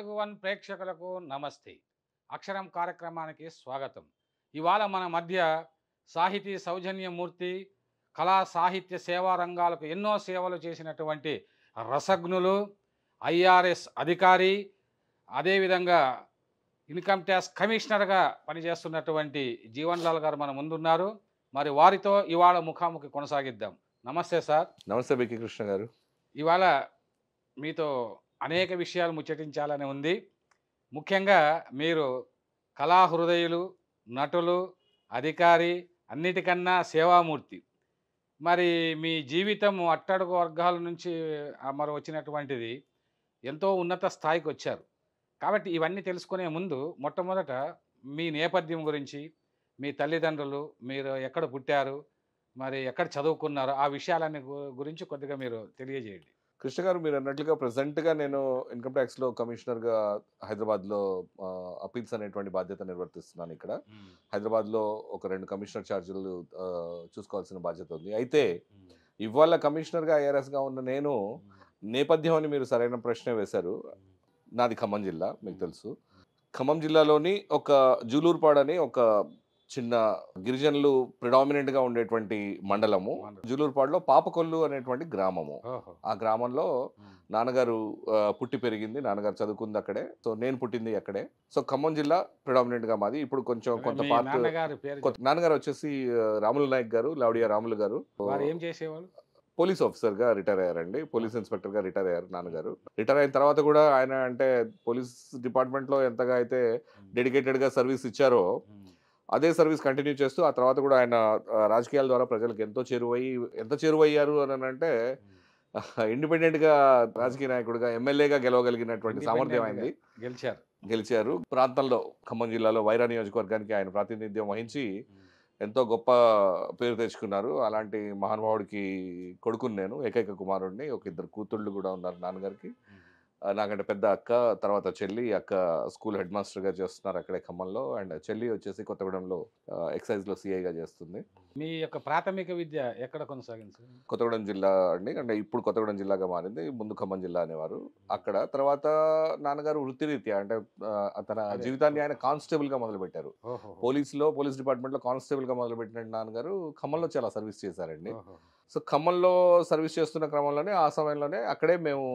Telugu one ప్రేక్షకులకు నమస్తే. అక్షరం కార్యక్రమానికి స్వాగతం. ఇవాళ మన మధ్య సాహితీ సౌజన్యమూర్తి, కళా సాహిత్య సేవా రంగాలకు ఎన్నో సేవలు చేసినటువంటి రసజ్ఞులు, ఐఆర్ఎస్ అధికారి, అదేవిధంగా ఇన్కమ్ ట్యాక్స్ కమిషనర్గా పనిచేస్తున్నటువంటి జీవన్ లాల్ గారు మన ముందున్నారు. మరి వారితో ఇవాళ ముఖాముఖి కొనసాగిద్దాం. నమస్తే సార్. నమస్తే బికి కృష్ణ గారు. ఇవాళ మీతో అనేక విషయాలు ముచ్చటించాలని ఉంది. ముఖ్యంగా మీరు కళాహృదయులు, నటులు, అధికారి, అన్నిటికన్నా సేవామూర్తి. మరి మీ జీవితం అట్టడుగు వర్గాల నుంచి మరి వచ్చినటువంటిది ఎంతో ఉన్నత స్థాయికి వచ్చారు. కాబట్టి ఇవన్నీ తెలుసుకునే ముందు మొట్టమొదట మీ నేపథ్యం గురించి, మీ తల్లిదండ్రులు, మీరు ఎక్కడ పుట్టారు, మరి ఎక్కడ చదువుకున్నారు, ఆ విషయాలన్నీ గురించి కొద్దిగా మీరు తెలియజేయండి. కృష్ణ గారు, మీరు అన్నట్లుగా ప్రెసెంట్గా నేను ఇన్కమ్ ట్యాక్స్లో కమిషనర్గా హైదరాబాద్లో అపీల్స్ అనేటువంటి బాధ్యత నిర్వర్తిస్తున్నాను. ఇక్కడ హైదరాబాద్లో ఒక 2 కమిషనర్ ఛార్జీలు చూసుకోవాల్సిన బాధ్యత ఉంది. అయితే ఇవాళ కమిషనర్గా ఐఆర్ఎస్గా ఉన్న నేను నేపథ్యం అని మీరు సరైన ప్రశ్న వేశారు. నాది ఖమ్మం జిల్లా, మీకు తెలుసు. ఖమ్మం జిల్లాలోని ఒక జూలూరుపాడు అని ఒక చిన్న గిరిజనులు ప్రిడామినెంట్గా ఉండేటువంటి మండలము. జూలూరుపాడులో పాపకొల్లు అనేటువంటి గ్రామము. ఆ గ్రామంలో నాన్నగారు పుట్టి పెరిగింది, నాన్నగారు చదువుకుంది అక్కడే. సో నేను పుట్టింది అక్కడే. సో ఖమ్మం జిల్లా ప్రిడామినెంట్గా మాది. ఇప్పుడు కొంచెం కొంత పార్ట్ నాన్నగారు వచ్చేసి రాములు నాయక్ గారు, లావడియా రాములు గారు. ఏం చేసేవాళ్ళు? పోలీస్ ఆఫీసర్గా రిటైర్ అయ్యారండి. పోలీస్ ఇన్స్పెక్టర్గా రిటైర్ అయ్యారు నాన్నగారు. రిటైర్ అయిన తర్వాత కూడా ఆయన అంటే పోలీస్ డిపార్ట్మెంట్లో ఎంతగా అయితే డెడికేటెడ్గా సర్వీస్ ఇచ్చారో అదే సర్వీస్ కంటిన్యూ చేస్తూ ఆ తర్వాత కూడా ఆయన రాజకీయాల ద్వారా ప్రజలకు ఎంత చేరువయ్యారు అని అంటే ఇండిపెండెంట్గా రాజకీయ నాయకుడిగా ఎమ్మెల్యేగా గెలవగలిగినటువంటి సామర్థ్యం అయింది. గెలిచారు. ప్రాంతంలో ఖమ్మం జిల్లాలో వైరా నియోజకవర్గానికి ఆయన ప్రాతినిధ్యం వహించి ఎంతో గొప్ప పేరు తెచ్చుకున్నారు. అలాంటి మహానుభావుడికి కొడుకుని నేను, ఏకైక కుమారుడిని. ఒక 2 కూతుళ్ళు కూడా ఉన్నారు నాన్నగారికి. నాకంటే పెద్ద అక్క, తర్వాత చెల్లి. అక్క స్కూల్ హెడ్ మాస్టర్గా చేస్తున్నారు అక్కడే ఖమ్మంలో. అండ్ చెల్లి వచ్చేసి కొత్తగూడెంలో ఎక్సైజ్లో సిఐగా చేస్తుంది. మీ యొక్క ప్రాథమిక విద్య ఎక్కడ కొనసాగింది? కొత్తగూడెం జిల్లా అండి. అంటే ఇప్పుడు కొత్తగూడెం జిల్లాగా మారింది, ముందు ఖమ్మం జిల్లా అనేవారు. అక్కడ తర్వాత నాన్నగారు వృత్తిరీత్యా అంటే తన జీవితాన్ని ఆయన కానిస్టేబుల్గా మొదలుపెట్టారు. పోలీస్ డిపార్ట్మెంట్లో కానిస్టేబుల్గా మొదలుపెట్టిన నాన్నగారు ఖమ్మంలో చాలా సర్వీస్ చేశారండి. సో ఖమ్మంలో సర్వీస్ చేస్తున్న క్రమంలోనే ఆ సమయంలోనే అక్కడే మేము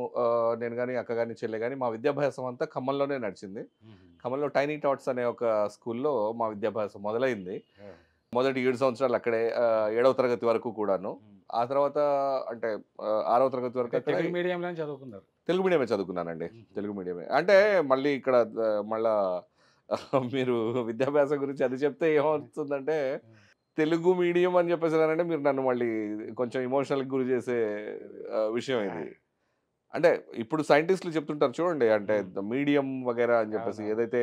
నేను కానీ అక్క కానీ చెల్లె కానీ మా విద్యాభ్యాసం అంతా ఖమ్మంలోనే నడిచింది. ఖమ్మంలో టైనీ టాట్స్ అనే ఒక స్కూల్లో మా విద్యాభ్యాసం మొదలైంది. మొదటి 7 సంవత్సరాలు అక్కడే, 7వ తరగతి వరకు కూడాను. ఆ తర్వాత అంటే 6వ తరగతి వరకు తెలుగు మీడియంలో చదువుకున్నారు? తెలుగు మీడియమే చదువుకున్నానండి. తెలుగు మీడియమే. అంటే మళ్ళీ ఇక్కడ మళ్ళా మీరు విద్యాభ్యాసం గురించి అది చెప్తే ఏమవుతుందంటే తెలుగు మీడియం అని చెప్పేసానంటే మీరు నన్ను మళ్ళీ కొంచెం ఎమోషనల్కి గురి చేసే విషయం ఇది. అంటే ఇప్పుడు సైంటిస్టులు చెప్తుంటారు చూడండి, అంటే మీడియం వగేరా అని చెప్పేసి. ఏదైతే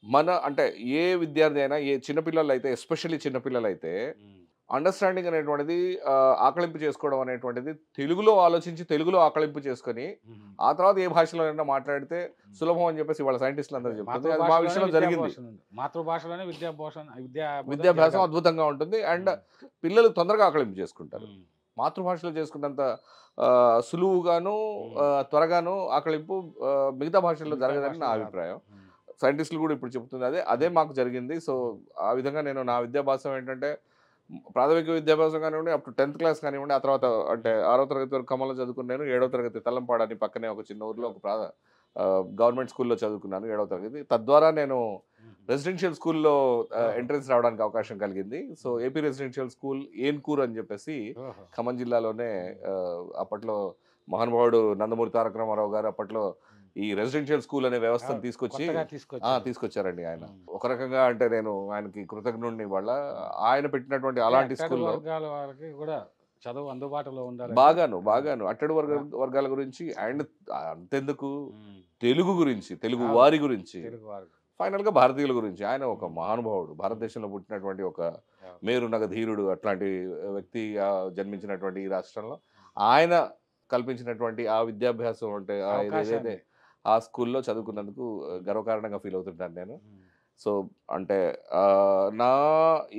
మన అంటే ఏ విద్యార్థి అయినా, ఏ చిన్నపిల్లలు అయితే, ఎస్పెషల్లీ చిన్నపిల్లలు అయితే అండర్స్టాండింగ్ అనేటువంటిది, ఆకలింపు చేసుకోవడం అనేటువంటిది తెలుగులో ఆలోచించి తెలుగులో ఆకలింపు చేసుకొని ఆ తర్వాత ఏ భాషలోనైనా మాట్లాడితే సులభం అని చెప్పేసి వాళ్ళ సైంటిస్టులు అందరూ చెప్తుంది. అది మా విషయంలో జరిగింది. మాతృభాషలోనే విద్యాభ్యాసం అద్భుతంగా ఉంటుంది. అండ్ పిల్లలు తొందరగా ఆకలింపు చేసుకుంటారు. మాతృభాషలో చేసుకున్నంత సులువుగాను త్వరగాను ఆకలింపు మిగతా భాషల్లో జరగదని నా అభిప్రాయం. సైంటిస్టులు కూడా ఇప్పుడు చెప్తుంది అదే మాకు జరిగింది. సో ఆ విధంగా నేను నా విద్యాభ్యాసం ఏంటంటే ప్రాథమిక విద్యాభ్యాసం కానివ్వండి, అప్ టు 10th క్లాస్ కానివ్వండి, ఆ తర్వాత అంటే 6వ తరగతి వరకు ఖమ్మంలో చదువుకున్నాను. 7వ తరగతి తల్లంపాడు అని పక్కనే ఒక చిన్న ఊర్లో ఒక గవర్నమెంట్ స్కూల్లో చదువుకున్నాను 7వ తరగతి. తద్వారా నేను రెసిడెన్షియల్ స్కూల్లో ఎంట్రన్స్ రావడానికి అవకాశం కలిగింది. So AP residential school Enkoor అని చెప్పేసి ఖమ్మం జిల్లాలోనే అప్పట్లో మహానుభావుడు నందమూరి తారక రామారావు గారు అప్పట్లో ఈ రెసిడెన్షియల్ స్కూల్ అనే వ్యవస్థను తీసుకొచ్చారండి ఆయన. ఒక రకంగా అంటే నేను ఆయనకి కృతజ్ఞుడిని. వాళ్ళ ఆయన పెట్టినటువంటి అలాంటి స్కూల్లో చదువు అందుబాటులో ఉండాలి. బాగాను అట్టడి వర్గాల గురించి అండ్ అంతెందుకు తెలుగు గురించి, తెలుగు వారి గురించి, ఫైనల్ గా భారతీయుల గురించి ఆయన ఒక మహానుభావుడు. భారతదేశంలో పుట్టినటువంటి ఒక మేరునగ ధీరుడు. అట్లాంటి వ్యక్తి జన్మించినటువంటి ఈ రాష్ట్రంలో ఆయన కల్పించినటువంటి ఆ విద్యాభ్యాసం అంటే ఏదైతే ఆ స్కూల్లో చదువుకున్నందుకు గర్వకారణంగా ఫీల్ అవుతుంటాను నేను. సో అంటే నా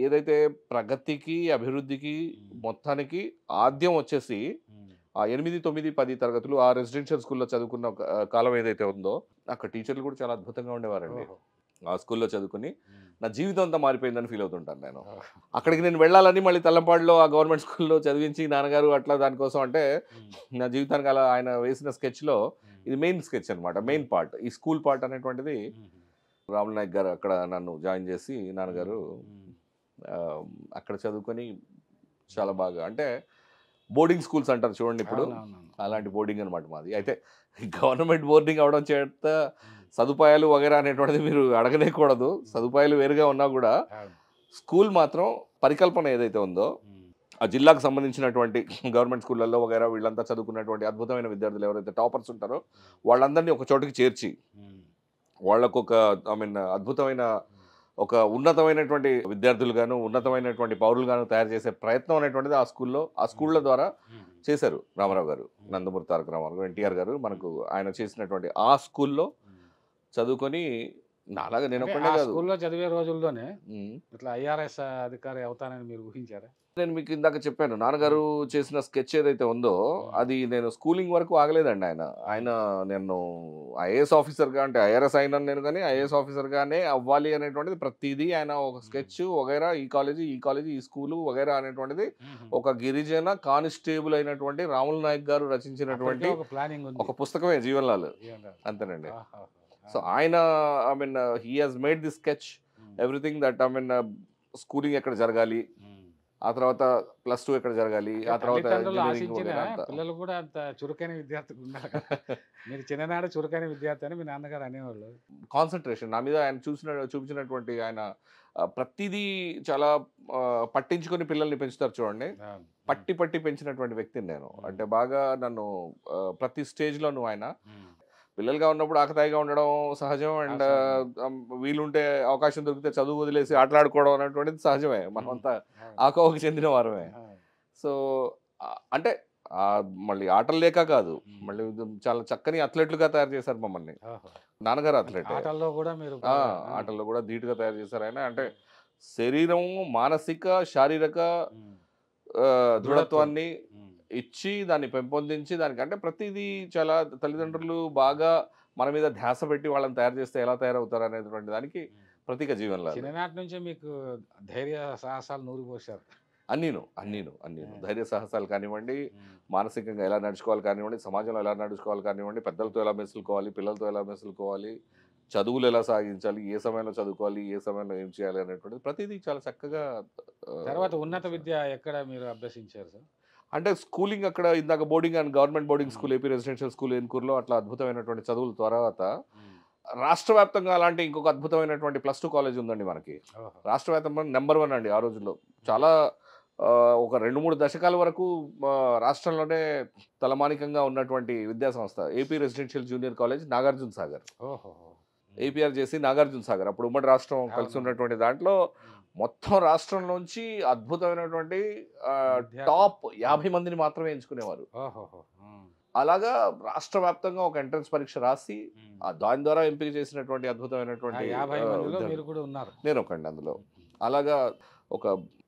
ఏదైతే ప్రగతికి, అభివృద్ధికి మొత్తానికి ఆద్యం వచ్చేసి ఆ 8, 9, 10 తరగతులు ఆ రెసిడెన్షియల్ స్కూల్‌లో చదువుకున్న ఒక కాలం ఏదైతే ఉందో, అక్కడ టీచర్లు కూడా చాలా అద్భుతంగా ఉండేవారండి. ఓహో! ఆ స్కూల్‌లో చదువుకొని హ్మ్. నా జీవితం అంతా మారిపోయిందని ఫీల్ అవుతుంటాను నేను. ఓహ్! అక్కడికి నేను వెళ్ళాలని మళ్ళీ తల్లంపాడులో ఆ గవర్నమెంట్ స్కూల్‌లో చదివించి నాన్నగారు అట్లా దానికోసం అంటే హ్మ్. నా జీవితానికి అలా ఆయన వేసిన స్కెచ్‌లో హ్మ్. ఇది మెయిన్ స్కెచ్ అనమాట. మెయిన్ హ్మ్. పార్ట్. ఈ స్కూల్ పార్ట్ అనేటువంటిది హుహు. రాములు నాయక్ గారు అక్కడ నన్ను జాయిన్ చేసి హ్మ్. నాన్నగారు హ్మ్. ఆహ్, అక్కడ చదువుకొని చాలా హ్మ్. బాగా అంటే బోర్డింగ్ స్కూల్స్ అంటారు చూడండి ఇప్పుడు. అవునవునవును. అలాంటి హ్మ్. బోర్డింగ్ అనమాట మాది. హ్మ్. అయితే గవర్నమెంట్ బోర్డింగ్ అవ్వడం చేత హ్మ్. సదుపాయాలు వగైరా అనేటువంటిది మీరు అడగనేకూడదు. హ్మ్. సదుపాయాలు వేరుగా ఉన్నా గూడా అవును. స్కూల్ మాత్రం పరికల్పన ఏదైతే ఉందో, హ్మ్. ఆ జిల్లాకు సంబంధించినటువంటి గవర్నమెంట్ స్కూళ్ళల్లో వగైరా వీళ్ళంతా చదువుకున్నటువంటి అద్భుతమైన విద్యార్థులు ఎవరైతే టాపర్స్ ఉంటారో, హ్మ్. వాళ్ళందరినీ ఒక చోటకి చేర్చి, హ్మ్. వాళ్ళకొక ఐ మీన్ అద్భుతమైన హ్మ్. ఒక ఉన్నతమైనటువంటి విద్యార్థులుగాను, ఉన్నతమైనటువంటి పౌరులుగాను తయారు చేసే ప్రయత్నం అనేటువంటిది ఆ స్కూళ్ళ హుహు. ద్వారా హుహు. చేశారు హ్మ్. రామారావు గారు. హ్మ్. నందమూరి తారక రామారావు గారు, హ్మ్. ఎన్టీఆర్ గారు హ్మ్. మనకు ఆయన చేసినటువంటి ఆ స్కూల్‌లో హ్మ్. చదువుకొని నాలాగా అంటే నేనొక్కడినే ఆ గాదు. స్కూల్‌లో చదివే రోజుల్లోనే హ్మ్. ఇట్లా ఐఆర్ఎస్ అధికారి అవుతానని మీరు ఊహించారా? నేను మీకు ఇందాక చెప్పాను. నాన్నగారు హ్మ్. చేసిన స్కెచ్ ఏదైతే ఉందో, హ్మ్. అది నేను స్కూలింగ్ వరకు ఆగలేదండి ఆయన. ఆయన హ్మ్. నేను ఐఏఎస్ ఆఫీసర్‌గా అంటే ఐఆర్ఎస్ అయినాను నేను గానీ, హ్మ్. ఐఏఎస్ ఆఫీసర్‌గానే అవ్వాలి అనేటువంటిది ప్రతీదీ ఆయన ఒక హ్మ్. స్కెచ్ వగైరా ఈ కాలేజీ, ఈ స్కూలు వగైరా అనేటువంటిది హుహు. ఒక గిరిజన కానిస్టేబుల్ అయినటువంటి రాములు నాయక్ గారు అప్పటికే రచించినటువంటి ఒక ప్లానింగ్ ఉంది. ఒక పుస్తకమే 'జీవన్‌లాల్' జీవన్‌రామ్. అంతేనండి. ఆహాహా! ఆ! సో, ఆయన I mean he has made the sketch hmm. Everything that I mean schooling ఎక్కడ జరగాలి, హ్మ్. ఆ తర్వాత +2 ఎక్కడ జరగాలి, అంటే ఆ తర్వాత తల్లిదండ్రులు ఇంజినీరింగ్ ఆశించిన వగైరా అంతా. పిల్లలు కూడా అంత చురుకైన విద్యార్థులు ఉండాలి కదా! మీరు చిన్ననాడు చురుకైన విద్యార్థి అని మీ నాన్నగారు అనేవాళ్ళు. కాన్సంట్రేషన్ నా మీద ఆయన చూపించినటువంటి ఆయన ప్రతీదీ చాలా పట్టించుకొని పిల్లల్ని పెంచుతారు చూడండి. అవును. హ్మ్. పట్టి, పట్టి పెంచినటువంటి వ్యక్తిని నేను. హ్మ్. అంటే బాగా నన్ను ప్రతి స్టేజ్‌లోనూ ఆయన హ్మ్. పిల్లలుగా ఉన్నప్పుడు ఆకతాయిగా ఉండడం సహజం. అండ్ సహజమే. వీలుంటే అవకాశం దొరికితే చదువు వదిలేసి ఆటలాడుకోవడం అనేటువంటిది సహజమే. హ్మ్. మనమంతా అవును. ఆ కోవకి చెందిన వారమే. ఆ! సో, అంటే మళ్ళీ ఆటలు లేక కాదు. హ్మ్. మళ్ళీ చాలా చక్కని అథ్లెట్‌లుగా తయారు చేశారు మమ్మల్ని. ఓహో! నాన్నగారు అంటే అథ్లెటే. ఆటల్లో గూడా మీరు ఆ! బాగా ఆ! ఆటల్లో కూడా ధీటుగా తయారు చేశారాయన. అంటే హ్మ్. శరీరం, మానసిక, శారీరక హ్మ్. దృఢత్వం. దృఢత్వాన్ని హ్మ్. ఇచ్చి, దాన్ని పెంపొందించి, దానికంటే ప్రతీదీ చాలా హ్మ్. తల్లిదండ్రులు బాగా మన మీద ధ్యాస పెట్టి వాళ్ళని తయారు చేస్తే ఎలా తయారవుతారనేటువంటి దానికి హ్మ్. ప్రతీక జీవన్‌లాల్. చిన్ననాటి నుంచే మీకు ధైర్య సాహసాలు నూరిపోశారు. ఆ! అన్నీను. ఆ! ధైర్య సాహసాలు కానివ్వండి, హ్మ్. మానసికంగా ఎలా నడుచుకోవాలి కానివ్వండి, సమాజంలో ఎలా నడుచుకోవాలి కానివ్వండి, పెద్దలతో ఎలా మెసులుకోవాలి, పిల్లలతో ఎలా మెసులుకోవాలి, చదువులు ఎలా సాగించాలి, ఏ సమయంలో చదువుకోవాలి, ఏ సమయంలో ఏం చేయాలి అనేటువంటిది ప్రతీదీ చాలా చక్కగా తర్వాత ఉన్నత స విద్య ఎక్కడ మీరు అభ్యసించారు సార్? అంటే స్కూలింగ్ అక్కడ ఇందాక బోర్డింగ్ అండ్ గవర్నమెంట్ బోర్డింగ్ హ్మ్. స్కూల్, ఏపీ రెసిడెన్షియల్ స్కూల్ ఏన్కూరులో అట్లా అద్భుతమైనటువంటి చదువుల తర్వాత హ్మ్. రాష్ట్ర వ్యాప్తంగా అలాంటి ఇంకొక అద్భుతమైనటువంటి +2 కాలేజ్ ఉందండి మనకి. ఓహో! రాష్ట్ర వ్యాప్తంగా నంబర్ 1 అండి ఆ రోజుల్లో. హ్మ్. చాలా ఒక 2, 3 దశకాల వరకు రాష్ట్రంలోనే తలమానికంగా ఉన్నటువంటి విద్యా సంస్థ. AP residential junior college Nagarjuna Sagar. ఓహోహో! హ్మ్. ఏపీఆర్ చేసి నాగార్జున సాగర్. అప్పుడు ఉమ్మడి రాష్ట్రం కలిసి అవునవును. ఉన్నటువంటి దాంట్లో హ్మ్. మొత్తం రాష్ట్రంలోంచి అద్భుతమైనటువంటి విద్యార్థులు. టాప్ హ్మ్. 50 మందిని మాత్రమే ఎంచుకునేవారు. ఓహోహో! హ్మ్. అలాగా రాష్ట్ర వ్యాప్తంగా ఒక ఎంట్రన్స్ పరీక్ష రాసి, హ్మ్. దాని ద్వారా ఎంపిక చేసినటువంటి ఆ అద్భుతమైనటువంటి 50 మందిలో మీరు విద్యార్థులు. కూడా ఉన్నారు. నేనొకడిని అందులో. హుహు. అలాగా ఒక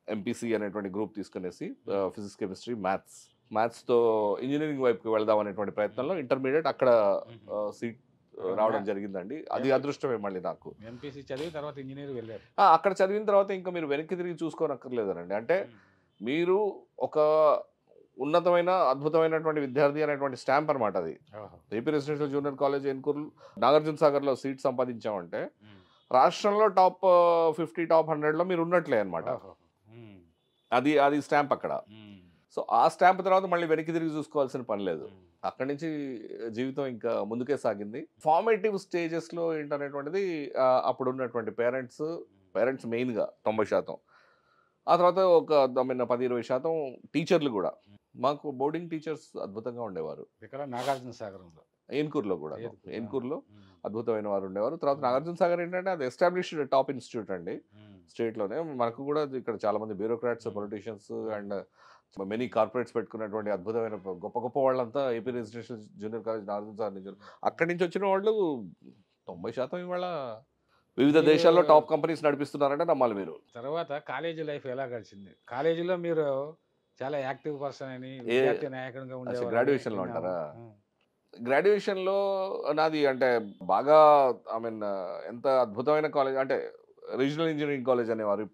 ఎంపీసీ అనేటువంటి గ్రూప్ తీసుకొనేసి హ్మ్. ఫిజిక్స్, కెమిస్ట్రీ, మ్యాథ్స్‌తో ఇంజినీరింగ్ వైపుకి వెళ్దాం అనేటువంటి హ్మ్. ప్రయత్నంలో ఇంటర్మీడియేట్ అక్కడ హుహు. సీట్ అక్కడ రావడం జరిగిందండి. అది అదృష్టమే మళ్ళీ నాకు. ఎంపీసీ చదివి తర్వాత ఇంజినీర్ వెళ్లారు. అక్కడ చదివిన తర్వాత ఇంకా మీరు వెనక్కి తిరిగి చూసుకోనక్కర్లేదనండి. అంటే హ్మ్. మీరు ఒక ఉన్నతమైన, అద్భుతమైనటువంటి విద్యార్థి అనేటువంటి స్టాంప్ అనమాట అది. ఓహో! AP residential junior college Enkuru, Nagarjuna సాగర్‌లో సీట్ సంపాదించామంటే, హ్మ్. రాష్ట్రంలో టాప్ 50, టాప్ 100లో మీరున్నట్లే అనమాట. ఓహోహో! హ్మ్. అది స్టాంప్ అక్కడ. హ్మ్. సో, ఆ స్టాంప్ తర్వాత మళ్ళీ వెనక్కి తిరిగి చూసుకోవాల్సిన పని లేదు. హ్మ్. అక్కడి నుంచి జీవితం ఇంకా ముందుకే సాగింది. ఫార్మేటివ్ స్టేజెస్‌లో ఏంటనేటువంటిది అప్పుడున్నటువంటి పేరెంట్స్ మెయిన్‌గా 90% ఆ తర్వాత ఒక ఐ మీన్ 10, 20% టీచర్లు గూడా. హ్మ్. మాకు బోర్డింగ్ టీచర్స్ అద్భుతంగా ఉండేవారు. ఇక్కడ నాగార్జున సాగరంలో. ఏన్కూరులో గూడాను. ఏదుగురు. ఆ! ఏన్కూరులో హ్మ్. అద్భుతమైన వారు ఉండేవారు. తర్వాత హ్మ్. నాగార్జున సాగర్ ఏంటంటే అది ఎస్టాబ్లిష్డ్ టాప్ ఇన్‌స్టిట్యూట్ అండి. హ్మ్. స్టేట్‌లోనే. మనకు గూడా ఇక్కడ చాలా మంది బ్యూరోక్రాట్స్, హ్మ్. పొలిటీషియన్స్ హ్మ్. అండ్ మెనీ హ్మ్. కార్పొరేట్స్ పెట్టుకున్నటువంటి హ్మ్. అద్భుతమైన గొప్ప గొప్ప వాళ్ళంతా ఏపీ హ్మ్. Residential junior college Nagarjuna Sagar నుంచి హ్మ్. అక్కడి నుంచి వచ్చిన వాళ్ళు హ్మ్. 90% ఇవాళ వివిధ మీరు దేశాల్లో టాప్ కంపెనీస్ నడిపిస్తున్నారంటే నమ్మాలి మీరు. తర్వాత కాలేజీ లైఫ్ ఎలా గడిచింది? కాలేజీలో మీరు చాలా యాక్టివ్ పర్సన్ అని ఏ విద్యార్థి నాయకుడిగా ఉండేవారు గ్రాడ్యుయేషన్లో అంటారా? గ్రాడ్యుయేషన్లో నాది అంటే బాగా ఐ మీన్ ఎంత అద్భుతమైన కాలేజ్ అంటే రీజనల్ ఇంజనీరింగ్ కాలేజ్ అనేవారు.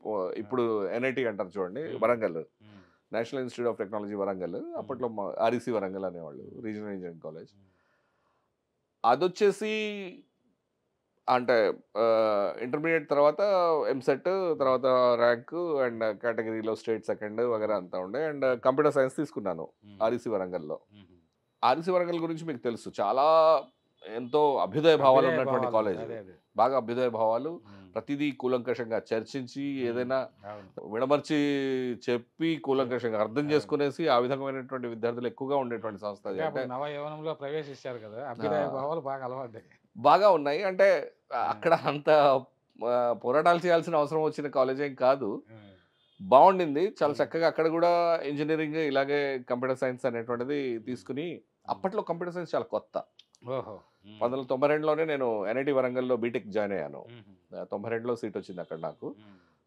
ఇప్పుడు ఎన్ఐటి అంటారు చూడండి, Warangal, national institute of technology Warangal. అప్పట్లో ఆర్ఈసి వరంగల్ అనేవాళ్ళు, రీజనల్ ఇంజనీరింగ్ కాలేజ్. అదొచ్చేసి అంటే ఇంటర్మీడియట్ తర్వాత ఎంసెట్, తర్వాత ర్యాంకు అండ్ కేటగిరీలో స్టేట్ సెకండ్ వగేరా అంతా ఉండే. అండ్ కంప్యూటర్ సైన్స్ తీసుకున్నాను ఆర్ఈసి వరంగల్లో. ఆర్ఈసి వరంగల్ గురించి మీకు తెలుసు, చాలా ఎంతో అభ్యుదయ భావాలు ఉన్నటువంటి కాలేజ్. బాగా అభ్యుదయ భావాలు, ప్రతిదీ కూలంకషంగా చర్చించి ఏదైనా విడమర్చి చెప్పి కూలంకషంగా అర్థం చేసుకునేసి ఆ విధమైనటువంటి విద్యార్థులు ఎక్కువగా ఉండేటువంటి సంస్థ అది. అంటే నవయవనంలో ప్రవేశించారు కదా, అభ్యుదయ భావాలు బాగా అలవాటు బాగా ఉన్నాయి. అంటే అక్కడ అంత పోరాటాలు చేయాల్సిన అవసరం వచ్చిన కాలేజ్ ఏం కాదు, బాగుండింది చాలా చక్కగా. అక్కడ కూడా ఇంజనీరింగ్ ఇలాగే కంప్యూటర్ సైన్స్ అనేటువంటిది తీసుకుని, అప్పట్లో కంప్యూటర్ సైన్స్ చాలా కొత్త. 1992లోనే నేను ఎన్ఐటి వరంగల్లో బీటెక్ జాయిన్ అయ్యాను. 92లో సీట్ వచ్చింది అక్కడ నాకు.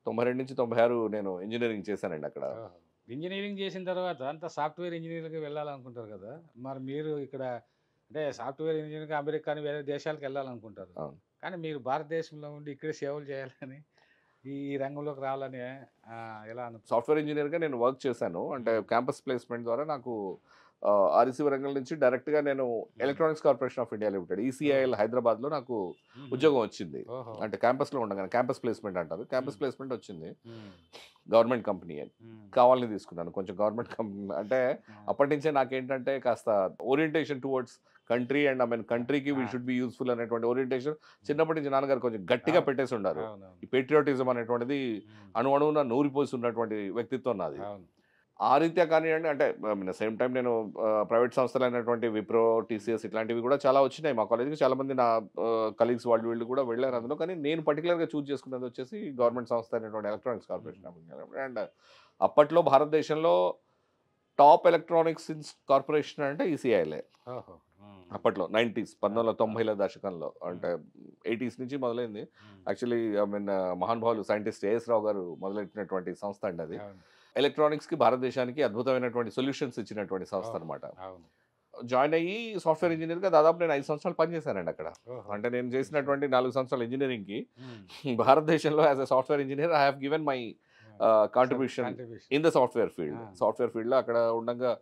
92 నుంచి 96 నేను ఇంజనీరింగ్ చేశానండి అక్కడ. ఇంజనీరింగ్ చేసిన తర్వాత అంత సాఫ్ట్వేర్ ఇంజనీరింగ్కి వెళ్ళాలనుకుంటారు కదా, మరి మీరు ఇక్కడ అంటే సాఫ్ట్వేర్ ఇంజనీరింగ్ అమెరికా కానీ వేరే దేశాలకు వెళ్ళాలనుకుంటారు, కానీ మీరు భారతదేశంలో ఉండి ఇక్కడే సేవలు చేయాలని, ఈ రంగంలోకి రావాలని ఎలా అనుకుంటారు? సాఫ్ట్వేర్ ఇంజనీర్గా నేను వర్క్ చేశాను. అంటే క్యాంపస్ ప్లేస్మెంట్ ద్వారా నాకు ఆర్ఈసి వరంగల్ నుంచి డైరెక్ట్గా నేను electronics corporation of India limited ECIL హైదరాబాద్లో నాకు ఉద్యోగం వచ్చింది. అంటే క్యాంపస్లో ఉండగానే క్యాంపస్ ప్లేస్మెంట్ అంటారు, క్యాంపస్ ప్లేస్మెంట్ వచ్చింది. గవర్నమెంట్ కంపెనీ అని కావాలని తీసుకున్నాను. కొంచెం గవర్నమెంట్ కంపెనీ అంటే అప్పటి నుంచే నాకేంటంటే కాస్త orientation towards country and I mean కంట్రీకి వీ షుడ్ బి యూస్ఫుల్ అనేటువంటి ఓరియంటేషన్ చిన్నప్పటి నుంచి నాన్నగారు కొంచెం గట్టిగా పెట్టేసి ఉన్నారు. ఈ పేట్రియాటిజం అనేటువంటిది అణువున నూరిపోసి ఉన్నటువంటి వ్యక్తిత్వం నాది. ఆ రీత్యా కానివ్వండి, అంటే సేమ్ టైం నేను ప్రైవేట్ సంస్థలు అయినటువంటి విప్రో, టీసీఎస్ ఇట్లాంటివి కూడా చాలా వచ్చినాయి మా కాలేజ్కి. చాలామంది నా కలీగ్స్ వీళ్ళు కూడా వెళ్ళారు అందులో. కానీ నేను పర్టికులర్గా చూజ్ చేసుకున్నది వచ్చేసి గవర్నమెంట్ సంస్థ అయినటువంటి electronics corporation of India. And అప్పట్లో భారతదేశంలో టాప్ ఎలక్ట్రానిక్స్ కార్పొరేషన్ అంటే ఈసీఐఎల్ఏ. అప్పట్లో 1990ల దశకంలో, అంటే 80s నుంచి మొదలైంది. యాక్చువల్లీ ఐ మీన్ మహానుభావులు సైంటిస్ట్ ఏఎస్ రావు గారు మొదలెట్టినటువంటి సంస్థ అండి అది. ఎలక్ట్రానిక్స్కి భారతదేశానికి అద్భుతమైనటువంటి సొల్యూషన్స్ ఇచ్చినటువంటి సంస్థ అనమాట. జాయిన్ అయ్యి సాఫ్ట్వేర్ ఇంజనీర్గా దాదాపు నేను 5 సంవత్సరాలు పనిచేశానండి అక్కడ. అంటే నేను చేసినటువంటి 4 సంవత్సరాల ఇంజనీరింగ్కి భారతదేశంలో as a software engineer I have given my contribution in the software field. Software ఫీల్డ్లో అక్కడ ఉండగా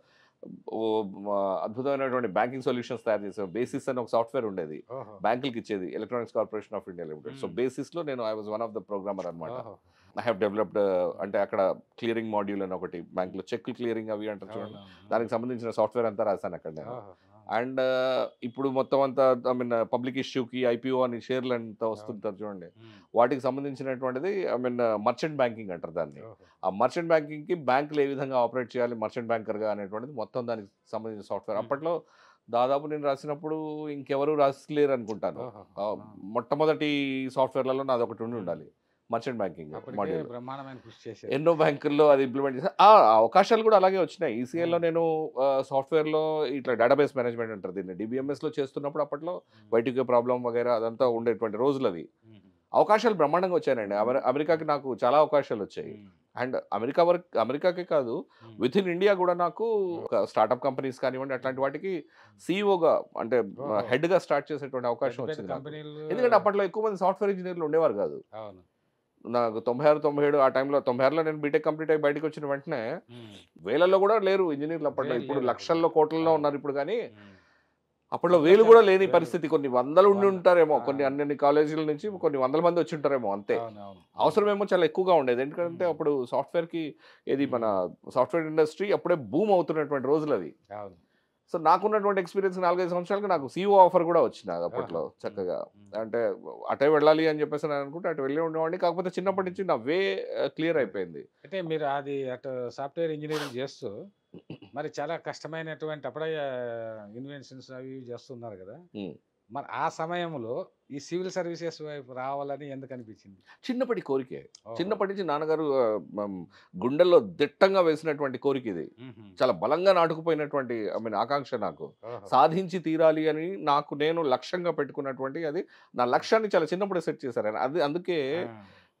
అద్భుతమైనటువంటి బ్యాంకింగ్ సొల్యూషన్స్ తయారు చేసాం. బేసిస్ అని ఒక సాఫ్ట్వేర్ ఉండేది, బ్యాంకులకి ఇచ్చేది electronics corporation of India limited. So బేసిస్లో నేను I was one of the programmer అనమాట. ఐ హ్యావ్ డెవలప్డ్ అంటే అక్కడ క్లియరింగ్ మాడ్యూల్ అని ఒకటి, బ్యాంకులో చెక్ క్లియరింగ్ అవి అంటారు చూడండి, దానికి సంబంధించిన సాఫ్ట్వేర్ అంతా రాశాను అక్కడ నేను. అండ్ ఇప్పుడు మొత్తం అంతా ఐ మీన్ పబ్లిక్ ఇష్యూకి ఐపీఓ అని షేర్లు అంతా వస్తుంటారు చూడండి, వాటికి సంబంధించినటువంటిది ఐ మీన్ మర్చెంట్ బ్యాంకింగ్ అంటారు దాన్ని. ఆ మర్చెంట్ బ్యాంకింగ్కి బ్యాంకులు ఏ విధంగా ఆపరేట్ చేయాలి మర్చెంట్ బ్యాంకర్గా అనేటువంటిది మొత్తం దానికి సంబంధించిన సాఫ్ట్వేర్. అప్పట్లో దాదాపు నేను రాసినప్పుడు ఇంకెవరు రాసలేరు అనుకుంటాను. మొట్టమొదటి సాఫ్ట్వేర్లలో నాది ఒకటి ఉండాలి, మర్చెంట్ బ్యాంకింగ్ మాడ్యూల్. ఎన్నో బ్యాంకుల్లో అది ఇంప్లిమెంట్ చేసి అవకాశాలు కూడా అలాగే వచ్చినాయి. ఈసీఐలో నేను సాఫ్ట్వేర్లో ఇట్లా డేటాబేస్ మేనేజ్మెంట్ అంటారు దీన్ని, డిబిఎంఎస్లో చేస్తున్నప్పుడు అప్పట్లో వైటీకే ప్రాబ్లం వగైరా అదంతా ఉండేటువంటి రోజులు అవి. అవకాశాలు బ్రహ్మాండంగా వచ్చాయండి. అమెరికాకి నాకు చాలా అవకాశాలు వచ్చాయి. అండ్ అమెరికాకే కాదు, విత్ ఇన్ ఇండియా కూడా నాకు స్టార్ట్అప్ కంపెనీస్ కానివ్వండి అట్లాంటి వాటికి సిఇఓగా అంటే హెడ్గా స్టార్ట్ చేసేటువంటి అవకాశం వచ్చింది నాకు. ఎందుకంటే అప్పట్లో ఎక్కువ మంది సాఫ్ట్వేర్ ఇంజనీర్లు ఉండేవారు కాదు. నాకు 96, 97 ఆ టైంలో, 96లో నేను బీటెక్ కంప్లీట్ అయ్యి బయటకు వచ్చిన వెంటనే వేలల్లో కూడా లేరు ఇంజనీర్లు అప్పట్లో. ఇప్పుడు లక్షల్లో కోట్లలో ఉన్నారు ఇప్పుడు, కానీ అప్పట్లో వేలు కూడా లేని పరిస్థితి. కొన్ని వందలు ఉండి ఉంటారేమో, కొన్ని అన్ని కాలేజీల నుంచి కొన్ని వందల మంది వచ్చి ఉంటారేమో అంతే. అవసరమేమో చాలా ఎక్కువగా ఉండేది. ఎందుకంటే అప్పుడు సాఫ్ట్వేర్కి ఏది మన సాఫ్ట్వేర్ ఇండస్ట్రీ అప్పుడే బూమ్ అవుతున్నటువంటి రోజులు అవి. సో నాకున్నటువంటి ఎక్స్పీరియన్స్ 4-5 సంవత్సరాలకు నాకు సిఇఓ ఆఫర్ కూడా వచ్చింది అప్పట్లో చక్కగా. అంటే అటే వెళ్ళాలి అని చెప్పేసి నేను అనుకుంటే అటు వెళ్ళి ఉండేవాడిని. కాకపోతే చిన్నప్పటి నుంచి నా వే క్లియర్ అయిపోయింది. అంటే మీరు అది అటు సాఫ్ట్వేర్ ఇంజనీరింగ్ చేస్తూ మరి చాలా కష్టమైనటువంటి అప్పుడే ఇన్వెన్షన్స్ అవి చేస్తున్నారు కదా, మరి ఆ సమయంలో ఈ సివిల్ సర్వీసెస్ వైపు రావాలని ఎందుకు అనిపించింది? చిన్నప్పటి కోరికే. చిన్నప్పటి నుంచి నాన్నగారు గుండెల్లో దిట్టంగా వేసినటువంటి కోరిక ఇది. చాలా బలంగా నాటుకుపోయినటువంటి ఐ మీన్ ఆకాంక్ష, నాకు సాధించి తీరాలి అని నేను లక్ష్యంగా పెట్టుకున్నటువంటి అది. నా లక్ష్యాన్ని చాలా చిన్నప్పుడే సెట్ చేశారు. అది అందుకే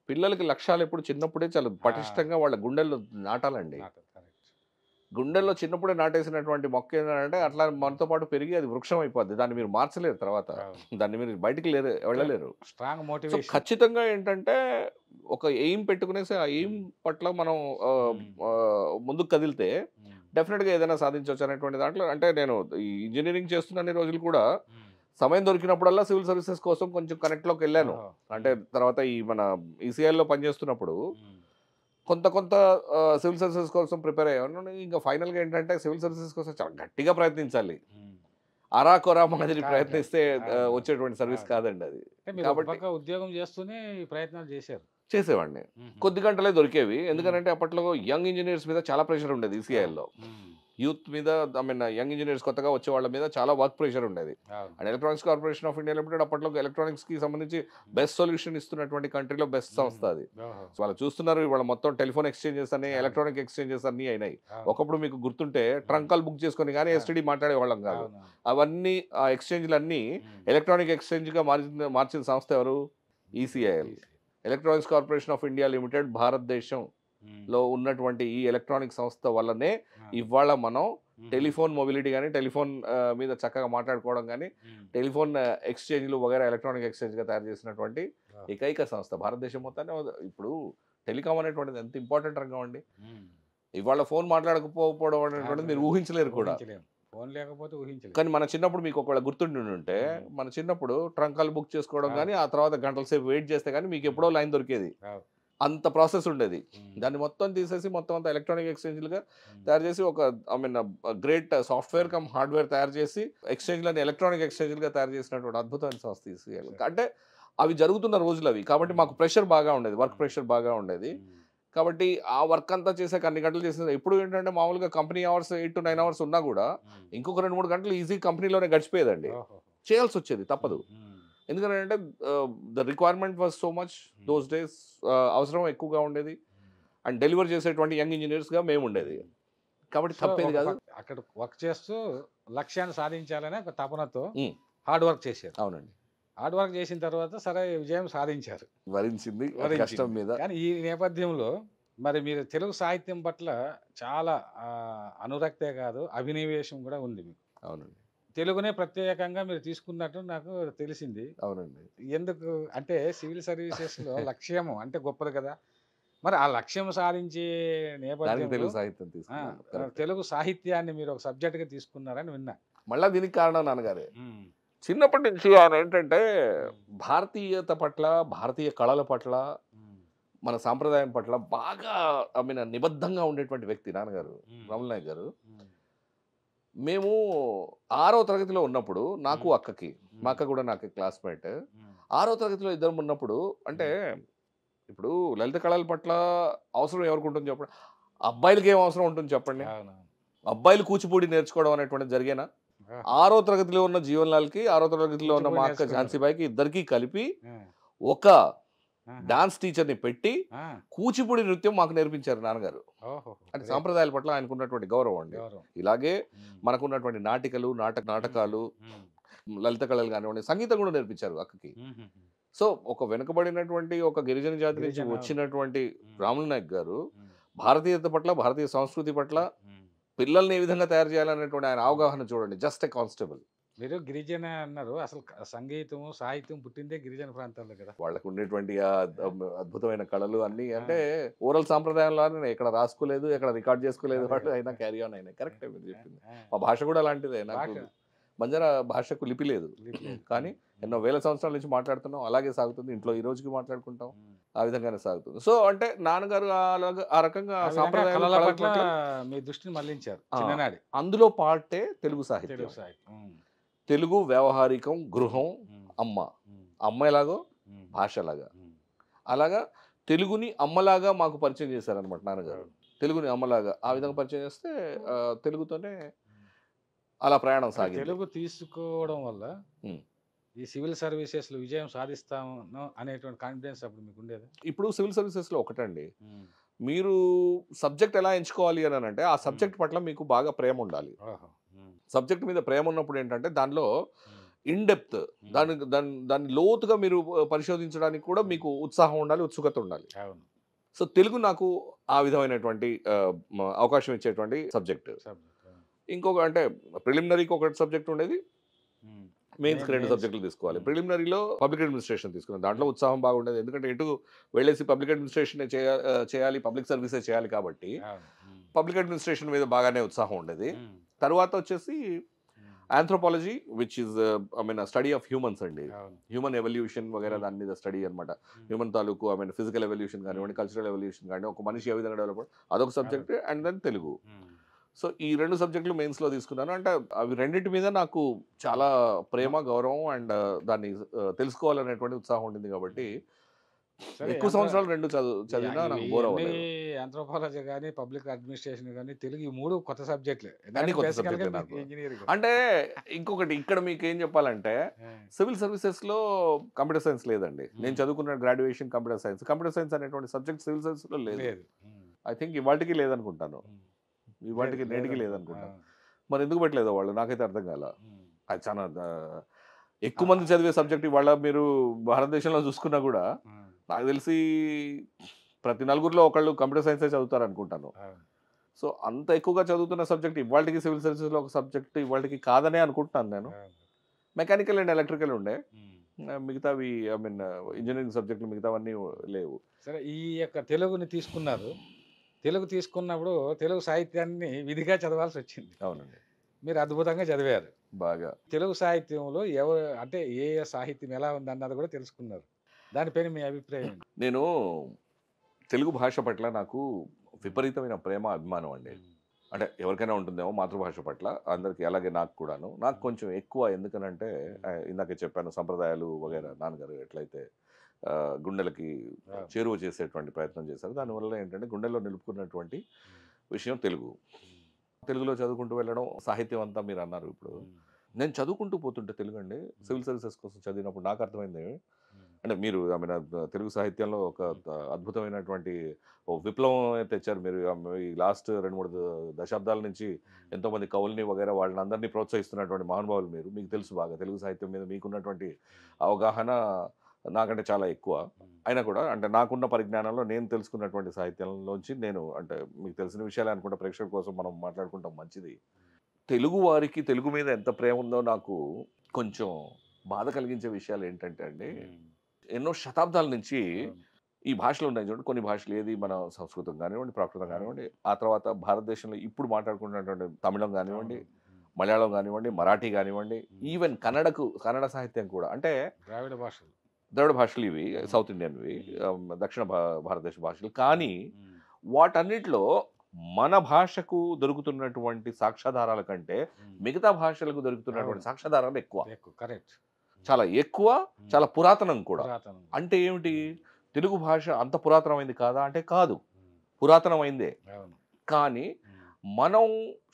పిల్లలకి లక్ష్యాలు ఎప్పుడు చిన్నప్పుడే చాలా పటిష్టంగా వాళ్ళ గుండెల్లో నాటాలండి. గుండెల్లో చిన్నప్పుడే నాటేసినటువంటి మొక్క ఏంటంటే అట్లా మనతో పాటు పెరిగి అది వృక్షం అయిపోద్ది. దాన్ని మీరు మార్చలేరు తర్వాత. దాన్ని మీరు బయటికి వెళ్ళలేరు. Strong so, motivation. ఖచ్చితంగా ఏంటంటే ఒక ఎయిమ్ పెట్టుకునేసి ఆ ఎయిమ్ పట్ల మనం ముందుకు కదిలితే డెఫినెట్‌గా ఏదైనా సాధించొచ్చు అనేటువంటి దాంట్లో అంటే నేను ఈ ఇంజినీరింగ్ చేస్తున్న అన్ని రోజులు కూడా సమయం దొరికినప్పుడల్లా సివిల్ సర్వీసెస్ కోసం కొంచెం కనెక్ట్‌లోకి వెళ్ళాను. అంటే తర్వాత ఈ మన ఈసీఐఎల్‌లో పనిచేస్తున్నప్పుడు కొంత సివిల్ సర్వీసెస్ కోసం ప్రిపేర్ అయ్యాను. ఇంకా ఫైనల్‌గా ఏంటంటే సివిల్ సర్వీసెస్ కోసం చాలా గట్టిగా ప్రయత్నించాలి. అరాకొరా మాదిరి ప్రయత్నిస్తే వచ్చేటువంటి సర్వీస్ కాదండి అది. కాబట్టి ఉద్యోగం చేస్తూనే ఈ ప్రయత్నాలు చేసేవాడిని. కొద్ది గంటలే దొరికేవి. ఎందుకంటే అప్పట్లో యంగ్ ఇంజినీర్స్ మీద చాలా ప్రెషర్ ఉండేది ఈసీఐఎల్‌లో. యూత్ మీద యంగ్ ఇంజినీర్స్ కొత్తగా వచ్చే వాళ్ళ మీద చాలా వర్క్ ప్రెషర్ ఉండేది. And electronics corporation of India limited అప్పట్లో ఎలక్ట్రానిక్స్కి సంబంధించి బెస్ట్ సొల్యూషన్ ఇస్తున్నటువంటి కంట్రీలో బెస్ట్ సంస్థ అది. వాళ్ళు చూస్తున్నారు ఇవాళ మొత్తం టెలిఫోన్ ఎక్స్చేంజెస్ అని ఎలక్ట్రానిక్ ఎక్స్చేంజెస్ అన్నీ అయినాయి. ఒకప్పుడు మీకు గుర్తుంటే ట్రంక్ కాల్ బుక్ చేసుకొని కానీ ఎస్టీడీ మాట్లాడే వాళ్ళం కాదు. అవన్నీ ఆ ఎక్స్చేంజ్లు అన్నీ ఎలక్ట్రానిక్ ఎక్స్చేంజ్గా మార్చిన సంస్థ ఎవరు? ECIL, electronics corporation of India limited. భారతదేశంలో ఉన్నటువంటి ఈ ఎలక్ట్రానిక్ సంస్థ వల్లనే ఇవాళ మనం టెలిఫోన్ మొబిలిటీ కానీ టెలిఫోన్ మీద చక్కగా మాట్లాడుకోవడం కానీ టెలిఫోన్ ఎక్స్చేంజ్లు వగైరా ఎలక్ట్రానిక్ ఎక్స్చేంజ్గా తయారు చేసినటువంటి ఏకైక సంస్థ భారతదేశం మొత్తాన్ని. ఇప్పుడు టెలికాం అనేటువంటిది ఎంత ఇంపార్టెంట్ రంగం అండి. ఇవాళ ఫోన్ మాట్లాడకపోవడం అనేటువంటిది మీరు ఊహించలేరు కూడా. కానీ మన చిన్నప్పుడు మీకు ఒకవేళ గుర్తుండి ఉంటే మన చిన్నప్పుడు ట్రంక్ కాల్ బుక్ చేసుకోవడం కానీ ఆ తర్వాత గంటల సేపు వెయిట్ చేస్తే కానీ మీకు ఎప్పుడో లైన్ దొరికేది. అంత ప్రాసెస్ ఉండేది. దాన్ని మొత్తం తీసేసి మొత్తం అంతా ఎలక్ట్రానిక్ ఎక్స్చేంజ్లుగా తయారు చేసి ఒక గ్రేట్ సాఫ్ట్వేర్ కమ్ హార్డ్వేర్ తయారు చేసి ఎక్స్చేంజ్లని ఎలక్ట్రానిక్ ఎక్స్చేంజ్లుగా తయారు చేసినటువంటి అద్భుతమైన సంస్థ ఈసీఐఎల్. అంటే అవి జరుగుతున్న రోజులు అవి. కాబట్టి మాకు ప్రెషర్ బాగా ఉండేది, వర్క్ ప్రెషర్ బాగా ఉండేది. కాబట్టి ఆ వర్క్ అంతా చేసాక అన్ని గంటలు చేసేది. ఇప్పుడు ఏంటంటే మామూలుగా కంపెనీ అవర్స్ 8 to 9 hours ఉన్నా కూడా ఇంకొక 2-3 గంటలు ఈజీ కంపెనీలోనే గడిచిపోయేదండి. చేయాల్సి వచ్చేది, తప్పదు. ఎందుకంటే the requirement was so much those days. అవసరం ఎక్కువగా ఉండేది. అండ్ డెలివర్ చేసేటువంటి యంగ్ ఇంజనీర్స్గా మేము ఉండేది. కాబట్టి తప్పేది కాదు. అక్కడ వర్క్ చేస్తూ లక్ష్యాన్ని సాధించాలనే ఒక తపనతో హార్డ్ వర్క్ చేశారు. అవునండి. హార్డ్ వర్క్ చేసిన తర్వాత సరే విజయం సాధించారు, వరించింది కష్టం మీద. కానీ ఈ నేపథ్యంలో మరి మీరు తెలుగు సాహిత్యం పట్ల చాలా అనురక్తే కాదు అభినవేశం కూడా ఉంది మీకు. అవునండి. తెలుగునే ప్రత్యేకంగా మీరు తీసుకున్నట్టు నాకు తెలిసింది. అవునండి. ఎందుకు అంటే సివిల్ సర్వీసెస్లో లక్ష్యం అంటే గొప్పది కదా. మరి ఆ లక్ష్యం సాధించే నేపథ్యంలో తెలుగు సాహిత్యాన్ని మీరు ఒక సబ్జెక్ట్గా తీసుకున్నారని విన్నా. మళ్ళీ దీనికి కారణం నాన్నగారే. చిన్నప్పటి నుంచి ఆయన ఏంటంటే భారతీయత పట్ల, భారతీయ కళల పట్ల, మన సాంప్రదాయం పట్ల బాగా నిబద్ధంగా ఉండేటువంటి వ్యక్తి నాన్నగారు రాములు నాయక్ గారు. మేము 6వ తరగతిలో ఉన్నప్పుడు నాకు అక్కకి, మా అక్క కూడా నాకు క్లాస్మేట్, 6వ తరగతిలో ఇద్దరం ఉన్నప్పుడు అంటే ఇప్పుడు లలిత కళల పట్ల అవసరం ఎవరికి ఉంటుంది చెప్పండి? అబ్బాయిలకి ఏం అవసరం ఉంటుంది చెప్పండి? అబ్బాయిలు కూచిపూడి నేర్చుకోవడం అనేటువంటిది జరిగేనా? 6వ తరగతిలో ఉన్న జీవన్ లాల్కి, 6వ తరగతిలో ఉన్న మా అక్క ఝాన్సీబాయికి ఇద్దరికి కలిపి ఒక డాన్స్ టీచర్ని పెట్టి కూచిపూడి నృత్యం మాకు నేర్పించారు నాన్నగారు. అంటే సాంప్రదాయాల పట్ల ఆయనకున్నటువంటి గౌరవం అండి. ఇలాగే మనకున్నటువంటి నాటకాలు, లలిత కళలు కానివ్వండి, సంగీతం కూడా నేర్పించారు అక్కకి. సో ఒక వెనుకబడినటువంటి ఒక గిరిజన జాతి నుంచి వచ్చినటువంటి రాములు నాయక్ గారు భారతీయత పట్ల, భారతీయ సంస్కృతి పట్ల పిల్లల్ని ఏ విధంగా తయారు చేయాలనేటువంటి ఆయన అవగాహన చూడండి. Just a constable. మీరు గిరిజన అన్నారు, అసలు సంగీతం సాహిత్యం పుట్టిందే గిరిజన ప్రాంతాల్లో కదా. వాళ్ళకు ఉండేటువంటి అద్భుతమైన కళలు అన్ని అంటే ఓరల్ సాంప్రదాయంలో ఎక్కడ రాసుకోలేదు, ఎక్కడ రికార్డ్ చేసుకోలేదు, వాళ్ళు అయినా క్యారీ ఆన్ అయినాయి. కరెక్ట్ మీరు చెప్పింది. మా భాష కూడా అలాంటిదే. నాకు బంజారా భాషకు లిపి లేదు, కానీ ఎన్నో వేల సంవత్సరాల నుంచి మాట్లాడుతున్నాం, అలాగే సాగుతుంది. ఇంట్లో ఈ రోజుకి మాట్లాడుకుంటాం, ఆ విధంగానే సాగుతుంది. సో అంటే నాన్నగారు ఆ రకంగా సాంప్రదాయాల పట్ల మీ దృష్టిని మళ్లించారు చిన్ననాడి. అందులో పార్టే తెలుగు సాహిత్యం. తెలుగు వ్యవహారికం, గృహం, అమ్మ ఎలాగో భాషలాగా, అలాగా తెలుగుని అమ్మలాగా మాకు పరిచయం చేశారనమాట నాన్నగారు. తెలుగుని అమ్మలాగా ఆ విధంగా పరిచయం చేస్తే తెలుగుతోనే అలా ప్రయాణం సాగింది. తెలుగు తీసుకోవడం వల్ల ఈ సివిల్ సర్వీసెస్లో విజయం సాధిస్తాము అనేటువంటి కాన్ఫిడెన్స్ అప్పుడు మీకు ఉండేది? ఇప్పుడు సివిల్ సర్వీసెస్లో ఒకటండి, మీరు సబ్జెక్ట్ ఎలా ఎంచుకోవాలి అని అంటే ఆ సబ్జెక్ట్ పట్ల మీకు బాగా ప్రేమ ఉండాలి. సబ్జెక్ట్ మీద ప్రేమ ఉన్నప్పుడు ఏంటంటే దానిలో ఇన్ డెప్త్, దాన్ని లోతుగా మీరు పరిశోధించడానికి కూడా మీకు ఉత్సాహం ఉండాలి, ఉత్సుకత ఉండాలి. సో తెలుగు నాకు ఆ విధమైనటువంటి అవకాశం ఇచ్చేటువంటి సబ్జెక్ట్. ఇంకొక అంటే ప్రిలిమినరీకి ఒక సబ్జెక్ట్ ఉండేది, మెయిన్స్కి 2 సబ్జెక్టులు తీసుకోవాలి. ప్రిలిమినరీలో పబ్లిక్ అడ్మినిస్ట్రేషన్ తీసుకున్నాను. దాంట్లో ఉత్సాహం బాగుండేది. ఎందుకంటే ఎటు వెళ్ళేసి పబ్లిక్ అడ్మినిస్ట్రేషన్ చేయాలి, పబ్లిక్ సర్వీసెస్ చేయాలి కాబట్టి పబ్లిక్ అడ్మినిస్ట్రేషన్ మీద బాగానే ఉత్సాహం ఉండేది. తర్వాత వచ్చేసి anthropology which is study of humans అండి. హ్యూమన్ ఎవల్యూషన్ వగైరా దాని మీద స్టడీ అనమాట. హ్యూమన్ తాలూకు ఫిజికల్ ఎవల్యూషన్ కానివ్వండి, కల్చరల్ ఎవల్యూషన్ కానివ్వండి, ఒక మనిషి ఏ విధంగా డెవలప్ అదొక subject. And then Telugu. So ఈ 2 సబ్జెక్టులు మెయిన్స్లో తీసుకున్నాను. అంటే అవి రెండింటి మీద నాకు చాలా ప్రేమ, గౌరవం అండ్ దాన్ని తెలుసుకోవాలనేటువంటి ఉత్సాహం ఉండింది కాబట్టి ఎక్కువ సంవత్సరాలు 2 చదివినా నాకు బోర్ అవ్వలేదు. ఆంథ్రోపాలజీ కానీ, పబ్లిక్ అడ్మినిస్ట్రేషన్ కానీ, తెలుగు ఈ 3 కొత్త సబ్జెక్టులే. అన్ని కొత్త సబ్జెక్టులే నాకు. అంటే ఇంకొకటి ఇక్కడ మీకు ఏం చెప్పాలంటే సివిల్ సర్వీసెస్లో కంప్యూటర్ సైన్స్ లేదండి. నేను చదువుకున్న గ్రాడ్యుయేషన్ కంప్యూటర్ సైన్స్ అనేటువంటి సబ్జెక్ట్ సివిల్ సర్వీస్లో లేదు. ఐ థింక్ ఇవాళకి లేదనుకుంటాను. ఇవాళకి నేటికి లేదనుకుంటాను. మరి ఎందుకు పెట్టలేదో వాళ్ళు నాకైతే అర్థం కాల. అది చాలా ఎక్కువ మంది చదివే సబ్జెక్ట్. ఇవాళ మీరు భారతదేశంలో చూసుకున్నా కూడా నాకు తెలిసి ప్రతి నలుగురిలో ఒకళ్ళు కంప్యూటర్ సైన్సే చదువుతారు అనుకుంటాను. సో అంత ఎక్కువగా చదువుతున్న సబ్జెక్ట్ ఇవాళకి సివిల్ సర్వీసెస్లో ఒక సబ్జెక్ట్ ఇవాళకి కాదనే అనుకుంటున్నాను నేను. మెకానికల్ అండ్ ఎలక్ట్రికల్ ఉండే, మిగతావి ఇంజనీరింగ్ సబ్జెక్టులు మిగతావన్నీ లేవు. సరే, ఈ యొక్క తెలుగుని తీసుకున్నారు. తెలుగు తీసుకున్నప్పుడు తెలుగు సాహిత్యాన్ని విధిగా చదవాల్సి వచ్చింది. అవునండి. మీరు అద్భుతంగా చదివారు బాగా. తెలుగు సాహిత్యంలో ఎవరు అంటే ఏ సాహిత్యం ఎలా ఉంది అన్నది కూడా తెలుసుకున్నారు. దానిపైన మీ అభిప్రాయం? నేను తెలుగు భాష పట్ల నాకు విపరీతమైన ప్రేమ, అభిమానం అండి. అంటే ఎవరికైనా ఉంటుందేమో మాతృభాష పట్ల, అందరికీ అలాగే నాకు కూడాను. నాకు కొంచెం ఎక్కువ. ఎందుకనంటే ఇందాక చెప్పాను, సంప్రదాయాలు వగైరా నాన్నగారు ఎట్లయితే గుండెలకి చేరువ చేసేటువంటి ప్రయత్నం చేశారు. దానివల్ల ఏంటంటే గుండెల్లో నిలుపుకున్నటువంటి విషయం తెలుగు. తెలుగులో చదువుకుంటూ వెళ్ళడం, సాహిత్యం అంతా మీరు అన్నారు. ఇప్పుడు నేను చదువుకుంటూ పోతుంటే తెలుగు అండి, సివిల్ సర్వీసెస్ కోసం చదివినప్పుడు నాకు అర్థమైంది. అంటే మీరు తెలుగు సాహిత్యంలో ఒక అద్భుతమైనటువంటి విప్లవం తెచ్చారు మీరు. ఈ లాస్ట్ 2-3 దశాబ్దాల నుంచి ఎంతోమంది కవుల్ని వగైరా వాళ్ళని అందరినీ ప్రోత్సహిస్తున్నటువంటి మహానుభావులు మీరు. మీకు తెలుసు బాగా తెలుగు సాహిత్యం మీద మీకున్నటువంటి అవగాహన నాకంటే చాలా ఎక్కువ. అయినా కూడా అంటే నాకున్న పరిజ్ఞానంలో నేను తెలుసుకున్నటువంటి సాహిత్యంలోంచి నేను అంటే మీకు తెలిసిన విషయాలే అనుకుంటా, ప్రేక్షకుల కోసం మనం మాట్లాడుకుంటాం మంచిది. తెలుగు వారికి తెలుగు మీద ఎంత ప్రేమ ఉందో నాకు కొంచెం బాధ కలిగించే విషయాలు ఏంటంటే అండి, ఎన్నో శతాబ్దాల నుంచి ఈ భాషలు ఉన్నాయి చూడండి. కొన్ని భాషలు ఏది మన సంస్కృతం కానివ్వండి, ప్రాకృతం కానివ్వండి, ఆ తర్వాత భారతదేశంలో ఇప్పుడు మాట్లాడుకున్నటువంటి తమిళం కానివ్వండి, మలయాళం కానివ్వండి, మరాఠీ కానివ్వండి, ఈవెన్ కన్నడ సాహిత్యం కూడా. అంటే ద్రవిడ భాషలు ఇవి, సౌత్ ఇండియన్వి, దక్షిణ భారతదేశ భాషలు. కానీ వాటన్నిటిలో మన భాషకు దొరుకుతున్నటువంటి సాక్ష్యాధారాల కంటే మిగతా భాషలకు దొరుకుతున్నటువంటి సాక్ష్యాధారాలు ఎక్కువ. చాలా ఎక్కువ, చాలా పురాతనం కూడా. అంటే ఏమిటి, తెలుగు భాష అంత పురాతనమైంది కాదా అంటే కాదు, పురాతనమైందే. కానీ మనం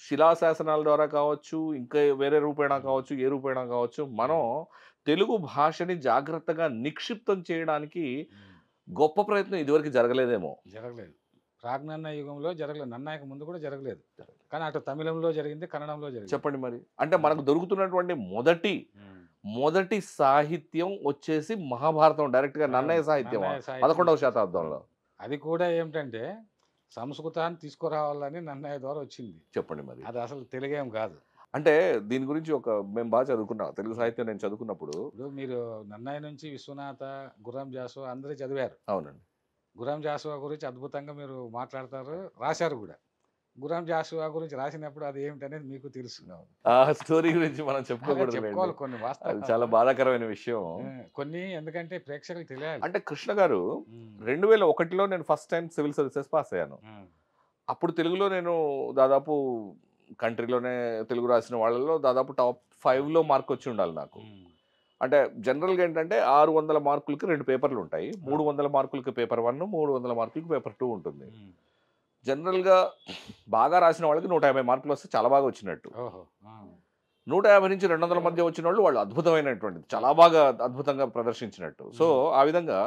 శిలాశాసనాల ద్వారా కావచ్చు, ఇంకా వేరే రూపేణా కావచ్చు, ఏ రూపేణా కావచ్చు, మనం తెలుగు భాషని జాగ్రత్తగా నిక్షిప్తం చేయడానికి గొప్ప ప్రయత్నం ఇదివరకు జరగలేదేమో. ప్రాజ్ఞాన యుగంలో జరగలేదు, నన్నాయక ముందు కూడా జరగలేదు. కానీ అటు తమిళంలో జరిగింది, కన్నడంలో జరిగింది. చెప్పండి మరి. అంటే మనకు దొరుకుతున్నటువంటి మొదటి సాహిత్యం వచ్చేసి మహాభారతం, డైరెక్ట్ గా నన్నయ్య సాహిత్యం 11వ శతాబ్దంలో. అది కూడా ఏమిటంటే సంస్కృతాన్ని తీసుకురావాలని నన్నయ్య ద్వారా వచ్చింది. చెప్పండి మరి. అది అసలు తెలుగేం కాదు. అంటే దీని గురించి మేము బాగా చదువుకున్నాం తెలుగు సాహిత్యం. నేను చదువుకున్నప్పుడు మీరు నన్నయ్య నుంచి విశ్వనాథ, గుర్రం జాషువా అందరూ చదివారు. అవునండి. గుర్రం జాషువా గురించి అద్భుతంగా మీరు మాట్లాడతారు, రాశారు కూడా. గుర్రం జాషువా గురించి రాసినప్పుడు అది ఏమిటనేది మీకు తెలుసు. ఆ స్టోరీ గురించి మనం చెప్పుకోవాలి. కొన్ని వాస్తవాలు చాలా బాధాకరమైన విషయం కొన్ని, ఎందుకంటే ప్రేక్షకులకు తెలియాలి. అంటే కృష్ణ గారు 2001లో నేను first time civil services pass అయ్యాను. అప్పుడు తెలుగులో నేను దాదాపు కంట్రీలోనే తెలుగు రాసిన వాళ్ళలో దాదాపు టాప్ 5లో మార్క్ వచ్చి ఉండాలి నాకు. అంటే జనరల్గా ఏంటంటే 600 మార్కులకి 2 పేపర్లు ఉంటాయి. 300 మార్కులకి పేపర్ 1, 300 మార్కులకి పేపర్ 2 ఉంటుంది. జనరల్గా బాగా రాసిన వాళ్ళకి 150 మార్కులు వస్తే చాలా బాగా వచ్చినట్టు. 150 నుంచి 200 మధ్య వచ్చిన వాళ్ళు అద్భుతమైనటువంటి చాలా బాగా అద్భుతంగా ప్రదర్శించినట్టు. సో ఆ విధంగా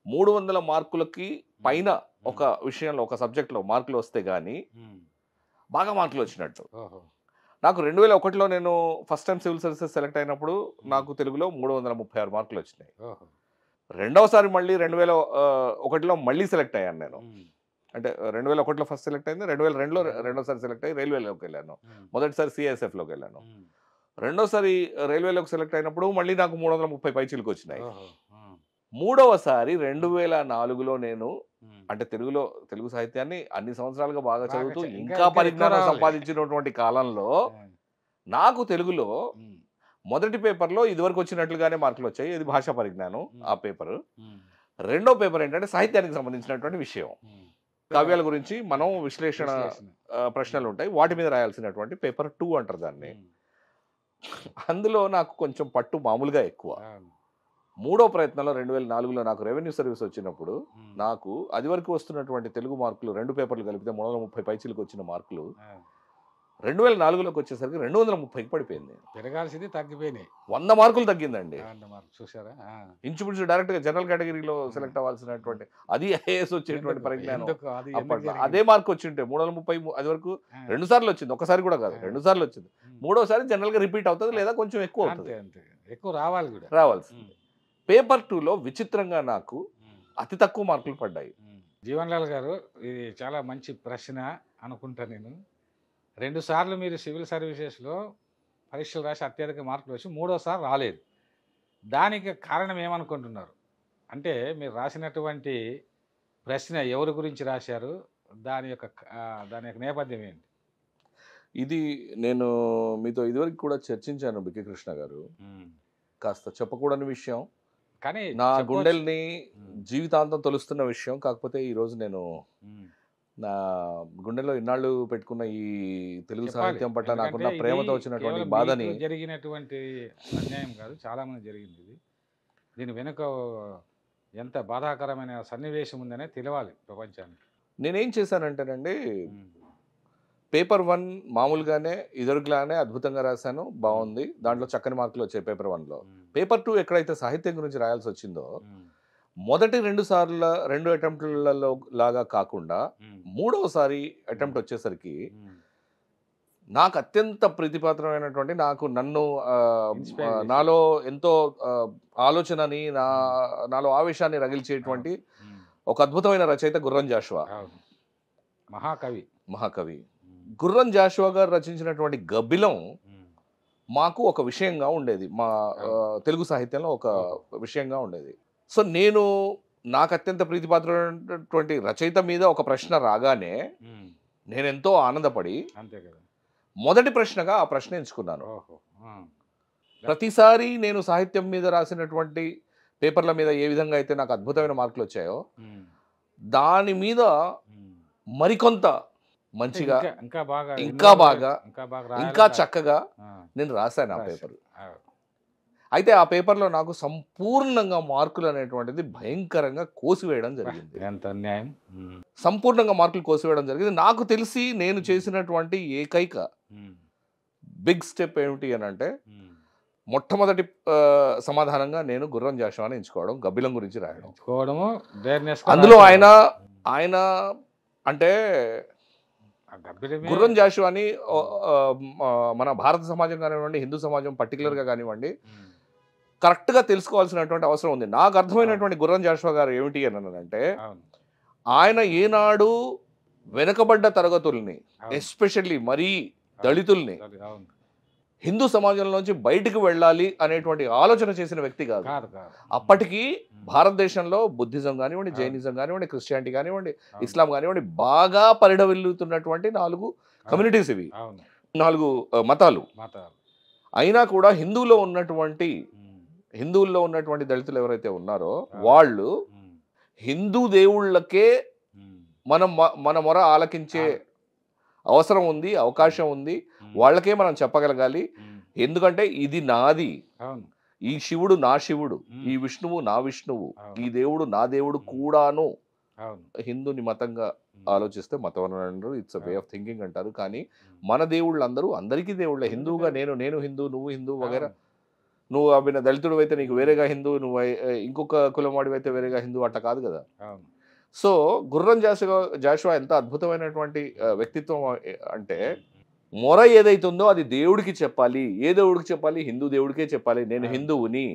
300 మార్కులకి పైన ఒక విషయంలో, ఒక సబ్జెక్ట్లో మార్కులు వస్తే కానీ బాగా మార్కులు వచ్చినట్టు. నాకు 2001లో నేను first time civil services select అయినప్పుడు నాకు తెలుగులో 336 మార్కులు వచ్చినాయి. రెండవసారి మళ్ళీ 2001లో మళ్ళీ సెలెక్ట్ అయ్యాను నేను. అంటే 2001లో ఫస్ట్ సెలెక్ట్ అయింది, 2002లో రెండోసారి సెలెక్ట్ అయ్యి రైల్వేలోకి వెళ్ళాను. మొదటిసారి సిఐఎస్ఎఫ్లోకి వెళ్ళాను. రెండోసారి రైల్వేలోకి సెలెక్ట్ అయినప్పుడు మళ్ళీ నాకు 330 పైచీలకు వచ్చినాయి. మూడవసారి 2004లో నేను అంటే తెలుగు సాహిత్యాన్ని అన్ని సంవత్సరాలుగా బాగా చదువుతూ ఇంకా పరిజ్ఞానం సంపాదించినటువంటి కాలంలో నాకు తెలుగులో మొదటి పేపర్లో ఇదివరకు వచ్చినట్లుగానే మార్కులు వచ్చాయి. ఇది భాషా పరిజ్ఞానం ఆ పేపర్. రెండో పేపర్ ఏంటంటే సాహిత్యానికి సంబంధించినటువంటి విషయం, కావ్యాల గురించి మనం విశ్లేషణ ప్రశ్నలు ఉంటాయి, వాటి మీద రాయాల్సినటువంటి పేపర్ 2 అంటారు దాన్ని. అందులో నాకు కొంచెం పట్టు మామూలుగా ఎక్కువ. మూడో ప్రయత్నంలో 2004లో నాకు రెవెన్యూ సర్వీస్ వచ్చినప్పుడు నాకు అది వరకు వస్తున్నటువంటి తెలుగు మార్కులు 2 పేపర్లు కలిపితే 330 పైచీలకు వచ్చిన మార్కులు 2004లోకి వచ్చేసరికి 230కి పడిపోయింది. పెరగాల్సింది తగ్గిపోయినాయి, 100 మార్కులు తగ్గిందండి. చూసారా? ఇంచుమించు డైరెక్ట్ గా జనరల్ కేటగిరీలో సెలెక్ట్ అవ్వాల్సినటువంటి అది ఐఏఎస్ వచ్చేటువంటి పరిజ్ఞానం అదే మార్క్ వచ్చింటే 330 అది వరకు 2 సార్లు వచ్చింది, ఒకసారి కూడా కాదు 2 సార్లు వచ్చింది. మూడోసారి జనరల్ గా రిపీట్ అవుతుంది లేదా కొంచెం ఎక్కువ అవుతుంది, ఎక్కువ రావాలి రావాల్సింది. పేపర్ 2లో విచిత్రంగా నాకు అతి తక్కువ మార్కులు పడ్డాయి. జీవన్ లాల్ గారు, ఇది చాలా మంచి ప్రశ్న అనుకుంటా నేను. 2 సార్లు మీరు సివిల్ సర్వీసెస్లో పరీక్షలు రాసి అత్యధిక మార్కులు వచ్చి మూడోసారి రాలేదు. దానికి కారణం ఏమనుకుంటున్నారు? అంటే మీరు రాసినటువంటి ప్రశ్న ఎవరి గురించి రాశారు, దాని యొక్క నేపథ్యం ఏంటి? ఇది నేను మీతో ఇదివరకు కూడా చర్చించాను బికే కృష్ణ గారు. కాస్త చెప్పకూడని విషయం, కానీ నా గుండెల్ని జీవితాంతం తొలుస్తున్న విషయం. కాకపోతే ఈరోజు నేను నా గుండెలో ఇన్నాళ్ళు పెట్టుకున్న ఈ తెలుగు సాహిత్యం పట్ల నాకున్న ప్రేమతో వచ్చినటువంటి బాధని, జరిగినటువంటి అన్యాయం కాదు, చాలా మంది జరిగింది ఇది. దీని వెనుక ఎంత బాధాకరమైన సన్నివేశం ఉందనే తెలియాలి ప్రపంచానికి. నేనేం చేశానంటేనండి, పేపర్ 1 మామూలుగానే ఇదివరకులానే అద్భుతంగా రాశాను, బాగుంది, దాంట్లో చక్కని మార్కులు వచ్చాయి పేపర్ 1లో. పేపర్ 2 ఎక్కడైతే సాహిత్యం గురించి రాయాల్సి వచ్చిందో మొదటి 2 అటెంప్ట్లలో లాగా కాకుండా మూడవసారి అటెంప్ట్ వచ్చేసరికి నాకు అత్యంత ప్రీతిపాత్రమైనటువంటి, నన్ను నాలో ఎంతో ఆలోచనని నాలో ఆవేశాన్ని రగిల్చేటువంటి ఒక అద్భుతమైన రచయిత గుర్రం జాషువా. మహాకవి గుర్రం జాషువా గారు రచించినటువంటి గబ్బిలం మాకు ఒక విషయంగా ఉండేది, మా తెలుగు సాహిత్యంలో ఒక విషయంగా ఉండేది. సో నాకు అత్యంత ప్రీతిపాత్రమైనటువంటి రచయిత మీద ఒక ప్రశ్న రాగానే నేను ఎంతో ఆనందపడి మొదటి ప్రశ్నగా ఆ ప్రశ్న ఎంచుకున్నాను. ప్రతిసారి నేను సాహిత్యం మీద రాసినటువంటి పేపర్ల మీద ఏ విధంగా అయితే నాకు అద్భుతమైన మార్కులు వచ్చాయో దాని మీద మరికొంత మంచిగా, ఇంకా బాగా, ఇంకా చక్కగా నేను రాశాను ఆ పేపర్. అయితే ఆ పేపర్లో నాకు సంపూర్ణంగా మార్కులు అనేటువంటిది భయంకరంగా కోసివేయడం జరిగింది. ఎంత అన్యాయం! సంపూర్ణంగా మార్కులు కోసివేయడం జరిగింది. నాకు తెలిసి నేను చేసినటువంటి ఏకైక బిగ్ స్టెప్ ఏమిటి అని అంటే, మొట్టమొదటి సమాధానంగా నేను గుర్రం జాషువాని ఎంచుకోవడం, గబ్బిలం గురించి రాయడం. అందులో ఆయన అంటే గుర్రం జాషువాని మన భారత సమాజం కానివ్వండి, హిందూ సమాజం పర్టికులర్గా కానివ్వండి, కరెక్ట్గా తెలుసుకోవాల్సినటువంటి అవసరం ఉంది. నాకు అర్థమైనటువంటి గుర్రం జాషువా గారు ఏమిటి అని అంటే, ఆయన ఏనాడు వెనుకబడ్డ తరగతుల్ని, ఎస్పెషల్లీ మరీ దళితుల్ని హిందూ సమాజంలోంచి బయటికి వెళ్ళాలి అనేటువంటి ఆలోచన చేసిన వ్యక్తి కాదు. అప్పటికి భారతదేశంలో బుద్ధిజం కానివ్వండి, జైనిజం కానివ్వండి, క్రిస్టియానిటీ కానివ్వండి, ఇస్లాం కానివ్వండి, బాగా పరిఢవిల్లుతున్నటువంటి 4 కమ్యూనిటీస్, ఇవి 4 మతాలు. అయినా కూడా హిందువుల్లో ఉన్నటువంటి దళితులు ఎవరైతే ఉన్నారో వాళ్ళు హిందూ దేవుళ్ళకే మన మొర ఆలకించే అవసరం ఉంది, అవకాశం ఉంది, వాళ్ళకే మనం చెప్పగలగాలి. ఎందుకంటే ఇది నాది, ఈ శివుడు నా శివుడు, ఈ విష్ణువు నా విష్ణువు, ఈ దేవుడు నా దేవుడు కూడాను. హిందూని మతంగా ఆలోచిస్తే మతం అన్నారు, it's a way of thinking అంటారు. కానీ మన దేవుళ్ళు అందరికీ దేవుళ్ళే. హిందువుగా నేను హిందూ, నువ్వు హిందూ వగేరా. నువ్వు అభిన దళితుడు అయితే నీకు వేరేగా హిందూ, నువ్వు ఇంకొక కులం వాడివి అయితే వేరేగా హిందూ, అట్ట కాదు కదా. సో గుర్రం జాషువా ఎంత అద్భుతమైనటువంటి వ్యక్తిత్వం అంటే, మొర ఏదైతుందో అది దేవుడికి చెప్పాలి. ఏ దేవుడికి చెప్పాలి? హిందూ దేవుడికే చెప్పాలి. నేను హిందువుని,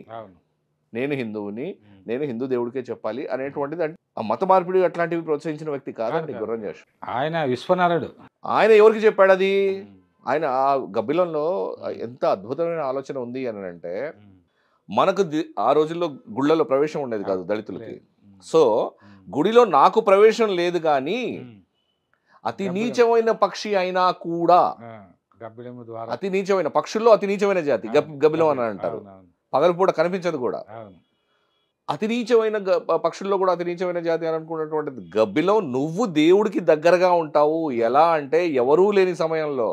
నేను హిందువుని, నేను హిందూ దేవుడికే చెప్పాలి అనేటువంటిది. అంటే ఆ మత మార్పిడి అట్లాంటివి ప్రోత్సహించిన వ్యక్తి కాదండి గుర్రం జాషువా. ఆయన విశ్వనాథుడు. ఆయన ఎవరికి చెప్పాడు అది? ఆయన ఆ గబ్బిలంలో ఎంత అద్భుతమైన ఆలోచన ఉంది అని అంటే, మనకు ఆ రోజుల్లో గుళ్ళలో ప్రవేశం ఉండేది కాదు దళితులకి. సో గుడిలో నాకు ప్రవేశం లేదు కానీ అతి నీచమైన పక్షి అయినా కూడా, అతి నీచమైన పక్షుల్లో అతి నీచమైన జాతి గబ్బిలం అని అంటారు. పగలుపూట కనిపించదు కూడా. అతి నీచమైన పక్షుల్లో కూడా అతి నీచమైన జాతి అని అనుకున్నటువంటిది గబ్బిలం. నువ్వు దేవుడికి దగ్గరగా ఉంటావు. ఎలా అంటే ఎవరూ లేని సమయంలో,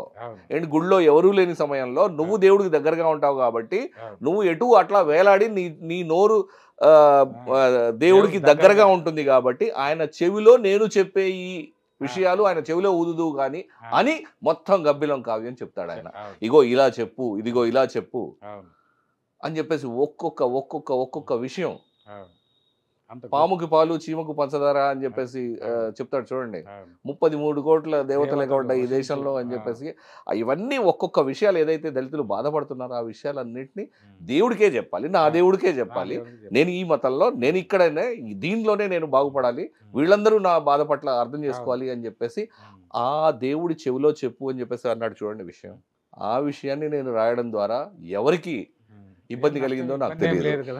ఏంటి గుళ్ళో ఎవరూ లేని సమయంలో నువ్వు దేవుడికి దగ్గరగా ఉంటావు కాబట్టి నువ్వు ఎటు అట్లా వేలాడి నీ నోరు దేవుడికి దగ్గరగా ఉంటుంది కాబట్టి ఆయన చెవిలో నేను చెప్పే ఈ విషయాలు ఆయన చెవిలో ఊదుదు గాని అని మొత్తం గబ్బిలం కావ్యం చెప్తాడు ఆయన. ఇగో ఇలా చెప్పు, ఇదిగో ఇలా చెప్పు అని చెప్పేసి ఒక్కొక్క విషయం, పాముకి పాలు చీమకు పంచదార అని చెప్పేసి చెప్తాడు చూడండి. 33 కోట్ల దేవతలు కూడా ఈ దేశంలో అని చెప్పేసి ఇవన్నీ ఒక్కొక్క విషయాలు ఏదైతే దళితులు బాధపడుతున్నారో ఆ విషయాలన్నింటినీ దేవుడికే చెప్పాలి, నా దేవుడికే చెప్పాలి. నేను ఈ మతంలో, నేను ఇక్కడనే దీంట్లోనే నేను బాగుపడాలి, వీళ్ళందరూ నా బాధ పట్ల అర్థం చేసుకోవాలి అని చెప్పేసి ఆ దేవుడి చెవిలో చెప్పు అని చెప్పేసి అన్నాడు చూడండి విషయం. ఆ విషయాన్ని నేను రాయడం ద్వారా ఎవరికి ఇబ్బంది కలిగిందో నాకు తెలియదు.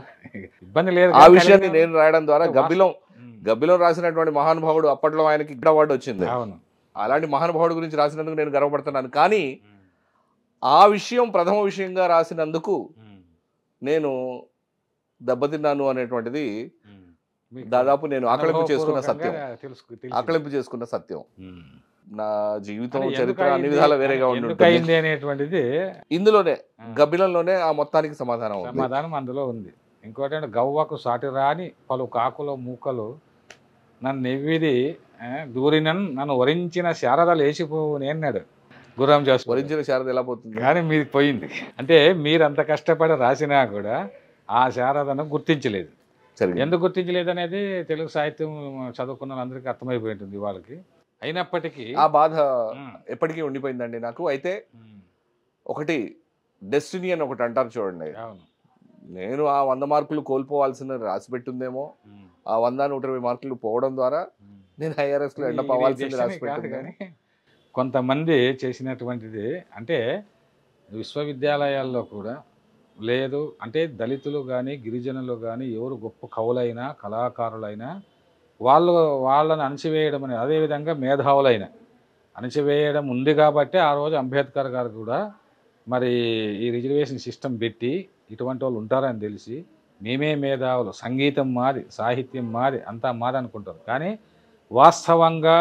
ఆ విషయాన్ని నేను రాయడం ద్వారా గబ్బిలం రాసినటువంటి మహానుభావుడు, అప్పట్లో ఆయనకి అవార్డు వచ్చింది. అలాంటి మహానుభావుడు గురించి రాసినందుకు నేను గర్వపడుతున్నాను. కానీ ఆ విషయం ప్రథమ విషయంగా రాసినందుకు నేను దెబ్బతిన్నాను అనేటువంటిది దాదాపు నేను ఆకలింపు చేసుకున్న సత్యం. నా జీవితం చరిత్ర అన్ని విధాల వేరేగా ఉంటుంది అనేటువంటిది ఇందులోనే గబ్బిలంలోనే ఆ మొత్తానికి సమాధానం అందులో ఉంది. ఇంకోటి అంటే గవ్వకు సాటి రాని పలు కాకుల మూకలు నన్ను నెవ్విది నన్ను వరించిన శారదలు వేసిపోవు అన్నాడు గుర్రం జాషువా. వరించిన శారద ఎలా పోతుంది? కానీ మీది పోయింది. అంటే మీరు అంత కష్టపడి రాసినా కూడా ఆ శారదను గుర్తించలేదు. ఎందుకు గుర్తించలేదు అనేది తెలుగు సాహిత్యం చదువుకున్న వాళ్ళందరికీ అర్థమైపోయి ఉంటుంది వాళ్ళకి. అయినప్పటికీ ఆ బాధ ఎప్పటికీ ఉండిపోయిందండి నాకు. అయితే ఒకటి డెస్టినీ అని ఒకటి అంటారు చూడండి. నేను ఆ 100 మార్కులు కోల్పోవాల్సిన రాసి పెట్టిందేమో, ఆ 100-120 మార్కులు పోవడం ద్వారా నేను IRS లో ఎండ్ అప్ అవ్వాల్సింది రాసి పెట్టింది. కొంతమంది చేసినటువంటిది అంటే విశ్వవిద్యాలయాల్లో కూడా లేదు. అంటే దళితులు కానీ గిరిజనులు కానీ ఎవరు గొప్ప కవులైనా కళాకారులైనా వాళ్ళని అణచివేయడం అనేది, అదేవిధంగా మేధావులైన అణచివేయడం ఉంది కాబట్టి ఆ రోజు అంబేద్కర్ గారు కూడా మరి ఈ రిజర్వేషన్ సిస్టమ్ పెట్టి ఇటువంటి వాళ్ళు ఉంటారని తెలిసి మేమే మేధావులు, సంగీతం మాది, సాహిత్యం మాది, అంతా మాది అనుకుంటారు. కానీ వాస్తవంగా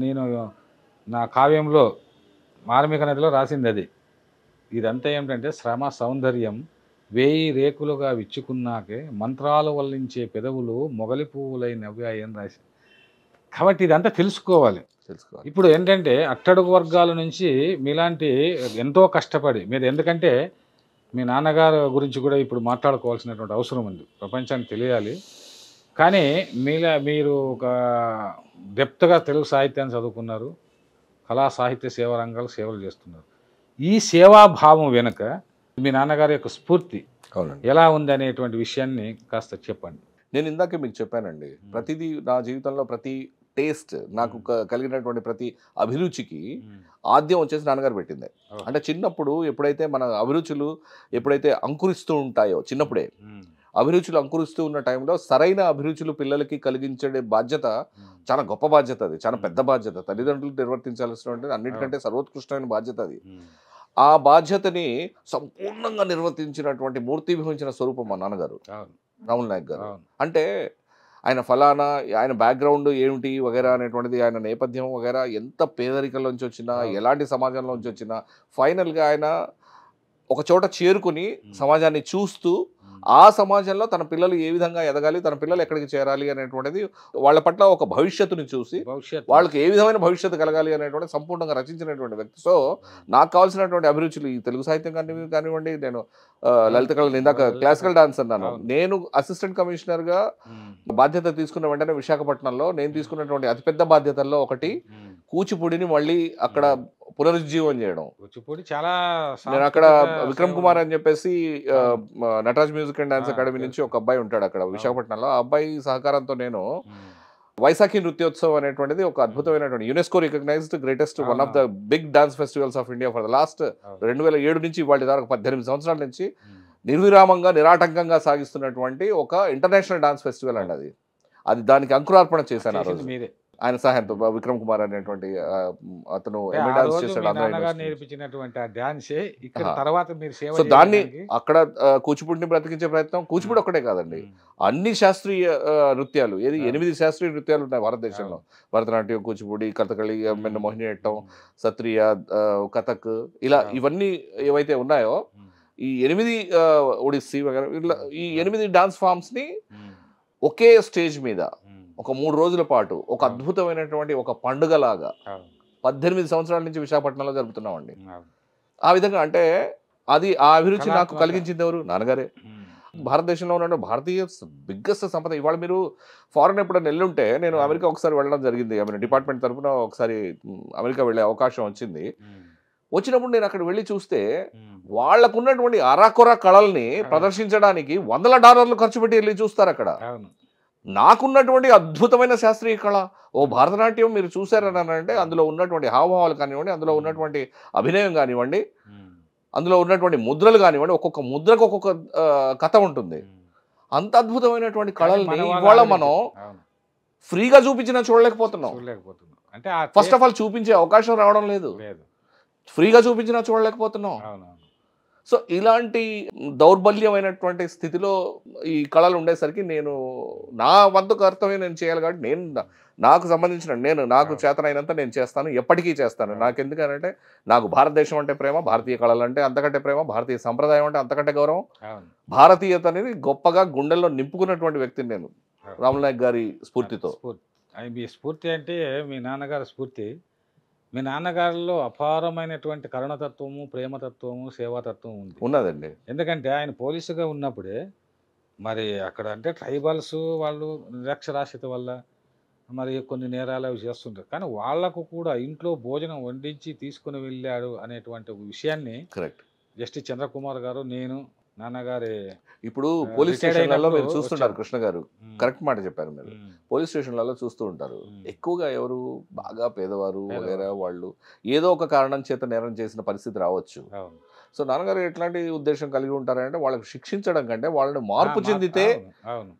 నేను నా కావ్యంలో మార్మిక నదిలో రాసింది అది. ఇదంతా ఏమిటంటే శ్రమ సౌందర్యం 1000 రేకులుగా విచ్చుకున్నాకే మంత్రాలు వల్లించే పెదవులు మొగలి పువ్వులై నవ్వాయని రాసి. కాబట్టి ఇదంతా తెలుసుకోవాలి. ఇప్పుడు ఏంటంటే అట్టడుగు వర్గాల నుంచి మీలాంటి ఎంతో కష్టపడి మీరు, ఎందుకంటే మీ నాన్నగారు గురించి కూడా ఇప్పుడు మాట్లాడుకోవాల్సినటువంటి అవసరం ఉంది, ప్రపంచానికి తెలియాలి. కానీ మీరు ఒక డెప్త్గా తెలుగు సాహిత్యాన్ని చదువుకున్నారు, కళా సాహిత్య సేవా రంగాలు సేవలు చేస్తున్నారు. ఈ సేవాభావం వెనుక మీ నాన్నగారి యొక్క స్ఫూర్తి ఎలా ఉంది అనేటువంటి విషయాన్ని కాస్త చెప్పండి. నేను ఇందాకే మీకు చెప్పానండి, ప్రతిదీ నా జీవితంలో ప్రతి టేస్ట్ నాకు కలిగినటువంటి ప్రతి అభిరుచికి ఆద్యం వచ్చేసి నాన్నగారు పెట్టింది. అంటే చిన్నప్పుడు ఎప్పుడైతే మన అభిరుచులు ఎప్పుడైతే అంకురిస్తూ ఉంటాయో, చిన్నప్పుడే అభిరుచులు అంకురిస్తూ ఉన్న టైంలో సరైన అభిరుచులు పిల్లలకి కలిగించే బాధ్యత చాలా గొప్ప బాధ్యత, అది చాలా పెద్ద బాధ్యత, తల్లిదండ్రులు నిర్వర్తించాల్సినటువంటి అన్నిటికంటే సర్వోత్కృష్టమైన బాధ్యత అది. ఆ బాధ్యతని సంపూర్ణంగా నిర్వర్తించినటువంటి మూర్తిభవించిన స్వరూపం మా నాన్నగారు రాములు నాయక్ గారు. అంటే ఆయన ఫలానా, ఆయన బ్యాక్గ్రౌండ్ ఏమిటి వగేరా అనేటువంటిది, ఆయన నేపథ్యం వగేరా, ఎంత పేదరికంలోంచి వచ్చినా, ఎలాంటి సమాజంలోంచి వచ్చినా ఫైనల్గా ఆయన ఒక చోట చేరుకుని సమాజాన్ని చూస్తూ ఆ సమాజంలో తన పిల్లలు ఏ విధంగా ఎదగాలి, తన పిల్లలు ఎక్కడికి చేరాలి అనేటువంటిది, వాళ్ళ పట్ల ఒక భవిష్యత్తుని చూసి వాళ్ళకి ఏ విధమైన భవిష్యత్తు కలగాలి అనేటువంటి సంపూర్ణంగా రచించినటువంటి వ్యక్తి. సో నాకు కావాల్సినటువంటి అభిరుచులు ఈ తెలుగు సాహిత్యం కానివ్వండి, నేను లలిత కళలు, ఇందాక క్లాసికల్ డాన్స్ అన్నాను, నేను అసిస్టెంట్ కమిషనర్గా బాధ్యత తీసుకున్న వెంటనే విశాఖపట్నంలో నేను తీసుకున్నటువంటి అతిపెద్ద బాధ్యతల్లో ఒకటి కూచిపూడిని మళ్ళీ అక్కడ పునరుజ్జీవం చేయడం. కూచిపూడి చాలా నేను అక్కడ సాంస్కృతిక విక్రమ్ సేవ కుమార్ ఉంది. అని చెప్పేసి అవును. Nataraj music and dance academy నుంచి తెలుసు. ఒక అబ్బాయి ఉంటాడు అక్కడ అవును. విశాఖపట్నంలో. ఆ అబ్బాయి సహకారంతో నేను ఉమ్. వైశాఖి నృత్యోత్సవ్ అనేటువంటిది ఒక ఉమ్. అద్భుతమైనటువంటి UNESCO recognized greatest one of the అవునవును. Big dance festivals of India for the last అవును. 2007 నుంచి ఇవాళ దాకా 18 సంవత్సరాల నుంచి ఉమ్. నిర్విరామంగా నిరాటంకంగా సాగిస్తున్నటువంటి ఒక ఇంటర్నేషనల్ డాన్స్ ఫెస్టివల్ అండి అది. అది దానికి అంకురార్పణ చేశాను ఆ చేసింది రోజు మీరే. ఆయన సహాయంతో. విక్రమ్ కుమార్ అనేటువంటి అతను అంటే ఎంఏ ఆ డాన్స్ రోజు చేశాడు మీ ఆంధ్ర నాన్నగారు యూనివర్సిటీ నుంచి. నేర్పించినటువంటి ఆ డాన్సే ఇక్కడ ఆహా. తర్వాత మీరు సేవ సో దాన్ని చేయడానికి. అక్కడ కూచిపూడిని బ్రతికించే ప్రయత్నం, కూచిపూడి ఒక్కటే కాదండి, ఉమ్. అన్ని శాస్త్రీయ నృత్యాలు, ఏది అవును. 8 శాస్త్రీయ నృత్యాలు ఉన్నాయి భారతదేశంలో. అవును. భరతనాట్యం, కూచిపూడి, కథకళి, మెన్న ఉమ్. మోహినియట్టం, ఉమ్. సత్రియ, కథక్, ఇలా అవును. ఇవన్నీ ఏవైతే ఉన్నాయో ఉమ్. ఈ 8 ఒడిస్సీ వగైరా ఇలా ఈ అవును. 8 డాన్స్ ఫామ్స్ ని ఉమ్. ఒకే స్టేజ్ మీద ఉమ్. ఒక 3 రోజుల పాటు ఒక అవును. అద్భుతమైనటువంటి ఒక పండుగలాగా అవును. 18 సంవత్సరాల నుంచి విశాఖపట్నంలో జరుపుతున్నామండి. అవును. ఆ విధంగా అంటే అది ఆ అభిరుచి నాకు కళాత్మక. కలిగించింది ఎవరు? నాన్నగారే. ఉమ్. భారతదేశంలో ఉన్న భారతీయ బిగ్గెస్ట్ సంపద. ఇవాళ మీరు ఫారెన్ ఎప్పుడైనా వెళ్ళుంటే, నేను అవును. అమెరికా ఒకసారి వెళ్ళడం జరిగింది. ఐ మీన్ డిపార్ట్మెంట్ తరఫున ఒకసారి అమెరికా వెళ్ళే అవకాశం వచ్చింది. ఉమ్. వచ్చినప్పుడు నేను అక్కడ వెళ్ళి చూస్తే ఉమ్. వాళ్ళకున్నటువంటి అరాకొర కళల్ని అవును. ప్రదర్శించడానికి $100 ఖర్చు పెట్టి వెళ్ళి చూస్తారు అక్కడ. అవును. నాకున్నటువంటి అద్భుతమైన శాస్త్రీయ కళ ఓ భరతనాట్యం మీరు చూసారని అంటే అందులో ఉన్నటువంటి హావభావాలు కానివ్వండి, అందులో ఉన్నటువంటి అభినయం కానివ్వండి, ఉమ్. అందులో ఉన్నటువంటి ముద్రలు కానివ్వండి, ఒక్కొక్క ముద్రకు ఒక్కొక్క కథ ఉంటుంది. ఉమ్. అంత అద్భుతమైనటువంటి కానీ కళల్ని మన వాళ్ళు ఇవాళ ఆలోచించరు. మనం అవును. ఫ్రీగా చూపించినా చూడలేకపోతున్నాం. చూడలేకపోతున్నాం. అంటే ఆ ఫస్ట్ ఆఫ్ ఆల్ చూపించే అవకాశం రావడం లేదు. లేదు. ఫ్రీగా చూపించినా చూడలేకపోతున్నాం. అవునవును. సో ఇలాంటి దౌర్బల్యమైనటువంటి స్థితిలో ఈ కళలు ఉండేసరికి నేను నా వంతు కర్తవ్యం నేను చేయాలి కాబట్టి నాకు సంబంధించిన నాకు అవును. చేతనైనంత నేను చేస్తాను, ఎప్పటికీ చేస్తాను. అవును. నాకెందుకనంటే నాకు భారతదేశం అంటే ప్రేమ, భారతీయ కళలు అంటే అంతకంటే ప్రేమ, భారతీయ సంప్రదాయం అంటే అంతకంటే గౌరవం, అవును. భారతీయత అనేది గొప్పగా గుండెల్లో నింపుకున్నటువంటి వ్యక్తిని నేను అవును. రాములు గారి స్ఫూర్తితో. స్ఫూర్తి. మీ స్ఫూర్తి అంటే మీ నాన్నగారి స్ఫూర్తి. మీ నాన్నగారిలో అపారమైనటువంటి కరుణతత్వము, ప్రేమతత్వము, సేవాతత్వం ఉంది. ఉన్నదండి. ఎందుకంటే ఆయన పోలీసుగా ఉన్నప్పుడే మరి అక్కడ అంటే ట్రైబల్స్ వాళ్ళు నిరక్షరాస్యత వల్ల మరి కొన్ని నేరాలు అవి చేస్తుంటారు. కానీ వాళ్లకు కూడా ఇంట్లో భోజనం వండించి తీసుకుని వెళ్ళాడు అనేటువంటి ఒక విషయాన్ని కరెక్ట్. జస్టిస్ చంద్రకుమార్ గారు, నేను, నాన్నగారి ఇప్పుడు పోలీస్ రిటైర్డ్ స్టేషన్లలో అయినప్పుడు మీరు చూస్తుంటారు వచ్చారు. కృష్ణ గారు, కరెక్ట్ మాట చెప్పారు మీరు. పోలీస్ స్టేషన్లలో చూస్తూ ఉంటారు ఎక్కువగా ఎవరు బాగా పేదవారు వగైరా వాళ్ళు ఏదో ఒక కారణం చేత నేరం చేసిన పరిస్థితి రావచ్చు. అవును. సో నాన్నగారు ఎట్లాంటి ఉద్దేశం కలిగి ఉంటారంటే వాళ్ళకి శిక్షించడం కంటే వాళ్ళని మార్పు చెందితే, అవును.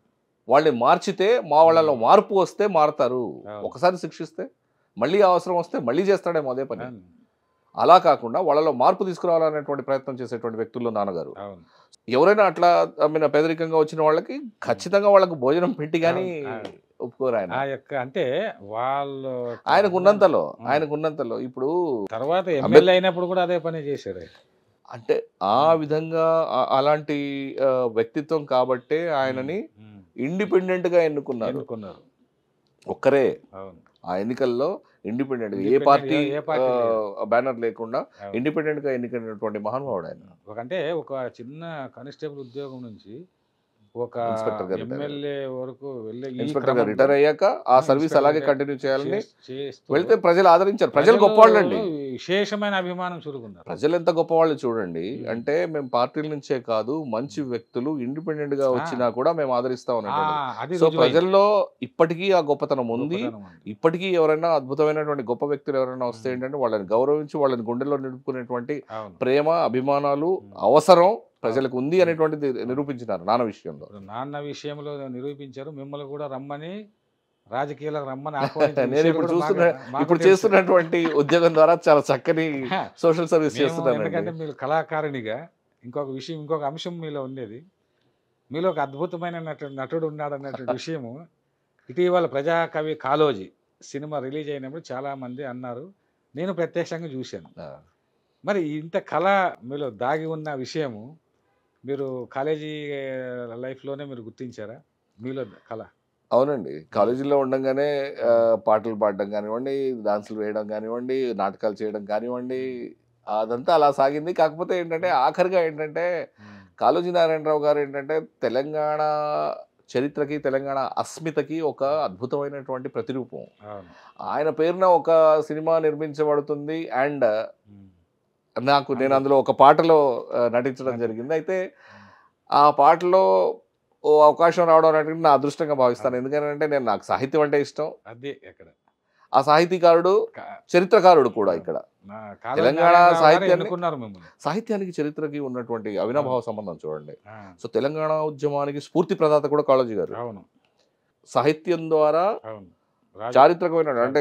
వాళ్ళని మార్చితే, వాళ్ళలో మార్పు వస్తే మారతారు. అవును. ఒకసారి శిక్షిస్తే మళ్ళీ అవసరం వస్తే మళ్ళీ చేస్తాడేమో అదే పని. అవును. అలా కాకుండా వాళ్ళలో మార్పు తీసుకురావాలనేటువంటి ప్రయత్నం చేసేటువంటి వ్యక్తుల్లో నాన్నగారు. అవును. ఎవరైనా అట్లా పేదరికంగా వచ్చిన వాళ్ళకి ఖచ్చితంగా వాళ్ళకు భోజనం పెట్టి కానీ అవును. ఒప్పుకోరు ఆయన. ఆ యొక్క అంటే వాళ్ళు ఆయనకున్నంతలో ఇప్పుడు తర్వాత ఎమ్మెల్యే అయినప్పుడు కూడా అదే పని చేశాడు ఆయన. అంటే ఆ విధంగా అలాంటి వ్యక్తిత్వం కాబట్టే ఆయనని ఇండిపెండెంట్ గా ఎన్నుకున్నారు. ఒక్కరే అవును. ఆ ఎన్నికల్లో ఇండిపెండెంట్ గా ఏ Independent పార్టీ గా, ఏ పార్టీ లేదు. బ్యానర్ లేకుండా అవును. ఇండిపెండెంట్ గా ఎన్నికైనటువంటి మహానుభావుడు ఆయన. అంటే ఒక చిన్న కానిస్టేబుల్ ఉద్యోగం నుంచి ఒక ఇన్స్పెక్టర్ గారు ఎమ్మెల్యే వరకు వెళ్ళే ఈ ఇన్స్పెక్టర్ గా క్రమంలో రిటైర్ అయ్యాక ఆ సర్వీస్ ఇన్స్పెక్టర్ అలాగే గా కంటిన్యూ చేయాలని చేస్తూ వెళ్తే ప్రజలు ఆదరించారు. ప్రజలు గొప్పవాళ్ళండి. విశేషమైన అభిమానం చూరుకున్నారు. ప్రజలు ఎంత గొప్పవాళ్ళు చూడండి. అంటే మేము పార్టీల నుంచే కాదు, మంచి వ్యక్తులు ఇండిపెండెంట్ గా వచ్చినా కూడా మేము ఆదరిస్తాం అన్నట్టు. అది సో ప్రజల్లో ఇప్పటికీ ఆ గొప్పతనం ఉంది. గొప్పతనం ఉంది. ఇప్పటికీ ఎవరైనా అద్భుతమైనటువంటి గొప్ప వ్యక్తులు ఎవరైనా వస్తే ఏంటంటే వాళ్ళని గౌరవించి వాళ్ళని గుండెల్లో నిలుపుకునేటువంటి అవును. ప్రేమ, అభిమానాలు, అవసరం ప్రజలకు ఉంది అనేటువంటిది నిరూపించినారు నాన్న విషయంలో. ఇప్పుడు నాన్న విషయంలో నిరూపించారు. మిమ్మల్ని కూడా రమ్మని రాజకీయాలకు రమ్మని ఆహ్వానించిన నేను విషయం ఇప్పుడు కూడా ఇప్పుడు చేస్తున్నటువంటి ఉద్యోగం ద్వారా చాలా చక్కని సోషల్ సర్వీస్ ఎందుకంటే చేస్తున్నానండి. మీరు కళాకారునిగా ఇంకొక అంశం మీలో ఉండేది. మీలో ఒక అద్భుతమైన నటుడు ఉన్నాడు అన్నటువంటి విషయము ఇటీవల ప్రజాకవి కాళోజీ సినిమా రిలీజ్ అయినప్పుడు చాలా మంది అన్నారు. నేను ప్రత్యక్షంగా చూశాను. మరి ఇంత కళ మీలో దాగి ఉన్న విషయము మీరు కాలేజీ లైఫ్లోనే మీరు గుర్తించారా మీలో కళ? అవునండి. కాలేజీలో ఉండంగానే పాటలు పాడడం కానివ్వండి, డాన్సులు వేయడం కానివ్వండి, నాటకాలు చేయడం కానివ్వండి, అదంతా అలా సాగింది. కాకపోతే ఏంటంటే ఆఖరిగా ఏంటంటే కాళోజీ నారాయణరావు గారు ఏంటంటే తెలంగాణ చరిత్రకి తెలంగాణ అస్మితకి ఒక అద్భుతమైనటువంటి ప్రతిరూపం. అవును. ఆయన పేరున ఒక సినిమా నిర్మించబడుతుంది. అండ్ నేను అందులో అందులో ఒక పాటలో నటించడం జరిగింది. అయితే ఆ పాటలో ఓ అవకాశం రావడం అనేది నా అదృష్టంగా భావిస్తాను. ఎందుకంటే నాకు సాహిత్యం అంటే ఇష్టం. అదే ఎక్కడ ఆ సాహితీకారుడు కా- చరిత్రకారుడు కూడా ఇక్కడ. కాలం తెలంగాణ నారాయణరావు గారు సాహిత్యాన్ని ఎన్నుకున్నారు మిమ్మల్ని. సాహిత్యానికి చరిత్రకి ఉన్నటువంటి అవినాభావ సంబంధం చూడండి. ఆ, సో తెలంగాణ ఉద్యమానికి స్ఫూర్తి ప్రదాత కూడా కాళోజీ గారు. అవును సాహిత్యం ద్వారా అవును. రాజు చారిత్రకమైన అంటే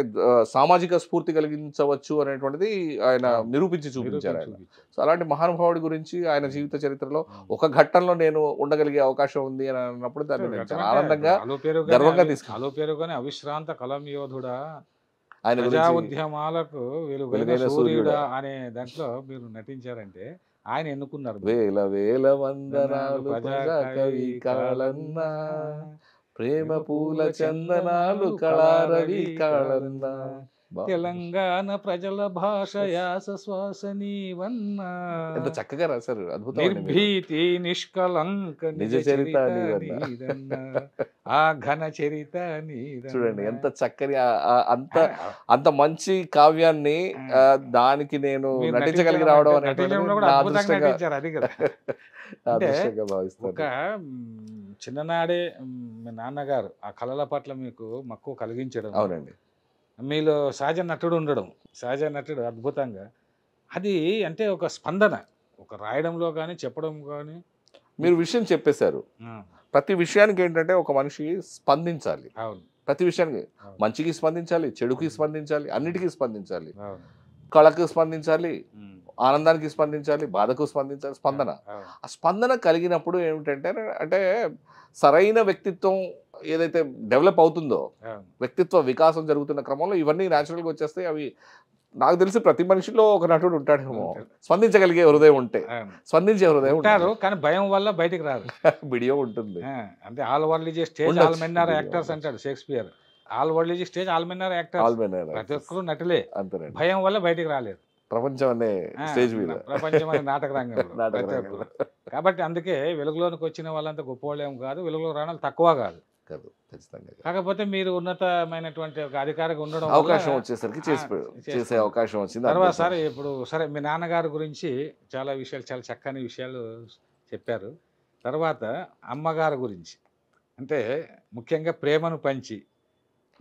సామాజిక స్ఫూర్తి కలిగించవచ్చు అనేటువంటిది ఆయన నిరూపించి చూపించారు ఆయన. చూపించారు. సో అలాంటి మహానుభావుడి గురించి ఆయన జీవిత చరిత్రలో ఒక ఘట్టంలో నేను ఉండగలిగే అవకాశం ఉంది అని అన్నప్పుడు దాన్ని నేను చాలా ఆనందంగా గర్వంగా తీసుకున్నాను. అలో పేరుగానే అవిశ్రాంత కలం యోధుడా, ఆయన ప్రజా గురించి ఉద్యమాలకు వెలుగైన వెలుగైన సూర్యుడా సూర్యుడా అనే దాంట్లో మీరు నటించారంటే ఆయన ఎన్నుకున్నారు. వేల వేల వందనాలు ప్రజా కవి కాళన్నా, ప్రేమ పూల చందనాలు కళారవి కాళన్నా. తెలంగాణ ప్రజల భాష యాస శ్వాస నీవన్నా, ఎంత చక్కగా రాశారు. అద్భుతమైన నిర్భీతి నిష్కలంక నిజ చరిత నీవన్నా. నీదన్నా, ఆ ఘన చరిత నీదన్నా. చూడండి ఎంత చక్కని అంత మంచి కావ్యాన్ని దానికి నేను మీరు నటించగలిగి రావడం నటించడంలో అనేటువంటిది కూడా నా అద్భుతంగా అదృష్టంగా నటించారు. అది కదా నా అంటే అదృష్టంగా భావిస్తాను. ఒక చిన్ననాడే మీ నాన్నగారు ఆ కళల పట్ల మీకు మక్కువ కలిగించడం, అవునండి. మీలో సహజ నటుడు ఉండడం, సహజ నటుడు అద్భుతంగా అది అంటే ఒక స్పందన, ఒక రాయడంలో కానీ చెప్పడం కానీ. మీరు విషయం చెప్పేశారు. ప్రతి విషయానికి ఏంటంటే ఒక మనిషి స్పందించాలి. అవును ప్రతి విషయానికి అవును. మంచికి స్పందించాలి, చెడుకి స్పందించాలి, అన్నిటికీ స్పందించాలి. అవును. కళకు స్పందించాలి, ఉమ్. ఆనందానికి స్పందించాలి, బాధకు స్పందించాలి. స్పందన అవును. ఆ స్పందన కలిగినప్పుడు ఏమిటంటే అంటే సరైన వ్యక్తిత్వం ఏదైతే డెవలప్ అవుతుందో, అవును. వ్యక్తిత్వ వికాసం జరుగుతున్న క్రమంలో ఇవన్నీ న్యాచురల్గా వచ్చేస్తాయి. అవి నాకు తెలిసి ప్రతి మనిషిలో ఒక నటుడు ఉంటాడేమో, స్పందించగలిగే హృదయం ఉంటే, అవును. స్పందించే హృదయం ఉంటారు కానీ భయం వల్ల బయటికి రారు. బిడియో ఉంటుంది. అంటే ఆల్ వరల్డ్ ఈజ్ స్టేజ్ ఉండొచ్చు. ఆల్ మెన్ ఆర్ యాక్టర్స్ అంటాడు Shakespeare. All world is stage all men are actors. All men ప్రతి ఒక్కరు నటులే, అంతేనండి. భయం వల్ల బయటికి రాలేరు. ప్రపంచం అనే స్టేజ్ మీద ప్రపంచం అనే నాటక రంగంలో నాటక ప్రతి రంగంలో. ఒక్కరు. కాబట్టి అందుకే వెలుగులోనికి వచ్చిన వాళ్ళంతా గొప్పవాళ్ళేం కాదు, వెలుగులో రావడం తక్కువ కాదు. కాదు, ఖచ్చితంగా కాదు. కాకపోతే మీరు ఉన్నతమైనటువంటి ఒక అధికారిగా ఉండడం వల్ల అవకాశం వచ్చేసరికి చేసే చేసుకున్నారు. అవకాశం వచ్చింది. తర్వాత అద్భుతం. సరే ఇప్పుడు సరే మీ నాన్నగారి గురించి చాలా విషయాలు, చాలా చక్కని విషయాలు చెప్పారు. తర్వాత అమ్మగారి గురించి అంటే ముఖ్యంగా ప్రేమను పంచి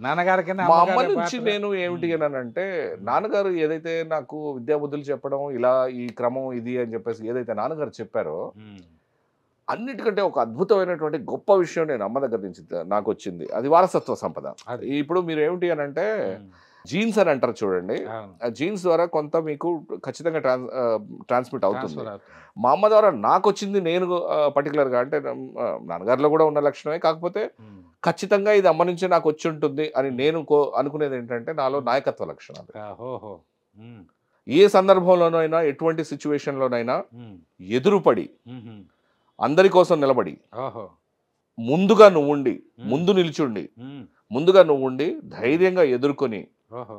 నాన్నగారి కింద మా అమ్మ అమ్మగారి నుంచి పాత్ర. నేను ఏమిటి అని అంటే, నాన్నగారు ఏదైతే నాకు విద్యాబుద్ధులు చెప్పడం, ఇలా ఈ క్రమం ఇది అని చెప్పేసి ఏదైతే నాన్నగారు చెప్పారో, ఉమ్. అన్నిటికంటే ఒక అద్భుతమైనటువంటి గొప్ప విషయం నేను అమ్మ దగ్గర నుంచి నాకు వచ్చింది. అది వారసత్వ సంపద. అది. ఇప్పుడు మీరు ఏమిటి అని అంటే, ఉమ్. జీన్స్ అని అంటారు చూడండి. అవును. ఆ జీన్స్ ద్వారా కొంత మీకు ఖచ్చితంగా ట్రాన్స్మిట్ అవుతుంది. ట్రాన్స్ఫర్ అవుతుంది. మా అమ్మ ద్వారా నాకు వచ్చింది, నేను పర్టికులర్గా అంటే నాన్నగారిలో కూడా ఉన్న లక్షణమే, కాకపోతే ఉమ్. ఖచ్చితంగా ఇది అమ్మ నుంచే నాకు వచ్చి ఉంటుంది అని నేను అనుకునేది ఏంటంటే, నాలో నాయకత్వ లక్షణాలు. ఓహో. ఉమ్. ఏ సందర్భంలోనైనా, ఎటువంటి సిచ్యువేషన్లోనైనా ఉమ్. ఎదురుపడి, ఉమ్. అందరి కోసం నిలబడి, ఓహో. ముందుగా నువ్వుండి, ముందు నిల్చుండి, ఉమ్. ముందుగా నువ్వుండి ధైర్యంగా ఎదుర్కొని ఓహో.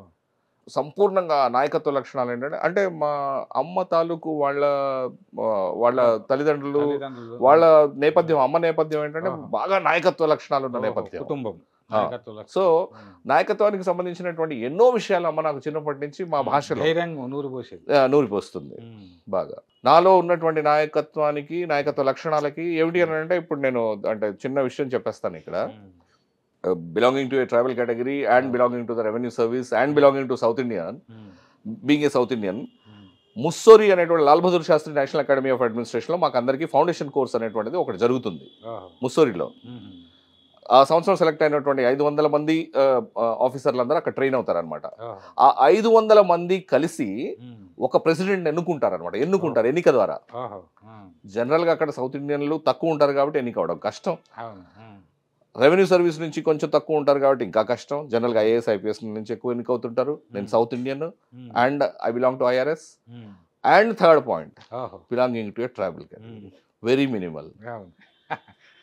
సంపూర్ణంగా నాయకత్వ లక్షణాలు ఏంటంటే, అంటే మా అమ్మ తాలూకు వాళ్ళ తల్లిదండ్రులు, తల్లిదండ్రులు. వాళ్ళ నేపథ్యం, అమ్మ నేపథ్యం ఏంటంటే ఓహో. బాగా నాయకత్వ లక్షణాలు ఉన్న ఓహో. నేపథ్యం. కుటుంబం ఆ. నాయకత్వ లక్షణం. సో ఉమ్. నాయకత్వానికి సంబంధించినటువంటి ఎన్నో విషయాలు అమ్మ నాకు చిన్నప్పటి నుంచి మా భాషలో ధైర్యంగా నూరు పోసేది. నూరిపోస్తుంది బాగా. నాలో ఉన్నటువంటి నాయకత్వ లక్షణాలకి ఏమిటి అని అంటే, ఇప్పుడు నేను అంటే చిన్న విషయం చెప్పేస్తాను ఇక్కడ. Belonging to a tribal category and belonging to the revenue service and belonging to south Indian, being a south Indian, Mussoorie అనేటువంటి Lal Bahadur Shastri national academy of అడ్మినిస్ట్రేషన్లో మాకు అందరికీ ఫౌండేషన్ కోర్స్ అనేటువంటిది ఒకటి జరుగుతుంది ముస్సోరిలో. ఆ సంవత్సరం సెలెక్ట్ అయినటువంటి 500 మంది ఆఫీసర్లందరూ అక్కడ ట్రైన్ అవుతారనమాట. ఆ 500 మంది కలిసి ఒక ప్రెసిడెంట్ ఎన్నుకుంటారు ఎన్నిక ద్వారా. జనరల్గా అక్కడ సౌత్ ఇండియన్లు తక్కువ ఉంటారు కాబట్టి ఎన్నిక అవడం కష్టం. రెవెన్యూ సర్వీస్ నుంచి కొంచెం తక్కువ ఉంటారు కాబట్టి ఇంకా కష్టం. జనరల్గా ఐఏఎస్ ఐపీఎస్ నుంచి ఎక్కువ ఎన్నిక అవుతుంటారు. నేను south Indian and I belong to IRS. And third point, belonging to a tribal category, very minimal.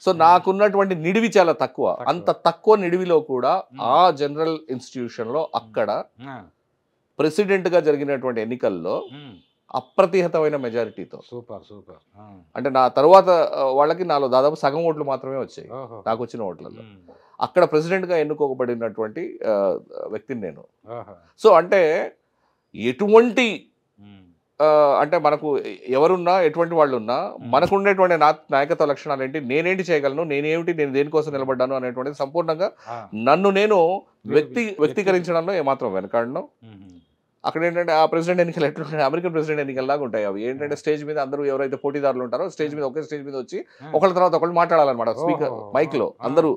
So నాకున్నటువంటి నిడివి చాలా తక్కువ. అంత తక్కువ నిడివిలో కూడా ఆ జనరల్ ఇన్స్టిట్యూషన్లో అక్కడ ప్రెసిడెంట్గా జరిగినటువంటి ఎన్నికల్లో అప్రతిహతమైన మెజారిటీతో. Super super. అంటే నా తర్వాత వాళ్ళకి నాలో దాదాపు సగం ఓట్లు మాత్రమే వచ్చాయి ఓహో. నాకు వచ్చిన ఓట్లలో. అక్కడ ప్రెసిడెంట్గా ఎన్నుకోబడినటువంటి వ్యక్తిని నేను. సో అంటే ఎటువంటి అంటే మనకు ఎవరున్నా ఎటువంటి వాళ్ళు ఉన్నా మనకు ఉండేటువంటి నాయకత్వ లక్షణాలు ఏంటి, నేనేంటి చేయగలను, నేనేమిటి, నేను దేనికోసం నిలబడ్డాను అనేటువంటిది సంపూర్ణంగా నన్ను నేను వ్యక్తీకరించడంలో ఏమాత్రం వెనకాడను. అక్కడ ఏంటంటే ఆ ప్రెసిడెంట్ ఎన్నికలు ఎట్లుంటాయి, అమెరికన్ ప్రెసిడెంట్ ఎన్నికల్లాగా ఉంటాయి అవి. ఏంటంటే స్టేజ్ మీద అందరూ ఎవరైతే పోటీదారులు ఉంటారో స్టేజ్ మీద ఒకే స్టేజ్ మీద వచ్చి ఒకళ్ళ తర్వాత ఒకళ్ళు మాట్లాడాలన్నమాట స్పీకర్ మైక్లో అందరూ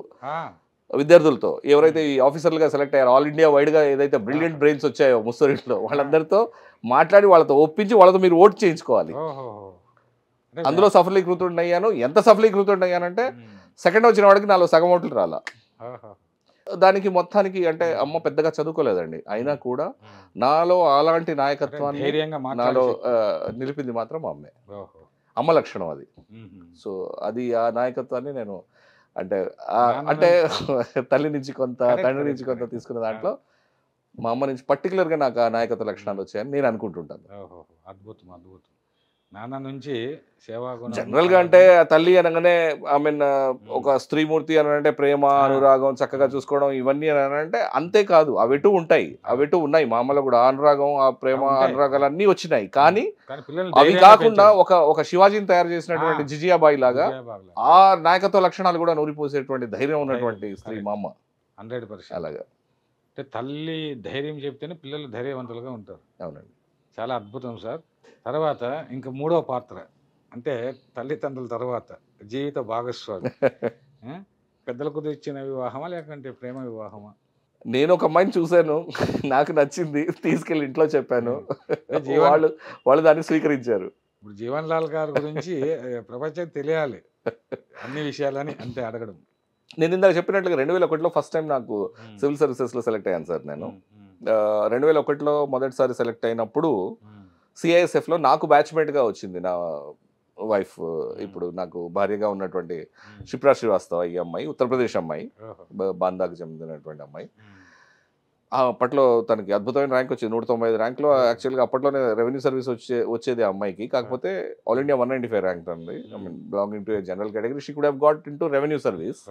విద్యార్థులతో. ఎవరైతే ఈ ఆఫీసర్లుగా సెలెక్ట్ అయ్యారో ఆల్ ఇండియా వైడ్గా ఏదైతే బ్రిలియంట్ బ్రెయిన్స్ వచ్చాయో ముస్సోరిలో వాళ్ళందరితో మాట్లాడి వాళ్ళతో ఒప్పించి వాళ్ళతో మీరు ఓటు చేయించుకోవాలి. అందులో సఫలీకృతుడిని అయ్యాను. ఎంత సఫలీకృతుడిని అయ్యానంటే సెకండ్ వచ్చిన వాడికి నాలో సగం ఓట్లు రాలా. దానికి మొత్తానికి అంటే అమ్మ పెద్దగా చదువుకోలేదండి, అయినా కూడా నాలో అలాంటి నాయకత్వాన్ని నాలో నిలిపింది మాత్రం అమ్మే. అమ్మ లక్షణం అది. సో అది ఆ నాయకత్వాన్ని నేను అంటే అంటే తల్లి నుంచి కొంత తండ్రి నుంచి కొంత తీసుకున్న దాంట్లో మా అమ్మ నుంచి పర్టికులర్గా నాకు ఆ నాయకత్వ లక్షణాలు వచ్చాయని నేను అనుకుంటుంటాను. అద్భుతం అద్భుతం. నాన్న నుంచి సేవా గుణం జనరల్గా అంటే తల్లి అనగానే ఐ మీన్ ఒక స్త్రీమూర్తి అని అంటే ప్రేమ, అనురాగం, చక్కగా చూసుకోవడం ఇవన్నీ అని అంటే అంతే కాదు, అవిటూ ఉంటాయి, అవిటూ ఉన్నాయి. మా అమ్మలో కూడా అనురాగం, ఆ ప్రేమ, అనురాగాలు అన్నీ వచ్చినాయి. కానీ అవి కాకుండా ఒక శివాజీని తయారు చేసినటువంటి జిజియాబాయి లాగా ఆ నాయకత్వ లక్షణాలు కూడా నూరిపోసేటువంటి ధైర్యం ఉన్నటువంటి స్త్రీ మా అమ్మ. 100%. అలాగా అంటే తల్లి ధైర్యం చెప్తేనే పిల్లలు ధైర్యవంతులుగా ఉంటారు. అవునండి. చాలా అద్భుతం సార్. తర్వాత ఇంకా మూడో పాత్ర అంటే తల్లిదండ్రుల తర్వాత జీవిత భాగస్వామి. పెద్దల కుదిర్చిన వివాహమా లేకంటే ప్రేమ వివాహమా? నేను ఒక అమ్మాయిని చూశాను, నాకు నచ్చింది, తీసుకెళ్ళి ఇంట్లో చెప్పాను, వాళ్ళు దాన్ని స్వీకరించారు. ఇప్పుడు జీవన్ లాల్ గారి గురించి ప్రపంచానికి తెలియాలి అన్ని విషయాలని అంతే అడగడం. నేను ఇందాక చెప్పినట్లుగా 2001లో ఫస్ట్ టైం నాకు సివిల్ సర్వీసెస్లో సెలెక్ట్ అయ్యాను సార్. నేను 2001లో మొదటిసారి సెలెక్ట్ అయినప్పుడు సిఐఎస్ఎఫ్లో నాకు బ్యాచ్మేట్గా వచ్చింది నా వైఫ్, ఇప్పుడు నాకు భార్యగా ఉన్నటువంటి క్షిప్రా శ్రీవాస్తవ. ఈ అమ్మాయి ఉత్తరప్రదేశ్ అమ్మాయి, బాందాకు చెందినటువంటి అమ్మాయి. అప్పట్లో తనకి అద్భుతమైన ర్యాంక్ వచ్చింది, 195 ర్యాంక్లో. యాక్చువల్గా అప్పట్లోనే రెవెన్యూ సర్వీస్ వచ్చేది ఆ అమ్మాయికి, కాకపోతే ఆల్ ఇండియా 195 ర్యాంక్ ఉంది. I mean belonging to a general category, she could have got in to revenue service.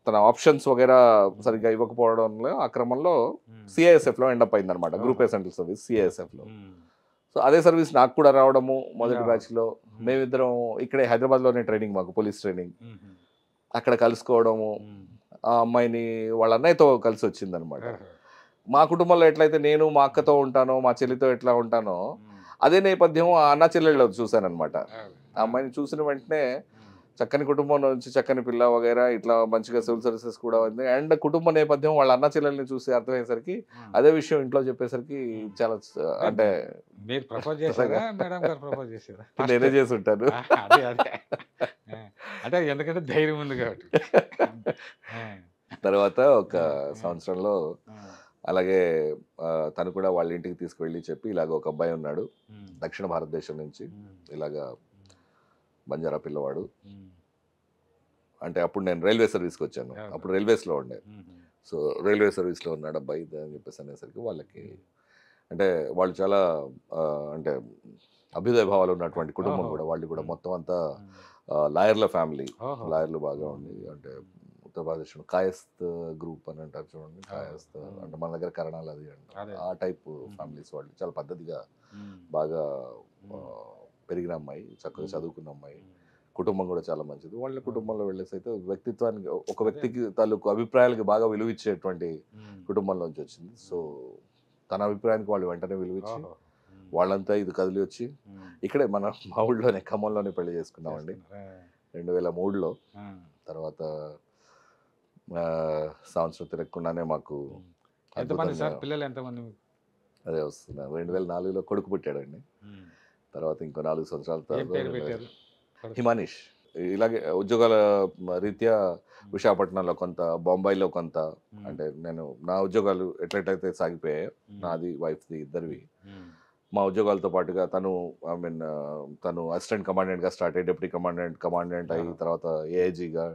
తన ఆప్షన్స్ వగేరా సరిగ్గా ఇవ్వకపోవడంలో ఆ క్రమంలో సిఐఎస్ఎఫ్లో ఎండప్ అయింది అనమాట, గ్రూప్ ఏ సెంట్రల్ సర్వీస్ సిఐఎస్ఎఫ్లో. సో అదే సర్వీస్ నాకు కూడా రావడము మొదటి బ్యాచ్లో. మేమిద్దరం ఇక్కడే హైదరాబాద్లోనే ట్రైనింగ్, మాకు పోలీస్ ట్రైనింగ్, అక్కడ కలుసుకోవడము. ఆ అమ్మాయిని వాళ్ళ అన్నయ్యతో కలిసి వచ్చిందనమాట. మా కుటుంబంలో ఎట్లయితే నేను మా అక్కతో ఉంటానో, మా చెల్లితో ఎట్లా ఉంటానో, అదే నేపథ్యం ఆ అన్న చెల్లెళ్ళు చూశానమాట. ఆ అమ్మాయిని చూసిన వెంటనే చక్కని కుటుంబం నుంచి చక్కని పిల్ల వగైరా ఇట్లా మంచిగా సివిల్ సర్వీసెస్ కూడా ఉంది. అండ్ కుటుంబ నేపథ్యం వాళ్ళ అన్న చెల్లెల్ని చూసి అర్థమయ్యేసరికి అదే విషయం ఇంట్లో చెప్పేసరికి చాలా అంటే మీరు ప్రపోజ్ చేశారా మేడం గారు ప్రపోజ్ చేశారా? నేనే చేసి ఉంటాను. అంటే ఎందుకంటే ధైర్యం ఉంది కాబట్టి. తర్వాత ఒక సంవత్సరంలో అలాగే తను కూడా వాళ్ళ ఇంటికి తీసుకువెళ్ళి చెప్పి ఇలాగ ఒక అబ్బాయి ఉన్నాడు దక్షిణ భారతదేశం నుంచి, ఇలాగా బంజారా పిల్లవాడు. అంటే అప్పుడు నేను రైల్వే సర్వీస్కి వచ్చాను, అప్పుడు రైల్వేస్లో ఉండే. సో రైల్వే సర్వీస్లో ఉన్నాడు అబ్బాయి అని చెప్పేసి అనేసరికి వాళ్ళకి అంటే వాళ్ళు చాలా అంటే అభ్యుదయ భావాలు ఉన్నటువంటి కుటుంబం కూడా, వాళ్ళు కూడా మొత్తం అంతా లాయర్ల ఫ్యామిలీ, లాయర్లు బాగా ఉంది. అంటే ఉత్తరప్రదేశ్ కాయస్త్ గ్రూప్ అని అంటారు చూడండి, కాయస్త్ అంటే మన దగ్గర కరణాలు అది అంటారు, ఆ టైప్ ఫ్యామిలీస్ వాళ్ళు. చాలా పద్ధతిగా బాగా పెరిగిన అమ్మాయి, చక్కగా చదువుకున్న అమ్మాయి, కుటుంబం కూడా చాలా మంచిది. వాళ్ళ కుటుంబంలో వెళ్ళేసి అయితే వ్యక్తిత్వానికి, ఒక వ్యక్తికి తాలూకు అభిప్రాయాలకి బాగా విలువ ఇచ్చేటువంటి కుటుంబంలోంచి వచ్చింది. సో తన అభిప్రాయానికి వాళ్ళు వెంటనే విలువిచ్చి వాళ్ళంతా ఇది కదిలి వచ్చి ఇక్కడే మన మా ఊళ్ళోనే ఖమ్మంలోనే పెళ్లి చేసుకున్నామండి 2003లో. తర్వాత సంవత్సరం తిరగకుండానే మాకు అదే వస్తున్నా 2004లో కొడుకు పుట్టాడండి. తర్వాత ఇంకో 4 సంవత్సరాల తర్వాత హిమానిష్. ఇలాగే ఉద్యోగాల రీత్యా విశాఖపట్నంలో కొంత, బొంబాయిలో కొంత, అంటే నేను నా ఉద్యోగాలు ఎట్లయితే సాగిపోయాయో నాది వైఫ్ది ఇద్దరివి. మా ఉద్యోగాలతో పాటుగా తను ఐ మీన్ తను అసిస్టెంట్ కమాండెంట్గా స్టార్ట్ అయ్యి డెప్యూటీ కమాండెంట్ అయ్యి తర్వాత ఏఐజీగా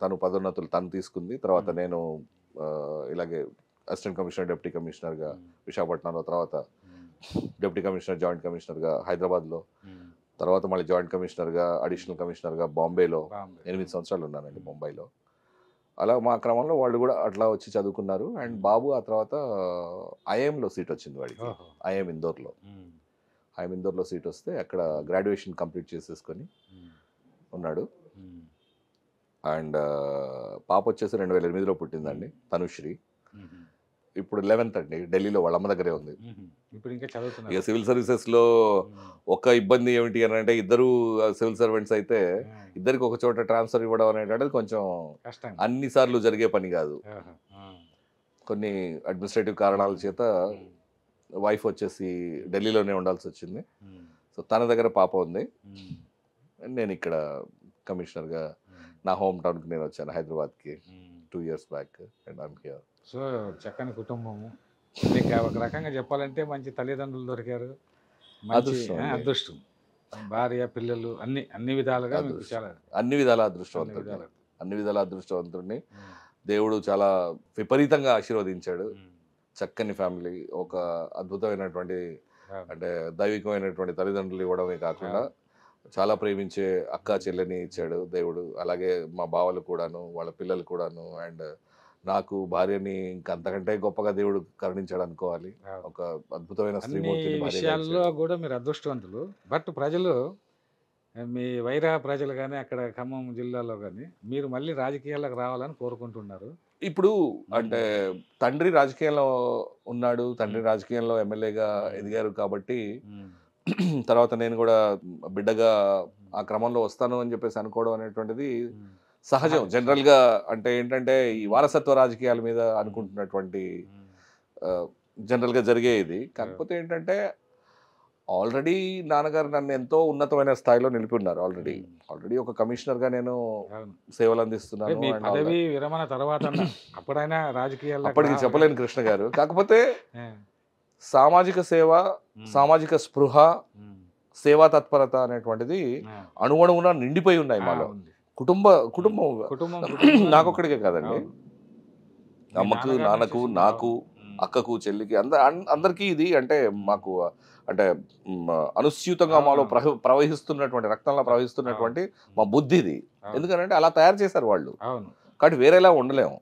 తను పదోన్నతులు తను తీసుకుంది. తర్వాత నేను ఇలాగే అసిస్టెంట్ కమిషనర్, డిప్యూటీ కమిషనర్గా విశాఖపట్నంలో, తర్వాత డిప్యూటీ కమిషనర్, జాయింట్ కమిషనర్గా హైదరాబాద్లో, తర్వాత మళ్ళీ జాయింట్ కమిషనర్గా, అడిషనల్ కమిషనర్గా బాంబేలో 8 సంవత్సరాలు ఉన్నానండి ముంబైలో. అలా మా క్రమంలో వాళ్ళు కూడా అట్లా వచ్చి చదువుకున్నారు. అండ్ బాబు ఆ తర్వాత ఐఐఎంలో సీట్ వచ్చింది వాడికి, ఐఐఎం ఇందోర్లో. ఐఐఎం ఇందోర్లో సీట్ వస్తే అక్కడ గ్రాడ్యుయేషన్ కంప్లీట్ చేసేసుకొని ఉన్నాడు. అండ్ పాప వచ్చేసి 2008లో పుట్టిందండి, తనుశ్రీ. ఇప్పుడు 11th అండి, ఢిల్లీలో వాళ్ళ అమ్మ దగ్గరే ఉంది. ఇప్పుడు ఇంకా చదువుతున్నారు. ఇక సివిల్ సర్వీసెస్లో ఒక ఇబ్బంది ఏమిటి అని అంటే, ఇద్దరు సివిల్ సర్వెంట్స్ అయితే ఇద్దరికి ఒక చోట ట్రాన్స్ఫర్ ఇవ్వడం అనేటువంటిది కొంచెం కష్టం. అన్ని సార్లు జరిగే పని కాదు. కొన్ని అడ్మినిస్ట్రేటివ్ కారణాల చేత వైఫ్ వచ్చేసి ఢిల్లీలోనే ఉండాల్సి వచ్చింది. సో తన దగ్గర పాప ఉంది. నేను ఇక్కడ కమిషనర్గా నా హోమ్ టౌన్కి నేను వచ్చాను, హైదరాబాద్కి 2 years back. And I'm here. So చక్కని కుటుంబము, మీకు ఒక రకంగా చెప్పాలంటే మంచి తల్లిదండ్రులు దొరికారు, అదృష్టం. భార్య, పిల్లలు అన్ని విధాలుగా మీకు చాలా అన్ని విధాల అదృష్టవంతుడిని దేవుడు చాలా విపరీతంగా ఆశీర్వదించాడు. చక్కని ఫ్యామిలీ, ఒక అద్భుతమైనటువంటి అంటే దైవికమైనటువంటి తల్లిదండ్రులు ఇవ్వడమే కాకుండా చాలా ప్రేమించే అక్క చెల్లెని ఇచ్చాడు దేవుడు. అలాగే మా బావలు కూడాను, వాళ్ళ పిల్లలు కూడాను, అండ్ నాకు భార్యని ఇంకంతకంటే గొప్పగా దేవుడు కరుణించాడు అనుకోవాలి. ఒక అద్భుతమైన స్త్రీమూర్తిని విషయాల్లో కూడా మీరు అదృష్టవంతులు. బట్ ప్రజలు, మీ వైరా ప్రజలు కానీ అక్కడ ఖమ్మం జిల్లాలో కానీ మీరు మళ్ళీ రాజకీయాలకు రావాలని కోరుకుంటున్నారు. ఇప్పుడు అంటే తండ్రి రాజకీయంలో ఉన్నాడు, తండ్రి రాజకీయంలో ఎమ్మెల్యేగా ఎదిగారు కాబట్టి తర్వాత నేను కూడా బిడ్డగా ఆ క్రమంలో వస్తాను అని చెప్పేసి అనుకోవడం అనేటువంటిది సహజం. జనరల్గా అంటే ఏంటంటే ఈ వారసత్వ రాజకీయాల మీద అనుకుంటున్నటువంటి జనరల్గా జరిగే ఇది. కాకపోతే ఏంటంటే ఆల్రెడీ నాన్నగారు నన్ను ఎంతో ఉన్నతమైన స్థాయిలో నిలిపి ఉన్నారు. ఆల్రెడీ ఒక కమిషనర్గా నేను సేవలు అందిస్తున్నాను. పదవి విరమణ తర్వాత అప్పుడైనా రాజకీయాల్లో అప్పటికి చెప్పలేను కృష్ణ గారు. కాకపోతే సామాజిక సేవ, సామాజిక స్పృహ, సేవా తత్పరత అనేటువంటిది అణువణువున నిండిపోయి ఉన్నాయి మాలో. కుటుంబం నాకొక్కడికే కాదండి, అమ్మకు, నాన్నకు, నాకు, అక్కకు, చెల్లికి, అందరికీ ఇది అంటే మాకు అంటే అనుస్యూతంగా మాలో ప్రవహిస్తున్నటువంటి, రక్తంలో ప్రవహిస్తున్నటువంటి మా బుద్ధి ఇది. ఎందుకంటే అలా తయారు చేశారు వాళ్ళు. కాబట్టి వేరేలా ఉండలేము.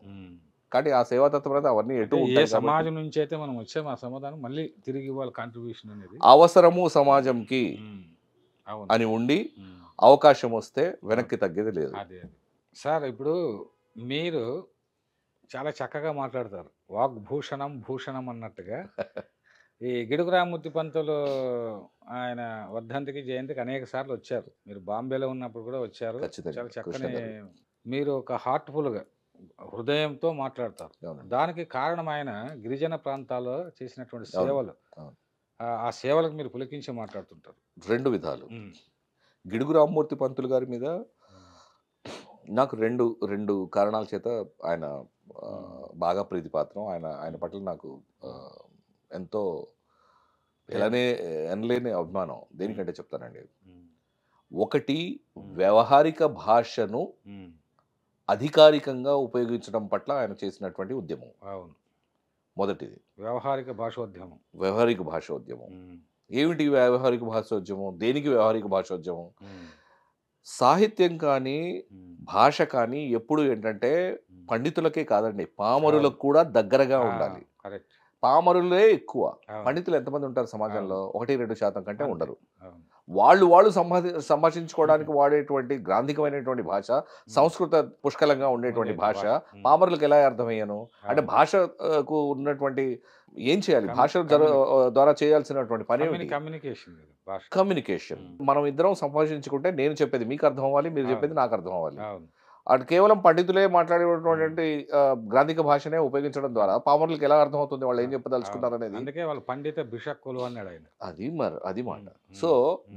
కాబట్టి ఆ సేవా తత్పరత అవన్నీ ఎటు సమాజం నుంచి అయితే మనం వచ్చాము, ఆ సమాధానం మళ్ళీ తిరిగి ఇవ్వాలి. కాంట్రిబ్యూషన్ అనేది అవసరము సమాజంకి అని ఉండి అవకాశం వస్తే వెనక్కి తగ్గేది లేదు. సార్, ఇప్పుడు మీరు చాలా చక్కగా మాట్లాడతారు, వాగ్భూషణం భూషణం అన్నట్టుగా. ఈ గిడుగు రామ్మూర్తి పంతులు ఆయన వర్ధంతికి, జయంతికి అనేక సార్లు వచ్చారు. మీరు బాంబేలో ఉన్నప్పుడు కూడా వచ్చారు. చాలా చక్కని, మీరు ఒక హార్ట్ఫుల్గా హృదయంతో మాట్లాడతారు. దానికి కారణం ఆయన గిరిజన ప్రాంతాల్లో చేసినటువంటి సేవలు. ఆ సేవలకు మీరు పులికించి మాట్లాడుతుంటారు. 2 విధాలు. గిడుగు రామ్మూర్తి పంతులు గారి మీద నాకు రెండు కారణాల చేత ఆయన బాగా ప్రీతిపాత్రం. ఆయన పట్ల నాకు ఎంతో ఎనలేని అభిమానం. దేనికంటే చెప్తానండి. ఒకటి, వ్యవహారిక భాషను అధికారికంగా ఉపయోగించడం పట్ల ఆయన చేసినటువంటి ఉద్యమం. మొదటిది వ్యవహారిక భాషోద్యమం. ఏమిటి వ్యవహారిక భాషోద్యమం? దేనికి వ్యవహారిక భాషోద్యమం? సాహిత్యం కానీ భాష కానీ ఎప్పుడు ఏంటంటే పండితులకే కాదండి, పామరులకు కూడా దగ్గరగా ఉండాలి. పామరులే ఎక్కువ, పండితులు ఎంతమంది ఉంటారు సమాజంలో? 1-2% కంటే ఉండరు. వాళ్ళు సంభాషించుకోవడానికి వాడేటువంటి గ్రాంధికమైనటువంటి భాష, సంస్కృత పుష్కలంగా ఉండేటువంటి భాష పామరులకు ఎలా అర్థమయ్యాను అంటే, భాషకు ఉన్నటువంటి ఏం చేయాలి, భాష ద్వారా చేయాల్సినటువంటి పని కమ్యూనికేషన్. మనం ఇద్దరం సంభాషించుకుంటే నేను చెప్పేది మీకు అర్థం అవ్వాలి, మీరు చెప్పేది నాకు అర్థం అవ్వాలి. అటు కేవలం పండితులే మాట్లాడేటువంటి గ్రాంధిక భాషనే ఉపయోగించడం ద్వారా పామరులకు ఎలా అర్థమవుతుంది వాళ్ళు ఏం చెప్పదలుచుకున్నారు అనేది. అందుకే వాళ్ళు పండిత బిషక్కులు అన్నాడు ఆయన. అది మాట. సో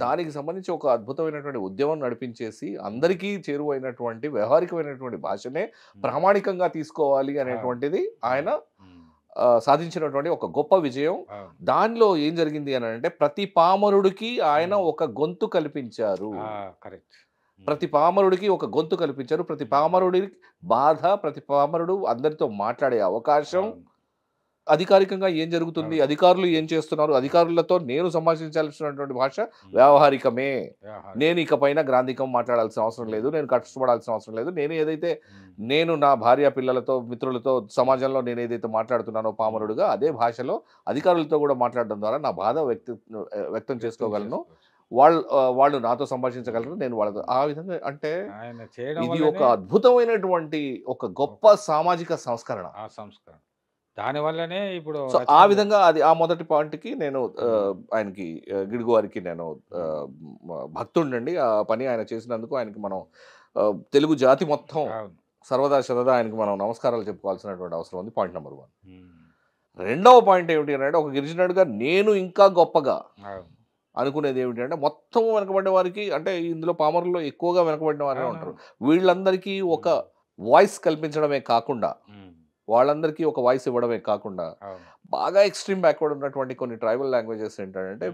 దానికి సంబంధించి ఒక అద్భుతమైనటువంటి ఉద్యమం నడిపించేసి అందరికీ చేరువైనటువంటి వ్యవహారికమైనటువంటి భాషనే ప్రామాణికంగా తీసుకోవాలి అనేటువంటిది ఆయన సాధించినటువంటి ఒక గొప్ప విజయం. దానిలో ఏం జరిగింది అని అంటే, ప్రతి పామరుడికి ఆయన ఒక గొంతు కల్పించారు. ప్రతి పామరుడికి ఒక గొంతు కల్పించారు. ప్రతి పామరుడి బాధ, ప్రతి పామరుడు అందరితో మాట్లాడే అవకాశం అధికారికంగా ఏం జరుగుతుంది, అధికారులు ఏం చేస్తున్నారు, అధికారులతో నేను సంభాషించాల్సినటువంటి భాష వ్యావహారికమే. నేను ఇకపైన గ్రాంధికం మాట్లాడాల్సిన అవసరం లేదు, నేను కష్టపడాల్సిన అవసరం లేదు. నేను నా భార్య పిల్లలతో మిత్రులతో సమాజంలో నేను ఏదైతే మాట్లాడుతున్నానో పామరుడుగా అదే భాషలో అధికారులతో కూడా మాట్లాడడం ద్వారా నా బాధ వ్యక్తం చేసుకోగలను. వాళ్ళు నాతో సంభాషించగలరు, నేను వాళ్ళతో. ఆ విధంగా అంటే ఇది ఒక అద్భుతమైనటువంటి ఒక గొప్ప సామాజిక సంస్కరణ. దానివల్లనే ఇప్పుడు సో ఆ విధంగా అది ఆ మొదటి పాయింట్కి నేను ఆయనకి గిడుగు వారికి నేను భక్తుండండి. ఆ పని ఆయన చేసినందుకు ఆయనకి మనం తెలుగు జాతి మొత్తం సర్వదా శరదా ఆయనకి మనం నమస్కారాలు చెప్పుకోవాల్సినటువంటి అవసరం ఉంది. Point number 1. రెండవ పాయింట్ ఏమిటి అంటే, ఒక గిరిజనుడిగా నేను ఇంకా గొప్పగా అనుకునేది ఏమిటి అంటే, మొత్తం వెనకబడిన వారికి, అంటే ఇందులో పామరుల్లో ఎక్కువగా వెనకబడిన వారే ఉంటారు, వీళ్ళందరికీ ఒక వాయిస్ కల్పించడమే కాకుండా, వాళ్ళందరికీ ఒక వాయిస్ ఇవ్వడమే కాకుండా, బాగా ఎక్స్ట్రీమ్ బ్యాక్వర్డ్ ఉన్నటువంటి కొన్ని ట్రైబల్ లాంగ్వేజెస్ ఏంటంటే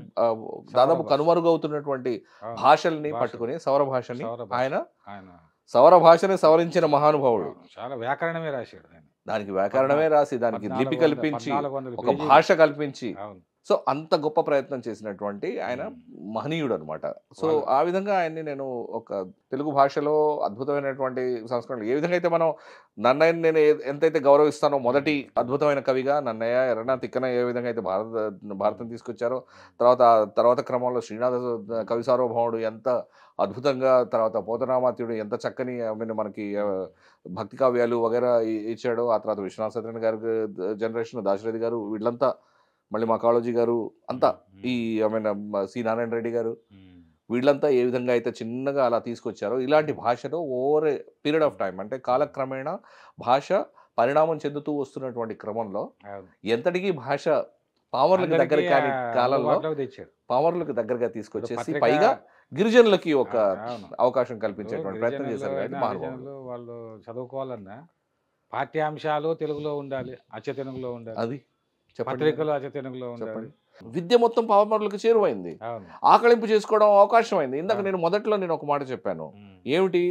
దాదాపు కనుమరుగవుతున్నటువంటి భాషల్ని పట్టుకుని సౌర భాషని ఆయన సౌర భాషని సవరించిన మహానుభావుడు. చాలా వ్యాకరణమే రాశాడు, దానికి వ్యాకరణమే రాసి దానికి లిపి కల్పించి ఒక భాష కల్పించి, సో అంత గొప్ప ప్రయత్నం చేసినటువంటి ఆయన మహనీయుడు అనమాట. సో ఆ విధంగా ఆయన్ని నేను ఒక తెలుగు భాషలో అద్భుతమైనటువంటి సంస్కరణలు, ఏ విధంగా అయితే మనం నన్నయ్యని నేను ఎంతైతే గౌరవిస్తానో, మొదటి అద్భుతమైన కవిగా నన్నయ్య, ఎర్రన, తిక్కన ఏ విధంగా అయితే భారతం తీసుకొచ్చారో, తర్వాత క్రమంలో శ్రీనాథ కవి సార్వభౌముడు ఎంత అద్భుతంగా, తర్వాత పోతనామాత్యుడు ఎంత చక్కని మనకి భక్తి కావ్యాలు వగైరా ఇచ్చాడో, ఆ తర్వాత విశ్వనాథ సత్యనారాయణ గారి జనరేషన్, దాశరథి గారు, వీళ్ళంతా, మళ్ళీ మా కాళోజీ గారు అంతా, ఈ సి నారాయణ రెడ్డి గారు, వీళ్ళంతా ఏ విధంగా అయితే చిన్నగా అలా తీసుకొచ్చారో, ఇలాంటి భాషలో over a period of time, అంటే కాలక్రమేణా భాష పరిణామం చెందుతూ వస్తున్నటువంటి క్రమంలో ఎంతటికీ భాష పామరులకు దగ్గర కాని కాలంలో పామరులకు దగ్గరగా తీసుకొచ్చేసి పైగా గిరిజనులకి ఒక అవకాశం కల్పించేటువంటి ప్రయత్నం చేశారు. వాళ్ళు చదువుకోవాలన్నా పాఠ్యాంశాలు తెలుగులో ఉండాలి, అచ్చ తెలుగులో ఉండాలి, అది పత్రికలు అచ్చ తెలుగులో ఉండాలి. విద్య మొత్తం పామరులకు చేరువైంది, ఆకలింపు చేసుకోవడం అవకాశం అయింది. ఇందాక నేను మొదట్లో ఒక మాట చెప్పాను, ఏమిటి,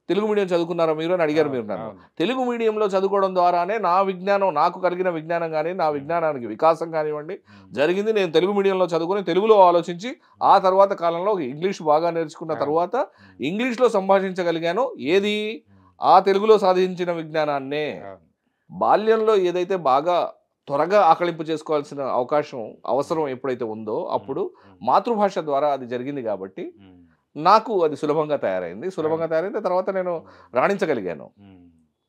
తెలుగు మీడియం చదువుకున్నారా మీరు అని అడిగారు మీరు నన్ను. తెలుగు మీడియంలో చదువుకోవడం ద్వారానే నా విజ్ఞానం, నాకు కలిగిన విజ్ఞానం కానీ, నా విజ్ఞానానికి వికాసం కానివ్వండి జరిగింది. నేను తెలుగు మీడియంలో చదువుకొని తెలుగులో ఆలోచించి, ఆ తర్వాత కాలంలో ఇంగ్లీష్ బాగా నేర్చుకున్న తర్వాత ఇంగ్లీష్లో సంభాషించగలిగాను. ఏది, ఆ తెలుగులో సాధించిన విజ్ఞానాన్నే. బాల్యంలో ఏదైతే బాగా త్వరగా ఆకలింపు చేసుకోవాల్సిన అవసరం ఎప్పుడైతే ఉందో, అప్పుడు మాతృభాష ద్వారా అది జరిగింది కాబట్టి నాకు అది సులభంగా తయారైంది. తర్వాత నేను రాణించగలిగాను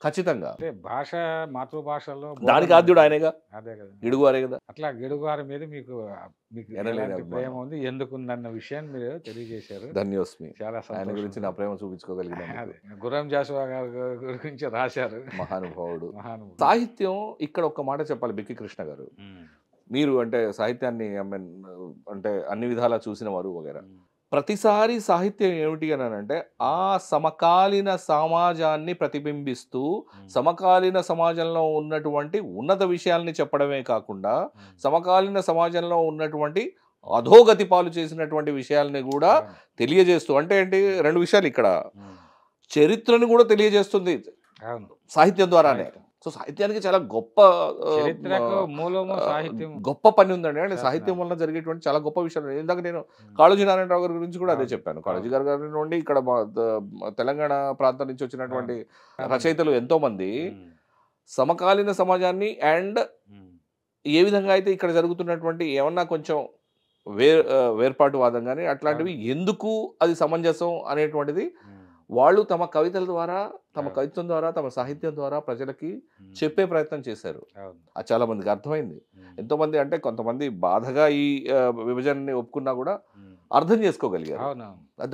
ఖచ్చితంగా. భాష మాతృభాషలో దానికి ఆద్యుడు ఆయనేగా, గిడుగువారే కదా. అట్లా గిడుగువారి మీద మీకు ప్రేమ ఉంది, ఎందుకుందన్న విషయాన్ని మీరు తెలియజేశారు. ధన్యోస్మి. చాలా ఆయన గురించి నా ప్రేమ చూపించుకోగలిగాను. గుర్రం జాషువా గారి గురించి రాశారు, మహానుభావుడు. సాహిత్యం ఇక్కడ ఒక మాట చెప్పాలి, బిక్కి కృష్ణ గారు, మీరు అంటే సాహిత్యాన్ని అంటే అన్ని విధాలా చూసిన వారు వగైరా, ప్రతిసారి సాహిత్యం ఏమిటి అని అంటే ఆ సమకాలీన సమాజాన్ని ప్రతిబింబిస్తూ సమకాలీన సమాజంలో ఉన్నటువంటి ఉన్నత విషయాల్ని చెప్పడమే కాకుండా, సమకాలీన సమాజంలో ఉన్నటువంటి అధోగతి పాలు చేసినటువంటి విషయాల్ని కూడా తెలియజేస్తూ, అంటే ఏంటి, రెండు విషయాలు ఇక్కడ, చరిత్రను కూడా తెలియజేస్తుంది సాహిత్యం ద్వారానే. సో సాహిత్యానికి చాలా గొప్ప పని ఉందండి. అంటే సాహిత్యం వల్ల జరిగేటువంటి చాలా గొప్ప విషయాలు. ఇందాక నేను కాళోజీ నారాయణరావు గారి గురించి కూడా అదే చెప్పాను. కాళోజీ గారి నుండి ఇక్కడ తెలంగాణ ప్రాంతం నుంచి వచ్చినటువంటి రచయితలు ఎంతో మంది సమకాలీన సమాజాన్ని అండ్ ఏ విధంగా అయితే ఇక్కడ జరుగుతున్నటువంటి ఏమన్నా కొంచెం వేర్పాటువాదం కానీ అట్లాంటివి ఎందుకు అది సమంజసం అనేటువంటిది వాళ్ళు తమ కవితల ద్వారా, తమ కవిత్వం ద్వారా, తమ సాహిత్యం ద్వారా ప్రజలకి చెప్పే ప్రయత్నం చేశారు. అది చాలా మందికి అర్థమైంది. ఎంతోమంది, అంటే కొంతమంది బాధగా ఈ విభజనని ఒప్పుకున్నా కూడా అర్థం చేసుకోగలిగారు.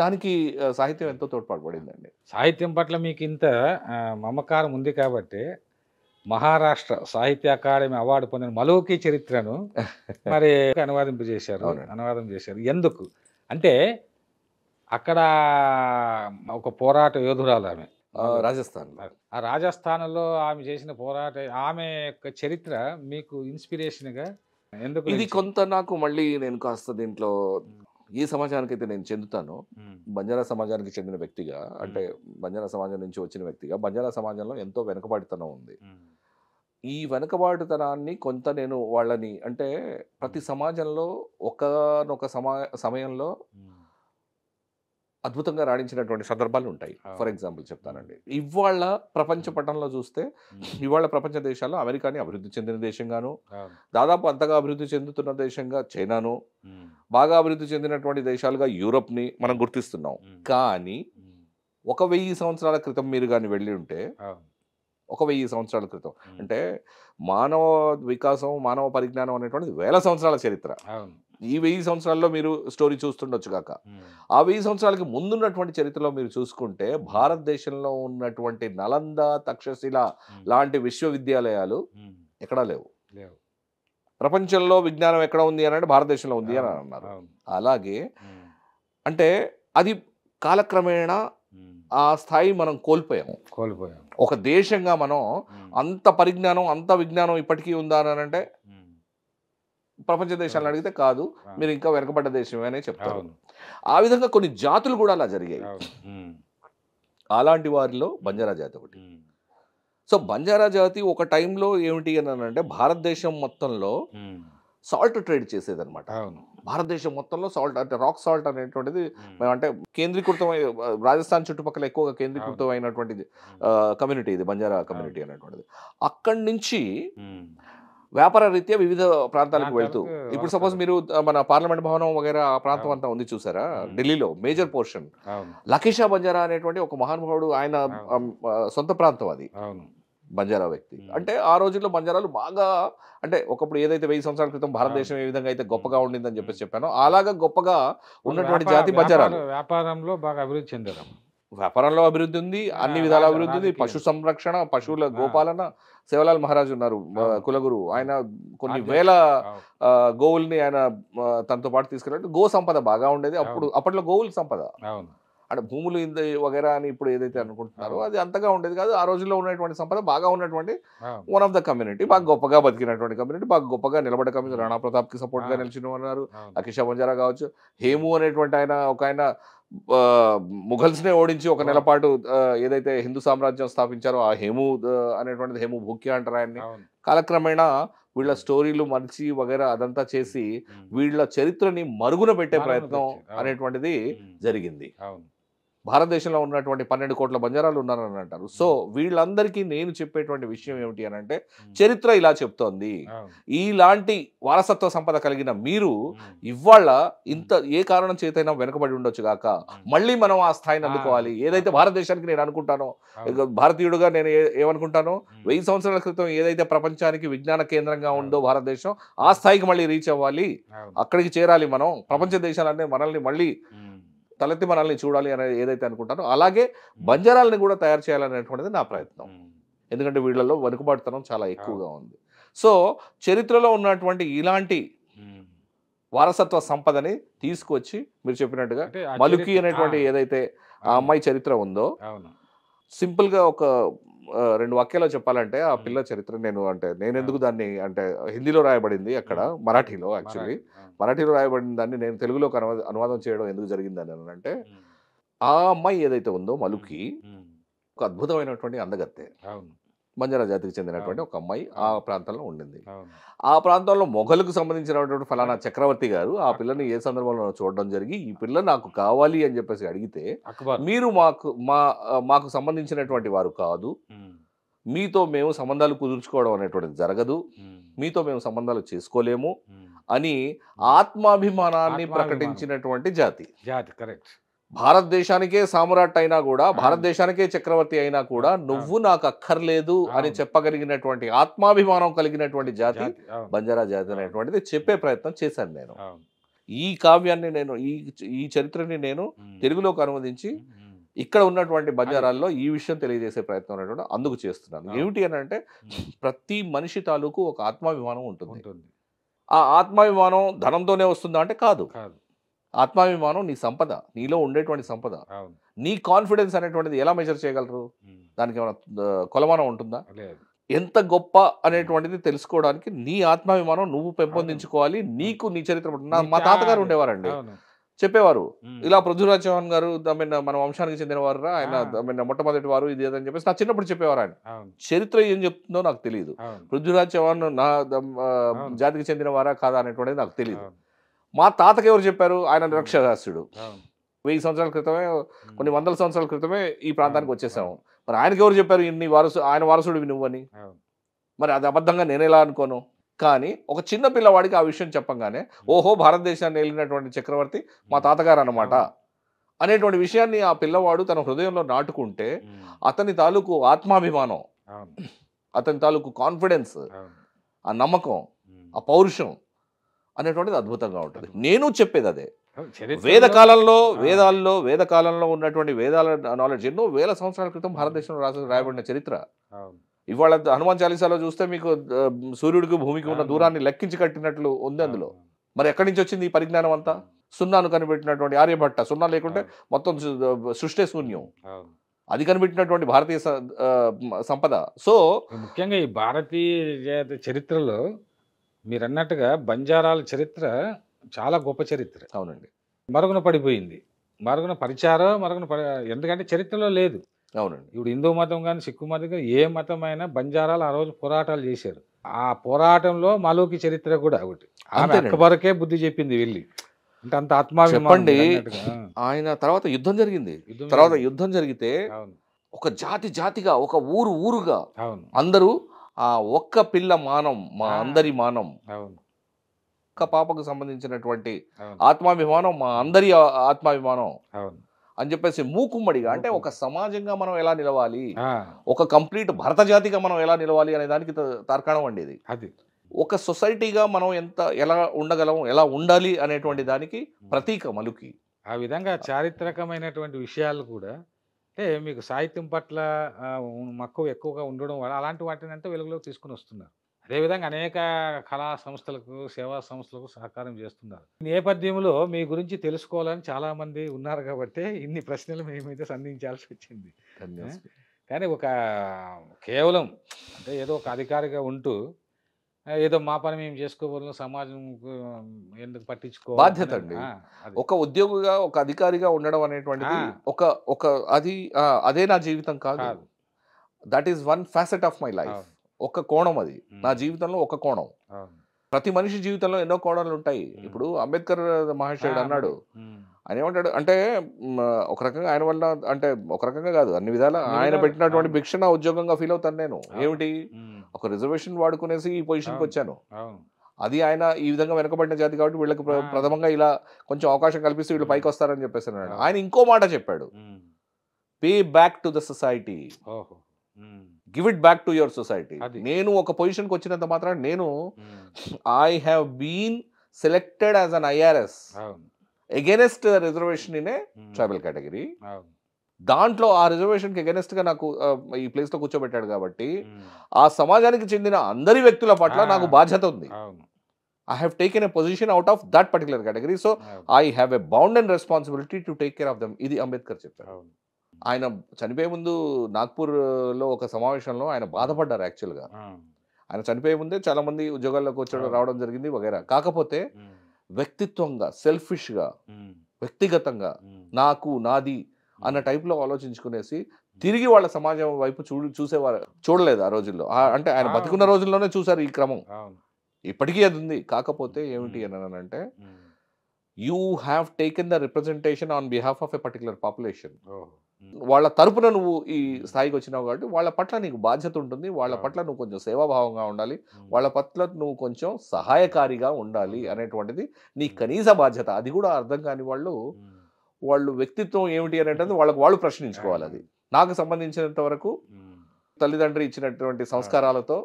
దానికి సాహిత్యం ఎంతో తోడ్పాటుపడిందండి. సాహిత్యం పట్ల మీకు ఇంత మమకారం ఉంది కాబట్టి మహారాష్ట్ర సాహిత్య అకాడమీ అవార్డు పొందిన మలూకి చరిత్రను మరి అనువాదం చేశారు. ఎందుకు అంటే అక్కడ ఒక పోరాట యోధురాలు ఆమె, రాజస్థాన్. ఆ రాజస్థాన్లో ఆమె చేసిన ఆమె యొక్క చరిత్ర మీకు ఇన్స్పిరేషన్గా ఎందుకు? ఇది కొంత నాకు మళ్ళీ నేను కాస్త దీంట్లో ఏ సమాజానికి అయితే నేను చెందుతానో, బంజారా సమాజానికి చెందిన వ్యక్తిగా, అంటే బంజారా సమాజం నుంచి వచ్చిన వ్యక్తిగా, బంజారా సమాజంలో ఎంతో వెనుకబడితనం ఉంది. ఈ వెనుకబాటుతనాన్ని కొంత నేను వాళ్ళని అంటే ప్రతి సమాజంలో ఒకానొక సమయంలో అద్భుతంగా రాణించినటువంటి సందర్భాలు ఉంటాయి. ఫర్ ఎగ్జాంపుల్ చెప్తానండి. ఇవాళ ప్రపంచ పటంలో చూస్తే ఇవాళ ప్రపంచ దేశాల్లో అమెరికాని అభివృద్ధి చెందిన దేశంగాను, దాదాపు అంతగా అభివృద్ధి చెందుతున్న దేశంగా చైనాను, బాగా అభివృద్ధి చెందినటువంటి దేశాలుగా యూరప్ని మనం గుర్తిస్తున్నాం. కానీ 1000 సంవత్సరాల క్రితం మీరు కానీ వెళ్ళి ఉంటే 1000 సంవత్సరాల క్రితం అంటే మానవ వికాసం, మానవ పరిజ్ఞానం అనేటువంటిది వేల సంవత్సరాల చరిత్ర. ఈ 1000 సంవత్సరాల్లో మీరు స్టోరీ చూస్తుండొచ్చు కాక, ఆ 1000 సంవత్సరాలకి ముందున్నటువంటి చరిత్రలో మీరు చూసుకుంటే భారతదేశంలో ఉన్నటువంటి నలంద, తక్షశిల లాంటి విశ్వవిద్యాలయాలు ఎక్కడా లేవు. ప్రపంచంలో విజ్ఞానం ఎక్కడ ఉంది అని అంటే భారతదేశంలో ఉంది అని అన్నారు. అలాగే అంటే అది కాలక్రమేణా ఆ స్థాయి మనం కోల్పోయాం. ఒక దేశంగా మనం అంత పరిజ్ఞానం, అంత విజ్ఞానం ఇప్పటికీ ఉందా అని అంటే ప్రపంచ దేశాలను అడిగితే కాదు, మీరు ఇంకా వెనకబడ్డ దేశమే అని చెప్తారు. ఆ విధంగా కొన్ని జాతులు కూడా అలా జరిగాయి. అలాంటి వారిలో బంజారా జాతి ఒకటి. సో బంజారా జాతి ఒక టైంలో ఏమిటి అని అంటే భారతదేశం మొత్తంలో సాల్ట్ ట్రేడ్ చేసేదన్నమాట. భారతదేశం మొత్తంలో సాల్ట్ అంటే రాక్ సాల్ట్ అనేటువంటిది అంటే కేంద్రీకృతమై రాజస్థాన్ చుట్టుపక్కల ఎక్కువగా కేంద్రీకృతం అయినటువంటిది కమ్యూనిటీ ఇది బంజారా కమ్యూనిటీ అనేటువంటిది. అక్కడి నుంచి వ్యాపార రీత్యా వివిధ ప్రాంతాలకు వెళ్తూ ఇప్పుడు సపోజ్ మీరు మన పార్లమెంట్ భవనం వగైరా ఆ ప్రాంతం అంతా ఉంది చూసారా ఢిల్లీలో మేజర్ పోర్షన్ లఖీషా బంజారా అనేటువంటి ఒక మహానుభావుడు ఆయన సొంత ప్రాంతం అది బంజారా వ్యక్తి. అంటే ఆ రోజుల్లో బంజారాలు బాగా అంటే ఒకప్పుడు ఏదైతే 1000 సంవత్సరాల క్రితం భారతదేశం ఏ విధంగా అయితే గొప్పగా ఉండిందని చెప్పేసి చెప్పానో అలాగా గొప్పగా ఉన్నటువంటి జాతి బంజారాలు. వ్యాపారంలో బాగా అభివృద్ధి చెందారు. వ్యాపారంలో అభివృద్ధి ఉంది, అన్ని విధాల అభివృద్ధి ఉంది. పశు సంరక్షణ, పశువుల గోపాలన. సేవలాల్ మహారాజ్ ఉన్నారు కులగురు, ఆయన కొన్ని వేల గోవుల్ని ఆయన తనతో పాటు తీసుకెళ్ళాడు. గో సంపద బాగా ఉండేది అప్పట్లో గోవుల సంపద. అంటే భూములు ఇంత వగైరా అని ఇప్పుడు ఏదైతే అనుకుంటున్నారో అది అంతగా ఉండేది కాదు. ఆ రోజుల్లో ఉన్నటువంటి సంపద బాగా ఉన్నటువంటి వన్ ఆఫ్ ద కమ్యూనిటీ, బాగా గొప్పగా బతికినటువంటి కమ్యూనిటీ, బాగా గొప్పగా నిలబడ్డ కమ్యూనిటీ. రాణా ప్రతాప్ కి సపోర్ట్ గా నిలిచిన ఉన్నారు. లఖీషా బంజారా కావచ్చు, హేము అనేటువంటి ఆయన ముఘల్స్ నే ఓడించి ఒక నెల పాటు ఏదైతే హిందూ సామ్రాజ్యం స్థాపించారో ఆ హేము అనేటువంటిది హేము భూక్యా అంటారు ఆయన్ని. కాలక్రమేణా వీళ్ళ స్టోరీలు మర్చి వగైరా అదంతా చేసి వీళ్ళ చరిత్రని మరుగున పెట్టే ప్రయత్నం అనేటువంటిది జరిగింది. భారతదేశంలో ఉన్నటువంటి 12 కోట్ల బంజారాలు ఉన్నారని అంటారు. సో వీళ్ళందరికీ నేను చెప్పేటువంటి విషయం ఏమిటి అని అంటే చరిత్ర ఇలా చెప్తోంది. ఇలాంటి వారసత్వ సంపద కలిగిన మీరు ఇవాళ ఇంత ఏ కారణం చేతైనా వెనుకబడి ఉండొచ్చు గాక మళ్ళీ మనం ఆ స్థాయిని అందుకోవాలి. ఏదైతే భారతదేశానికి నేను అనుకుంటానో, భారతీయుడుగా నేను ఏమనుకుంటానో 1000 సంవత్సరాల క్రితం ఏదైతే ప్రపంచానికి విజ్ఞాన కేంద్రంగా ఉందో భారతదేశం ఆ స్థాయికి మళ్ళీ రీచ్ అవ్వాలి, అక్కడికి చేరాలి. మనం ప్రపంచ దేశాలన్నీ మనల్ని మళ్ళీ తలెత్తి మనల్ని చూడాలి అనేది ఏదైతే అనుకుంటానో అలాగే బంజారాలని కూడా తయారు చేయాలనేటువంటిది నా ప్రయత్నం. ఎందుకంటే వీళ్ళలో వెనుకబాటుతనం చాలా ఎక్కువగా ఉంది. సో చరిత్రలో ఉన్నటువంటి ఇలాంటి వారసత్వ సంపదని తీసుకొచ్చి మీరు చెప్పినట్టుగా మలుకి అనేటువంటి ఏదైతే ఆ అమ్మాయి చరిత్ర ఉందో సింపుల్గా ఒక 2 వాక్యాలు చెప్పాలంటే ఆ పిల్ల చరిత్ర నేను ఎందుకు దాన్ని అంటే హిందీలో రాయబడింది అక్కడ మరాఠీలో యాక్చువల్లీ మరాఠీలో రాయబడిన దాన్ని నేను తెలుగులోకి అనువాదం చేయడం ఎందుకు జరిగిందని అంటే ఆ అమ్మాయి ఏదైతే ఉందో మలుకి ఒక అద్భుతమైనటువంటి అందగత్తె, బంజారా జాతికి చెందినటువంటి ఒక అమ్మాయి ఆ ప్రాంతంలో ఉండింది. ఆ ప్రాంతంలో మొఘలుకు సంబంధించినటువంటి ఫలానా చక్రవర్తి గారు ఆ పిల్లని ఏ సందర్భంలో చూడడం జరిగి ఈ పిల్ల నాకు కావాలి అని చెప్పేసి అడిగితే మీరు మాకు సంబంధించినటువంటి వారు కాదు, మీతో మేము సంబంధాలు కుదుర్చుకోవడం అనేటువంటిది జరగదు, మీతో మేము సంబంధాలు చేసుకోలేము అని ఆత్మాభిమానాన్ని ప్రకటించినటువంటి జాతి. కరెక్ట్. భారతదేశానికే సామ్రాట్ అయినా కూడా, భారతదేశానికే చక్రవర్తి అయినా కూడా నువ్వు నాకు అక్కర్లేదు అని చెప్పగలిగినటువంటి ఆత్మాభిమానం కలిగినటువంటి జాతి బంజారా జాతి అనేటువంటిది చెప్పే ప్రయత్నం చేశాను నేను. ఈ కావ్యాన్ని నేను ఈ చరిత్రని నేను తెలుగులోకి అనువదించి ఇక్కడ ఉన్నటువంటి బంజారాల్లో ఈ విషయం తెలియజేసే ప్రయత్నం అనేటువంటి అందుకు చేస్తున్నాను. ఏమిటి అని అంటే ప్రతి మనిషి తాలూకు ఒక ఆత్మాభిమానం ఉంటుంది. ఆ ఆత్మాభిమానం ధనంతోనే వస్తుందా అంటే కాదు. ఆత్మాభిమానం నీ సంపద, నీలో ఉండేటువంటి సంపద. నీ కాన్ఫిడెన్స్ అనేటువంటిది ఎలా మెజర్ చేయగలరు? దానికి ఏమైనా కొలమానం ఉంటుందా? ఎంత గొప్ప అనేటువంటిది తెలుసుకోవడానికి నీ ఆత్మాభిమానం నువ్వు పెంపొందించుకోవాలి. నీకు నీ చరిత్ర. మా తాతగారు ఉండేవారండి, చెప్పేవారు. ఉమ్. ఇలా పృథ్వీరాజ్ చౌహాన్ గారు మన వంశానికి చెందిన వారు, ఆయన ఆ. మొట్టమొదటి వారు ఇది అని చెప్పేసి నా చిన్నప్పుడు చెప్పేవారు ఆయన. అవును. చరిత్ర ఏం చెప్తుందో నాకు తెలియదు. అవును. పృథ్వీరాజ్ చౌహాన్ నా అవును. జాతికి చెందిన వారా కాదా అనేటువంటిది నాకు తెలియదు. అవును. మా తాతకి ఎవరు చెప్పారు? ఆయన నిరక్షరాస్యుడు. అవును. 1000 సంవత్సరాల క్రితమే, కొన్ని వందల సంవత్సరాల క్రితమే ఈ ప్రాంతానికి వచ్చేసాము. అవును. మరి ఆయనకి ఎవరు చెప్పారు ఇన్ని ఆయన వారసుడివి నువ్వని? అవును. మరి అది అబద్ధంగా నేను ఎలా అనుకోను? కానీ ఒక చిన్న పిల్లవాడికి ఆ విషయం చెప్పంగానే ఓహో భారతదేశాన్ని వెళ్ళినటువంటి చక్రవర్తి మా తాతగారు అన్నమాట అనేటువంటి విషయాన్ని ఆ పిల్లవాడు తన హృదయంలో నాటుకుంటే అతని తాలూకు ఆత్మాభిమానం, అవును. అతని తాలూకు కాన్ఫిడెన్స్, అవును. ఆ నమ్మకం, ఆ పౌరుషం అనేటువంటిది అద్భుతంగా ఉంటుంది. నేను చెప్పేది అదే. వేదకాలంలో వేదకాలంలో ఉన్నటువంటి వేదాల నాలెడ్జ్ ఎన్నో వేల సంవత్సరాల క్రితం భారతదేశంలో రాయబడిన చరిత్ర. అవును. ఇవాళ హనుమాన్ చాలీసాలో చూస్తే మీకు సూర్యుడికి భూమికి ఉన్న దూరాన్ని లెక్కించి కట్టినట్లు ఉంది అందులో. మరి ఎక్కడి నుంచి వచ్చింది ఈ పరిజ్ఞానం అంతా? సున్నాను కనిపెట్టినటువంటి ఆర్యభట్ట, సున్నా లేకుంటే మొత్తం సృష్టి శూన్యం, అవును. అది కనిపెట్టినటువంటి భారతీయ సంపద. సో ముఖ్యంగా ఈ భారతీయ చరిత్రలో మీరు అన్నట్టుగా బంజారాల చరిత్ర చాలా గొప్ప చరిత్ర. అవునండి. మరుగున పడిపోయింది, మరుగున పరిచారో ఎందుకంటే చరిత్రలో లేదు. అవునండి. ఇప్పుడు హిందూ మతం కానీ సిక్కు మతం కానీ ఏ మతం అయినా బంజారాలు ఆ రోజు పోరాటాలు చేశారు. ఆ పోరాటంలో మాలోకి చరిత్ర కూడా ఒకటి. ఆమె అక్బర్కే బుద్ధి చెప్పింది వెళ్ళి. అంటే అంత ఆత్మాభిమానం. చెప్పండి. ఆయన తర్వాత యుద్ధం జరిగింది. తర్వాత యుద్ధం జరిగితే ఒక జాతిగా, ఒక ఊరుగా అందరూ ఆ ఒక్క పిల్ల మానం మా అందరి మానం, ఒక్క పాపకు సంబంధించినటువంటి ఆత్మాభిమానం మా అందరి ఆత్మాభిమానం అని చెప్పేసి మూకుమ్మడిగా, అంటే ఒక సమాజంగా మనం ఎలా నిలవాలి, ఒక కంప్లీట్ భరత జాతిగా మనం ఎలా నిలవాలి అనే దానికి తార్కాణం అండి ఇది. అది ఒక సొసైటీగా మనం ఎలా ఉండగలం, ఎలా ఉండాలి అనేటువంటి దానికి ప్రతీక మలుకి. ఆ విధంగా చారిత్రకమైనటువంటి విషయాలు కూడా అంటే మీకు సాహిత్యం పట్ల మక్కువ ఎక్కువగా ఉండడం వల్ల అలాంటి వాటిని అంటే వెలుగులోకి తీసుకుని వస్తున్నారు. అదేవిధంగా అనేక కళా సంస్థలకు, సేవా సంస్థలకు సహకారం చేస్తున్నారు. ఈ నేపథ్యంలో మీ గురించి తెలుసుకోవాలని చాలామంది ఉన్నారు కాబట్టి ఇన్ని ప్రశ్నలు మేమైతే సంధించాల్సి వచ్చింది. కానీ కేవలం అంటే ఏదో ఒక అధికారిగా ఉంటూ ఏదో మా పని మేము చేసుకోవాలి, సమాజం ఎందుకు పట్టించుకోవాలి బాధ్యత అండి. ఒక ఉద్యోగిగా, ఒక అధికారిగా ఉండడం అనేటువంటిది అదే నా జీవితం కాదు. That is one facet of my life. ఒక కోణం అది నా జీవితంలో, ఒక కోణం. ప్రతి మనిషి జీవితంలో ఎన్నో కోణాలు ఉంటాయి. ఇప్పుడు అంబేద్కర్ మహాశయుడు అన్నాడు, ఆయన ఏమంటాడు అంటే ఒక రకంగా ఆయన వల్ల, అంటే ఒక రకంగా కాదు, అన్ని విధాలా ఆయన పెట్టినటువంటి భిక్ష నా ఉద్యోగంగా ఫీల్ అవుతాను నేను. ఏమిటి, ఒక రిజర్వేషన్ వాడుకునేసి ఈ పొజిషన్కి వచ్చాను. అది ఆయన ఈ విధంగా వెనకబడిన జాతి కాబట్టి వీళ్ళకి ప్రథమంగా ఇలా కొంచెం అవకాశం కల్పిస్తే వీళ్ళు పైకి వస్తారని చెప్పేసి అన్నాడు. ఆయన ఇంకో మాట చెప్పాడు, pay back to the society, give it back to your society. నేను ఒక పొజిషన్కి వచ్చినంత మాత్రం నేను I have been selected as an IRS against reservation in a tribal category. దాంట్లో ఆ రిజర్వేషన్కి అగెనెస్ట్గా నాకు ఈ ప్లేస్లో కూర్చోబెట్టాడు కాబట్టి ఆ సమాజానికి చెందిన అందరి వ్యక్తుల పట్ల నాకు బాధ్యత ఉంది. I have taken a position out of that particular category, so I have a bound and responsibility to take care of them. ఇది అంబేద్కర్ చెప్పారు. ఆయన చనిపోయే ముందు నాగ్పూర్లో ఒక సమావేశంలో ఆయన బాధపడ్డారు. యాక్చువల్గా ఆయన చనిపోయే ముందే చాలా మంది ఉద్యోగాల్లోకి రావడం జరిగింది వగైరా. కాకపోతే వ్యక్తిత్వంగా, సెల్ఫిష్గా, వ్యక్తిగతంగా నాకు నాది అన్న టైప్లో ఆలోచించుకునేసి తిరిగి వాళ్ళ సమాజం వైపు చూసేవారు చూడలేదు ఆ రోజుల్లో. అంటే ఆయన బతికున్న రోజుల్లోనే చూసారు ఈ క్రమం. ఇప్పటికీ అది ఉంది. కాకపోతే ఏమిటి అని అంటే you have taken the representation on behalf of a particular population. వాళ్ళ తరపున నువ్వు ఈ స్థాయికి వచ్చినావు కాబట్టి వాళ్ళ పట్ల నీకు బాధ్యత ఉంటుంది. వాళ్ళ పట్ల నువ్వు కొంచెం సేవాభావంగా ఉండాలి, వాళ్ళ పట్ల నువ్వు కొంచెం సహాయకారిగా ఉండాలి అనేటువంటిది నీ కనీస బాధ్యత. అది కూడా అర్థం కాని వాళ్ళు వ్యక్తిత్వం ఏమిటి అనేటువంటిది వాళ్ళు ప్రశ్నించుకోవాలి. అది నాకు సంబంధించినంత వరకు తల్లిదండ్రి ఇచ్చినటువంటి సంస్కారాలతో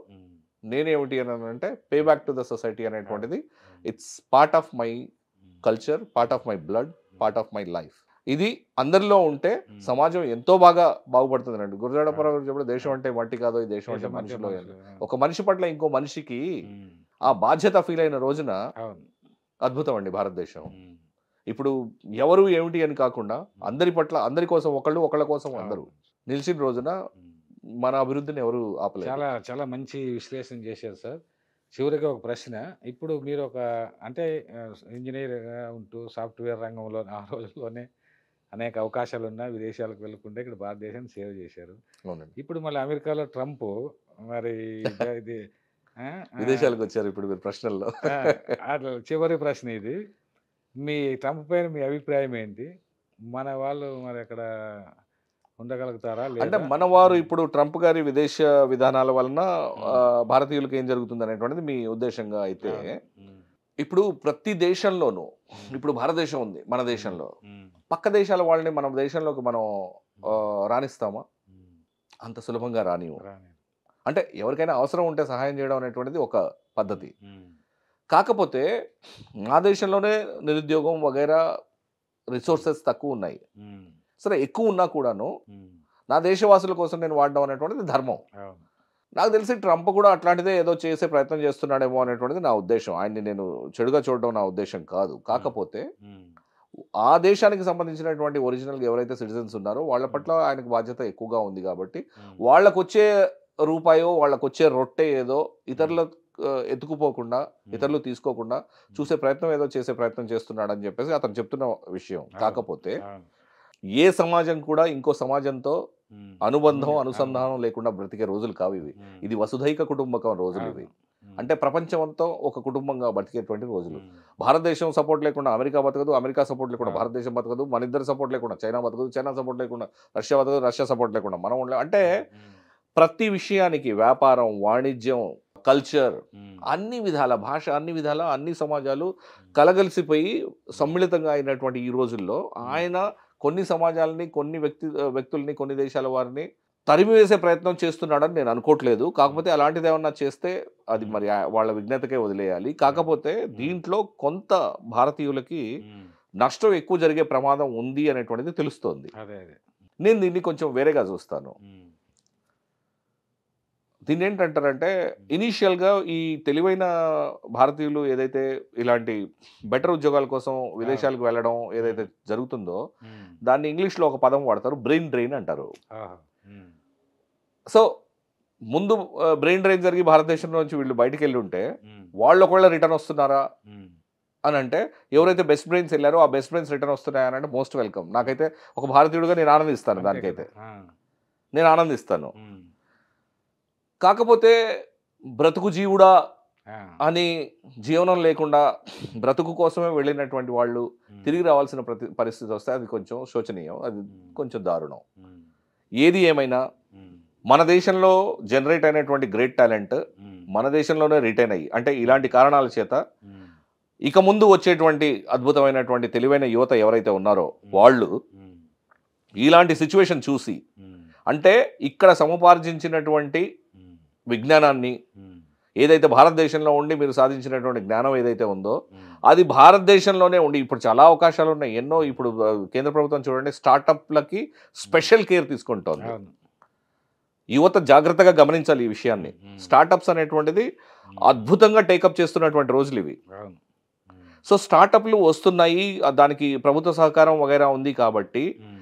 నేనేమిటి అని అంటే pay back to the society అనేటువంటిది it's part of my culture, part of my blood, part of my life. ఇది అందరిలో ఉంటే సమాజం ఎంతో బాగా బాగుపడుతుంది అండి. గురజాడపురం చెప్పిన దేశం అంటే మట్టి కాదో, ఈ దేశం అంటే మనిషిలో. ఒక మనిషి పట్ల ఇంకో మనిషికి ఆ బాధ్యత ఫీల్ అయిన రోజున అద్భుతం అండి భారతదేశం. ఇప్పుడు ఎవరు ఏమిటి అని కాకుండా అందరి పట్ల, అందరి కోసం ఒకళ్ళ కోసం అందరూ నిలిచిన రోజున మన అభివృద్ధిని ఎవరు ఆపలేరు. చాలా చాలా మంచి విశ్లేషణ చేశారు సార్. చివరిగా ఒక ప్రశ్న. ఇప్పుడు మీరు ఒక అంటే ఇంజినీర్‌గా ఉంటూ సాఫ్ట్‌వేర్ రంగంలో ఆ రోజుల్లోనే అనేక అవకాశాలున్నా విదేశాలకు వెళ్ళకుండా ఇక్కడ భారతదేశాన్ని సేవ చేశారు. అవునండి. ఇప్పుడు మళ్ళీ అమెరికాలో ట్రంప్ మరి ఇది ఆ! ఆహ్, విదేశాలకు వచ్చారు ఇప్పుడు మీరు ప్రశ్నల్లో. ఆ! అట్లా చివరి ప్రశ్న ఇది. మీ ట్రంప్ పైన మీ అభిప్రాయం ఏంటి? మన వాళ్ళు మరి అక్కడ ఉండగలుగుతారా? అంటే లేదా? మన వారు ఇప్పుడు ట్రంప్ గారి విదేశ విధానాల వలన హ్మ్. భారతీయులకు ఏం జరుగుతుంది అనేటువంటిది మీ ఉద్దేశంగా అయితే, అవును. హ్మ్. ఇప్పుడు ప్రతి దేశంలోనూ హ్మ్. ఇప్పుడు భారతదేశం ఉంది మన హ్మ్. దేశంలో. హ్మ్. పక్క దేశాల వాళ్ళని మన దేశంలోకి మనం రానిస్తామా? హ్మ్. అంత సులభంగా రానివ్వం. రాని. అంటే ఎవరికైనా అవసరం ఉంటే సహాయం చేయడం అనేటువంటిది ఒక పద్ధతి. హ్మ్. కాకపోతే మా దేశంలోనే నిరుద్యోగం వగైరా రిసోర్సెస్ తక్కువున్నాయి. హ్మ్. సరే ఎక్కువున్నా కూడాను హ్మ్. నా దేశవాసుల కోసం నేను వాడడం అనేటువంటిది ధర్మం. అవును. నాకు తెలిసి ట్రంప్ కూడా అట్లాంటిదే ఏదో చేసే ప్రయత్నం చేస్తున్నాడేమో అనేటువంటిది నా ఉద్దేశం. ఆయన్ని నేను చెడుగా చూడడం నా ఉద్దేశం కాదు. కాకపోతే హ్మ్. ఆ దేశానికి సంబంధించినటువంటి ఒరిజినల్‌గా ఎవరైతే సిటిజన్స్ ఉన్నారో వాళ్ళ పట్ల ఆయనకు బాధ్యత ఎక్కువగా ఉంది కాబట్టి, హ్మ్. వాళ్ళకొచ్చే రూపాయో, వాళ్ళకొచ్చే రొట్టె ఏదో ఇతరుల ఎత్తుకుపోకుండా, ఇతరులు తీసుకోకుండా చూసే ప్రయత్నం ఏదో చేసే ప్రయత్నం చేస్తున్నాడని చెప్పేసి అతను చెప్తున్న విషయం. అవును. కాకపోతే అవును. ఏ సమాజం కూడా ఇంకో సమాజంతో హ్మ్. అనుబంధం, అవును. అనుసంధానం లేకుండా బ్రతికే రోజులు కావివి. హ్మ్. ఇది వసుధైక కుటుంబకం రోజులివి. అవును. హ్మ్. అంటే ప్రపంచమంతా ఒక కుటుంబంగా బతికేటువంటి రోజులు. హ్మ్. భారతదేశం సపోర్ట్ లేకుండా అమెరికా బతకదు, అమెరికా సపోర్ట్ లేకుండా అవును. భారతదేశం బతకదు, మనిద్దరి సపోర్ట్ లేకుండా చైనా బతకదు, చైనా సపోర్ట్ లేకుండా రష్యా బతకదు, రష్యా సపోర్ట్ లేకుండా మనం ఉండలేం. అంటే హ్మ్. ప్రతి విషయానికి వ్యాపారం, వాణిజ్యం, కల్చర్ హ్మ్. అన్ని విధాల భాష, అన్ని విధాల అన్ని సమాజాలు కలగలిసిపోయి సమ్మిళితంగా అయినటువంటి ఈ రోజుల్లో ఆయన కొన్ని సమాజాలని, కొన్ని వ్యక్తుల్ని, కొన్ని దేశాల వారిని తరిమివేసే ప్రయత్నం చేస్తున్నాడని నేను అనుకోవట్లేదు. కాకపోతే అలాంటిదేమన్నా చేస్తే అది మరి వాళ్ళ విజ్ఞతకే వదిలేయాలి. కాకపోతే దీంట్లో కొంత భారతీయులకి హ్మ్. నష్టం ఎక్కువ జరిగే ప్రమాదం ఉంది అనేటువంటిది తెలుస్తోంది. అదే. అదే. నేను దీన్ని కొంచెం వేరేగా చూస్తాను. హ్మ్. దీన్నేంటంటారంటే ఇనీషియల్‌గా ఈ తెలివైన భారతీయులు ఏదైతే ఇలాంటి బెటర్ ఉద్యోగాల కోసం విదేశాలకు వెళ్ళడం ఏదైతే జరుగుతుందో, హ్మ్. దాన్ని ఇంగ్లీష్‌లో ఒక పదం వాడతారు. బ్రెయిన్ డ్రెయిన్ అంటారు. ఆహా! హ్మ్. సో, ముందు బ్రెయిన్ డ్రెయిన్ జరిగి భారతదేశంలో నుంచి వీళ్ళు బయటికెళ్ళుంటే, హ్మ్. వాళ్ళు ఒకవేళ రిటర్న్ వస్తున్నారా హ్మ్. అనంటే, ఎవరైతే బెస్ట్ బ్రెయిన్స్ ఎళ్లారో ఆ బెస్ట్ బ్రెయిన్స్ రిటర్న్ వస్తున్నాయనంటే మోస్ట్ వెల్కమ్. నాకైతే ఒక భారతీయుడిగా నేను ఆనందిస్తాను అంతే దానికైతే. కదా! ఆ! నేను ఆనందిస్తాను. హ్మ్. కాకపోతే బ్రతుకు జీవుడా ఆ! అని జీవనం లేకుండా బ్రతుకు కోసమే వెళ్ళినటువంటి వాళ్ళు తిరిగి రావాల్సిన పరిస్థితి వస్తే అది కొంచెం శోచనీయం. అది కొంచెం దారుణం. హ్మ్. ఏది ఏమైనా హ్మ్. మన దేశంలో జనరేట్ అయినటువంటి గ్రేట్ టాలెంట్ హ్మ్. మన దేశంలోనే రిటైన్ అయ్యి అంటే ఇలాంటి కారణాల చేత హ్మ్. ఇక ముందు వచ్చేటువంటి అద్భుతమైనటువంటి తెలివైన యువత ఎవరైతే ఉన్నారో వాళ్ళు హ్మ్. ఇలాంటి సిచ్యువేషన్ చూసి హ్మ్. అంటే ఇక్కడ సముపార్జించినటువంటి హ్మ్. విజ్ఞానాన్ని హ్మ్. ఏదైతే భారతదేశంలో ఉండి మీరు సాధించినటువంటి జ్ఞానం ఏదైతే ఉందో హ్మ్. అది భారతదేశంలోనే ఉండి ఇప్పుడు చాలా అవకాశాలు ఉన్నాయి. ఎన్నో ఇప్పుడు కేంద్ర ప్రభుత్వం చూడండి స్టార్టప్‌లకి స్పెషల్ కేర్ తీసుకుంటోంది. అవును. యువత జాగ్రత్తగా గమనించాలి ఈ విషయాన్ని. స్టార్టప్స్ అనేటువంటిది అద్భుతంగా టేకప్ చేస్తున్నటువంటి రోజులివి. అవును. హ్మ్. సో, స్టార్టప్‌లు వస్తున్నాయి. దానికి ప్రభుత్వ సహకారం వగైరా ఉంది కాబట్టి హ్మ్.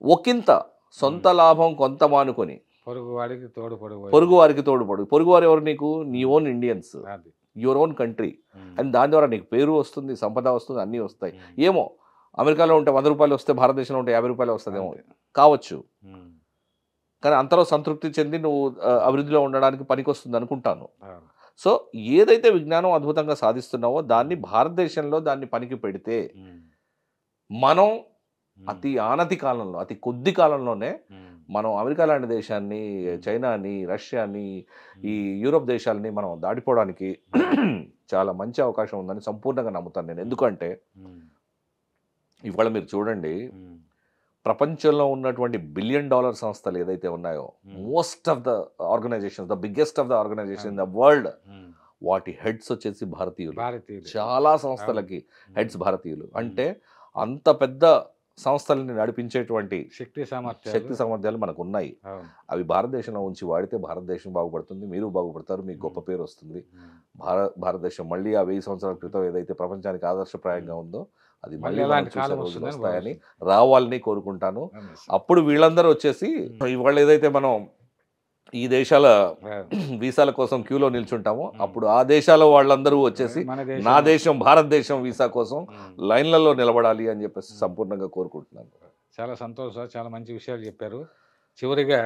ఒకింత సొంత లాభం కొంత మానుకొని పొరుగువాడికి తోడ్పడు పొరుగు వారికి తోడ్పడు. పొరుగువారు ఎవరు నీకు? నీ ఓన్ ఇండియన్స్. అది. Your own country. హ్మ్. అండ్ దాని ద్వారా నీకు పేరు వస్తుంది, సంపద వస్తుంది, అన్నీ వస్తాయి. హ్మ్. ఏమో అమెరికాలో ఉంటే రూ. 100 వస్తే భారతదేశంలో ఉంటే రూ. 50 వస్తదేమో. అంతే. కావచ్చు. హ్మ్. కానీ అంతలో సంతృప్తి చెంది నువ్వు అభివృద్ధిలో ఉండడానికి పనికొస్తుంది అనుకుంటాను. అవును. సో, ఏదైతే విజ్ఞానం అద్భుతంగా సాధిస్తున్నావో దాన్ని భారతదేశంలో దాన్ని పనికి పెడితే హ్మ్. మనం హ్మ్. అతి ఆనతి కాలంలో, అతి కొద్ది కాలంలోనే హ్మ్. మనం అమెరికా లాంటి దేశాన్ని, చైనాని, రష్యాని, ఈ యూరోప్ దేశాలని మనం దాటిపోవడానికి చాలా మంచి అవకాశం ఉందని సంపూర్ణంగా నమ్ముతాను నేను. ఎందుకంటే హ్మ్. ఇవాళ మీరు చూడండి హ్మ్. ప్రపంచంలో ఉన్నటువంటి $1 బిలియన్ సంస్థలు ఏదైతే ఉన్నాయో most of the organisations, the biggest of the organisation in the world hmm. వాటి హెడ్స్ వచ్చేసి భారతీయులు. భారతీయులు. చాలా సంస్థలకి హెడ్స్ భారతీయులు. అంటే అంత పెద్ద సంస్థలని నడిపించేటువంటి శక్తి సామర్థ్యాలు. శక్తి సామర్థ్యాలు మనకున్నాయి. అవును. అవి భారతదేశంలో ఉంచి వాడితే భారతదేశం బాగుపడుతుంది. మీరు బాగుపడతారు. మీకు గొప్ప పేరు వస్తుంది. భారతదేశం మళ్ళీ ఆ 1000 సంవత్సరాల క్రితం ఏదైతే ప్రపంచానికి ఆదర్శప్రాయంగా ఉందో అది మళ్ళీ మళ్ళీ మనం అలాంటి చూసే కాలం రోజులు వస్తుందని వస్తాయని భావిస్తున్నాను. రావాలని కోరుకుంటాను. అవును. అప్పుడు వీళ్ళందరూ వచ్చేసి ఇవాళ ఏదైతే మనం ఈ దేశాల ఆ, వీసాల కోసం క్యూలో నిల్చుంటామో అప్పుడు ఆ దేశాల వాళ్ళందరూ వచ్చేసి మన నా దేశం దేశం భారతదేశం వీసా కోసం ఉమ్. లైన్లలో నిలబడాలి అని చెప్పేసి సంపూర్ణంగా కోరుకుంటున్నాను. చాలా సంతోషం సార్, చాలా మంచి విషయాలు చెప్పారు. చివరిగా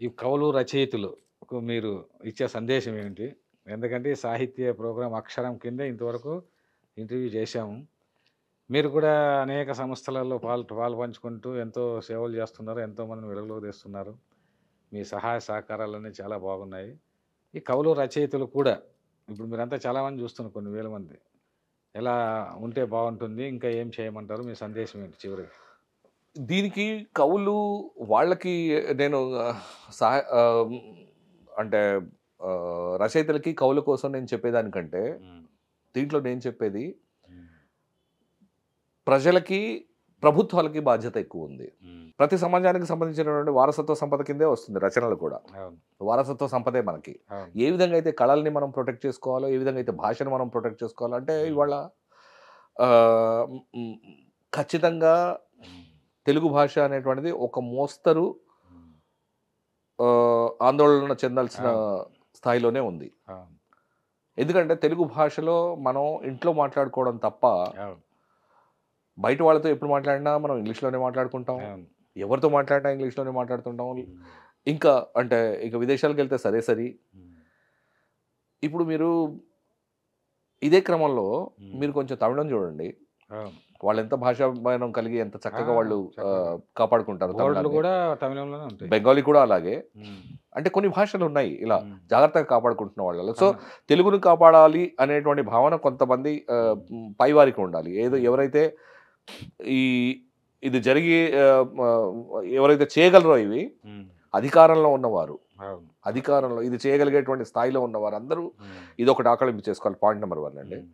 ఈ కవులు రచయితలకు మీరు ఇచ్చే సందేశం ఏంటి? ఎందుకంటే ఈ సాహిత్య ప్రోగ్రాం అక్షరం కింద ఇంతవరకు ఇంటర్వ్యూ చేశాము. మీరు కూడా అనేక సంస్థలలో పాలు పంచుకుంటూ ఎంతో సేవలు చేస్తున్నారు, ఎంతోమందిని వెలుగులోకి తెస్తున్నారు. మీ సహాయ సహకారాలన్నీ చాలా బాగున్నాయి. ఈ కవులు రచయితలు కూడా ఇప్పుడు మీరంతా చాలామంది చూస్తున్నారు, కొన్ని వేల మంది. ఎలా ఉంటే బాగుంటుంది, ఇంకా ఏం చేయమంటారు, మీ సందేశం ఏంటి చివరికి? దీనికి కవులు వాళ్ళకి నేను సహాయ అంటే రచయితలకి కవుల కోసం నేను చెప్పేదానికంటే దీంట్లో నేను చెప్పేది ప్రజలకి ప్రభుత్వాలకి బాధ్యత ఎక్కువ ఉంది. ప్రతి సమాజానికి సంబంధించినటువంటి వారసత్వ సంపద కిందే వస్తుంది రచనలు కూడా. అవును, వారసత్వ సంపదే మనకి. అవును, ఏ విధంగా అయితే కళల్ని మనం ప్రొటెక్ట్ చేసుకోవాలో, ఏ విధంగా అయితే భాషను మనం ప్రొటెక్ట్ చేసుకోవాలో, అంటే ఇవాళ ఆ, మ్, ఖచ్చితంగా తెలుగు భాష అనేటువంటిది ఒక మోస్తరు ఆ, ఆందోళన చెందాల్సిన స్థాయిలోనే ఉంది. అవును, ఎందుకంటే తెలుగు భాషలో మనం ఇంట్లో మాట్లాడుకోవడం తప్ప అవును, బయట వాళ్ళతో ఎప్పుడు మాట్లాడినా మనం ఇంగ్లీష్లోనే మాట్లాడుకుంటాం. అవును. ఎవరితో మాట్లాడినా ఇంగ్లీష్లోనే మాట్లాడుతుంటాం. ఇంకా అంటే ఇక విదేశాలకు వెళ్తే సరే సరి. ఇప్పుడు మీరు ఇదే క్రమంలో మీరు కొంచెం తమిళం చూడండి. అవును. వాళ్ళు ఎంత భాషాభానం కలిగి ఎంత చక్కగా వాళ్ళు చక్కగా. కాపాడుకుంటారు బోర్డులు తమిళాన్ని. కూడా తమిళంలోనే ఉంటాయి. బెంగాలీ కూడా అలాగే. ఉమ్, అంటే కొన్ని భాషలు ఉన్నాయి ఇలా ఉమ్. జాగ్రత్తగా కాపాడుకుంటున్న వాళ్ళు. సో తెలుగును కాపాడాలి అనేటువంటి భావన కొంతమంది పైవారికి ఉండాలి. ఎవరైతే ఈ ఇది జరిగి ఎవరైతే చేయగలరో ఇవి ఉమ్, అధికారంలో ఉన్నవారు, అవును, అధికారంలో ఇది చేయగలిగేటువంటి స్థాయిలో ఉన్నవారు అందరూ ఉమ్, ఇది ఒకటి ఆకలింపు చేసుకోవాలి. పాయింట్ నెంబర్ 1 అండి. ఉమ్,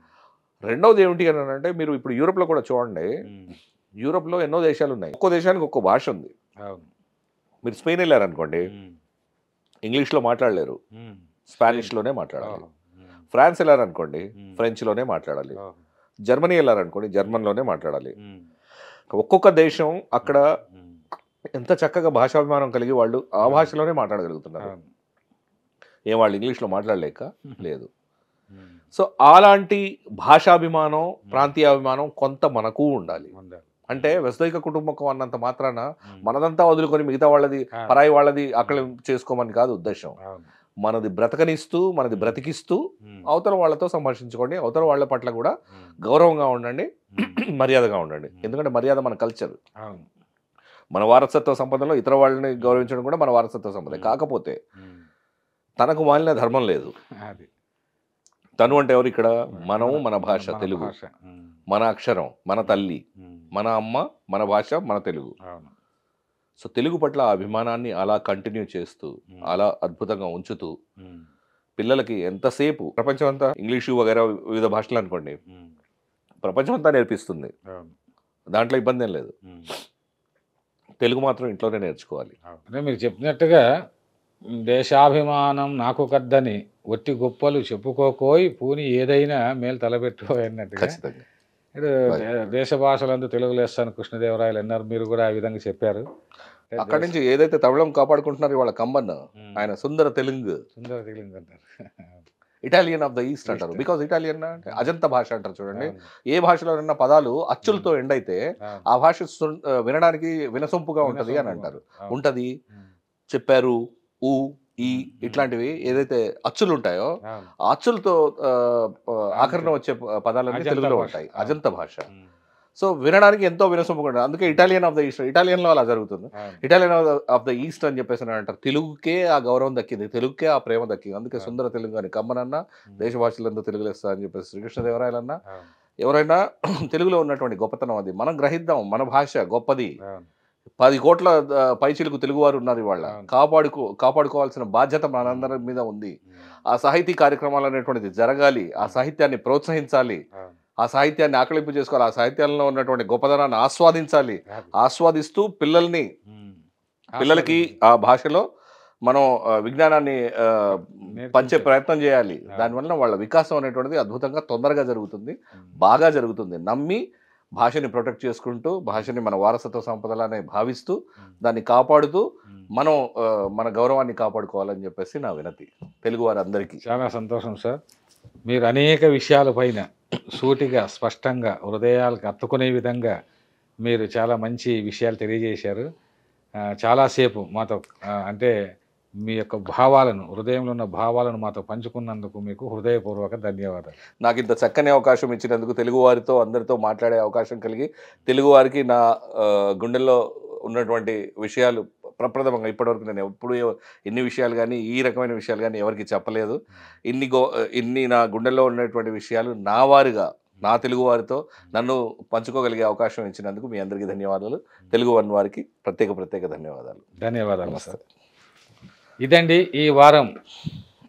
రెండవది ఏమిటి అని అంటే మీరు ఇప్పుడు యూరోప్లో కూడా చూడండి. ఉమ్, యూరోప్లో ఎన్నో దేశాలు ఉన్నాయి. ఒక్కో దేశానికి ఒక్కో భాష ఉంది. అవును, మీరు స్పెయిన్ వెళ్ళారనుకోండి, ఉమ్, ఇంగ్లీష్లో మాట్లాడలేరు, ఉమ్, స్పానిష్లోనే మాట్లాడాలి. ఓహో, ఉమ్, ఫ్రాన్స్ వెళ్ళారనుకోండి, ఉమ్, ఫ్రెంచ్లోనే మాట్లాడాలి. ఓహో, జర్మనీ వెళ్ళారనుకోండి, జర్మన్లోనే మాట్లాడాలి. ఉమ్, ఒక్కొక్క దేశం అక్కడ ఉమ్, ఎంత చక్కగా భాషాభిమానం కలిగి వాళ్ళు ఆ భాషలోనే మాట్లాడగలుగుతున్నారు. అవును, ఏం వాళ్ళు ఇంగ్లీష్లో మాట్లాడలేక లేదు. ఉమ్, సో అలాంటి భాషాభిమానం, ప్రాంతీయాభిమానం కొంత మనకు ఉండాలి. ఉండాలి. అంటే వసుదైక కుటుంబకం అన్నంత మాత్రాన ఉమ్, మనదంతా వదులుకొని మిగతా వాళ్ళది పరాయి వాళ్ళది అక్కడ చేసుకోమని కాదు ఉద్దేశం. అవును, మనది బ్రతకనిస్తూ, మనది బ్రతికిస్తూ ఉమ్, అవతల వాళ్ళతో సంభాషించుకోండి. అవతల వాళ్ళ పట్ల కూడా ఉమ్, గౌరవంగా ఉండండి, ఉమ్, మర్యాదగా ఉండండి. ఎందుకంటే మర్యాద మన కల్చర్. అవును, మన వారసత్వ సంపదలో ఇతర వాళ్ళని గౌరవించడం కూడా మన వారసత్వ సంపద. కాకపోతే ఉమ్, తనకు మాలిన ధర్మం లేదు. అది తను అంటే ఎవరు ఇక్కడ? మనము, మన భాష మన తెలుగు, భాష. ఉమ్, మన అక్షరం, మన తల్లి, ఉమ్, మన అమ్మ, మన భాష, మన తెలుగు. అవును, సో తెలుగు పట్ల ఆ అభిమానాన్ని అలా కంటిన్యూ చేస్తూ, అలా అద్భుతంగా ఉంచుతూ, ఉమ్, పిల్లలకి ఎంతసేపు ప్రపంచం అంతా ఇంగ్లీషు వగైరా వివిధ భాషలు అనుకోండి, ఉమ్, ప్రపంచం అంతా నేర్పిస్తుంది, అవును, దాంట్లో ఇబ్బంది ఏం లేదు. ఉమ్, తెలుగు మాత్రం ఇంట్లోనే నేర్చుకోవాలి. అవును. అంటే మీరు చెప్పినట్టుగా దేశాభిమానం నాకు కద్దని ఒట్టి గొప్పలు చెప్పుకోకోయి పూని ఏదైనా మేలు తలపెట్టుకో అన్నట్టుగా ఖచ్చితంగా. ఇప్పుడు దేశ భాషలందు తెలుగు లెస్సని కృష్ణదేవరాయలు అన్నారు, మీరు కూడా ఆ విధంగా చెప్పారు. అక్కడి నుంచి ఏదైతే తమిళం కాపాడుకుంటున్నారు ఇవాళ కమ్మన్న, ఉమ్, ఆయన సుందర తెలుగు, సుందర తెలుగు అంటారు. ఇటాలియన్ ఆఫ్ ద ఈస్ట్ అంటారు. బికాజ్ ఇటాలియన్ అంటే అజంత భాష అంటారు చూడండి. ఏ భాషలోనైనా పదాలు అచ్చులతో ఎండ్ అయితే అవును, ఆ భాష వినడానికి వినసొంపుగా ఉంటది అని అంటారు. అవును, ఉంటది, ఉమ్, చెప్పారు, ఊ, ఈ ఇట్లాంటివి ఏదైతే అచ్చులు ఉంటాయో అవును, ఆ అచ్చులతో ఆఖరణ వచ్చే పదాలన్నీ అజంత తెలుగులో భాష. ఉంటాయి. అవును. అజంత భాష. ఉమ్, సో వినడానికి ఎంతో వినసొంపుగా ఉంటుంది. అందుకే ఇటాలియన్ ఆఫ్ ద ఈస్ట్, ఇటాలియన్లో అలా జరుగుతుంది. అవును, ఇటాలియన్ ఆఫ్ ద ఈస్ట్ అని చెప్పేసి అని అంటారు. తెలుగుకే ఆ గౌరవం దక్కింది, తెలుగుకే ఆ ప్రేమ దక్కింది. అందుకే సుందర తెలుగు అని కమ్మనన్నా, ఉమ్, దేశ భాషలంతా తెలుగు లెస్స అని చెప్పేసి శ్రీకృష్ణదేవరాయలన్నా, అవును, ఎవరైనా తెలుగులో ఉన్నటువంటి గొప్పతనం అది మనం గ్రహిద్దాం. మన భాష గొప్పది. అవును, 10 కోట్ల పైచిలకు తెలుగువారు ఉన్నారు ఇవాళ. అవును. కాపాడుకోవాల్సిన బాధ్యత మనందరి మీద ఉంది. ఉమ్, ఆ సాహితీ కార్యక్రమాలు అనేటువంటిది జరగాలి. ఆ సాహిత్యాన్ని ప్రోత్సహించాలి. అవును, ఆ సాహిత్యాన్ని ఆకలింపు చేసుకోవాలి. ఆ సాహిత్యంలో ఉన్నటువంటి గొప్పదనాన్ని ఆస్వాదించాలి. అది. ఆస్వాదిస్తూ పిల్లల్ని ఉమ్, పిల్లలకి ఆ భాషలో మనం విజ్ఞానాన్ని పంచే నేర్పించాలి. ప్రయత్నం చేయాలి. దానివల్ల వాళ్ళ వికాసం అనేటువంటిది అద్భుతంగా తొందరగా జరుగుతుంది, బాగా జరుగుతుంది. నమ్మి భాషని ప్రొటెక్ట్ చేసుకుంటూ భాషని మన వారసత్వ సంపదలానే భావిస్తూ దాన్ని కాపాడుతూ మనం మన గౌరవాన్ని కాపాడుకోవాలని చెప్పేసి నా వినతి తెలుగు వారందరికీ. చాలా సంతోషం సార్. మీరు అనేక విషయాలపైన సూటిగా స్పష్టంగా హృదయాలకు హత్తుకునే విధంగా మీరు చాలా మంచి విషయాలు తెలియజేశారు. చాలాసేపు మాతో అంటే మీ యొక్క భావాలను, హృదయంలో ఉన్న భావాలను మాతో పంచుకున్నందుకు మీకు హృదయపూర్వక ధన్యవాదాలు. నాకు ఇంత చక్కని అవకాశం ఇచ్చినందుకు, తెలుగు వారితో అందరితో మాట్లాడే అవకాశం కలిగి, తెలుగు వారికి నా గుండెల్లో ఉన్నటువంటి విషయాలు ప్రప్రథమంగా ఇప్పటివరకు నేను ఎప్పుడు ఎన్ని విషయాలు కానీ ఈ రకమైన విషయాలు కానీ ఎవరికి చెప్పలేదు. ఇన్ని నా గుండెల్లో ఉన్నటువంటి విషయాలు నా వారిగా, నా తెలుగు వారితో నన్ను పంచుకోగలిగే అవకాశం ఇచ్చినందుకు మీ అందరికీ ధన్యవాదాలు. తెలుగు వన్ వారికి ప్రత్యేక ధన్యవాదాలు. ధన్యవాదాలు సార్. ఇదండి ఈ వారం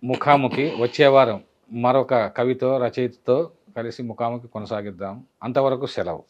ముఖాముఖి. వచ్చే వారం మరొక కవితో రచయితతో కలిసి ముఖాముఖి కొనసాగిద్దాం. అంతవరకు సెలవు.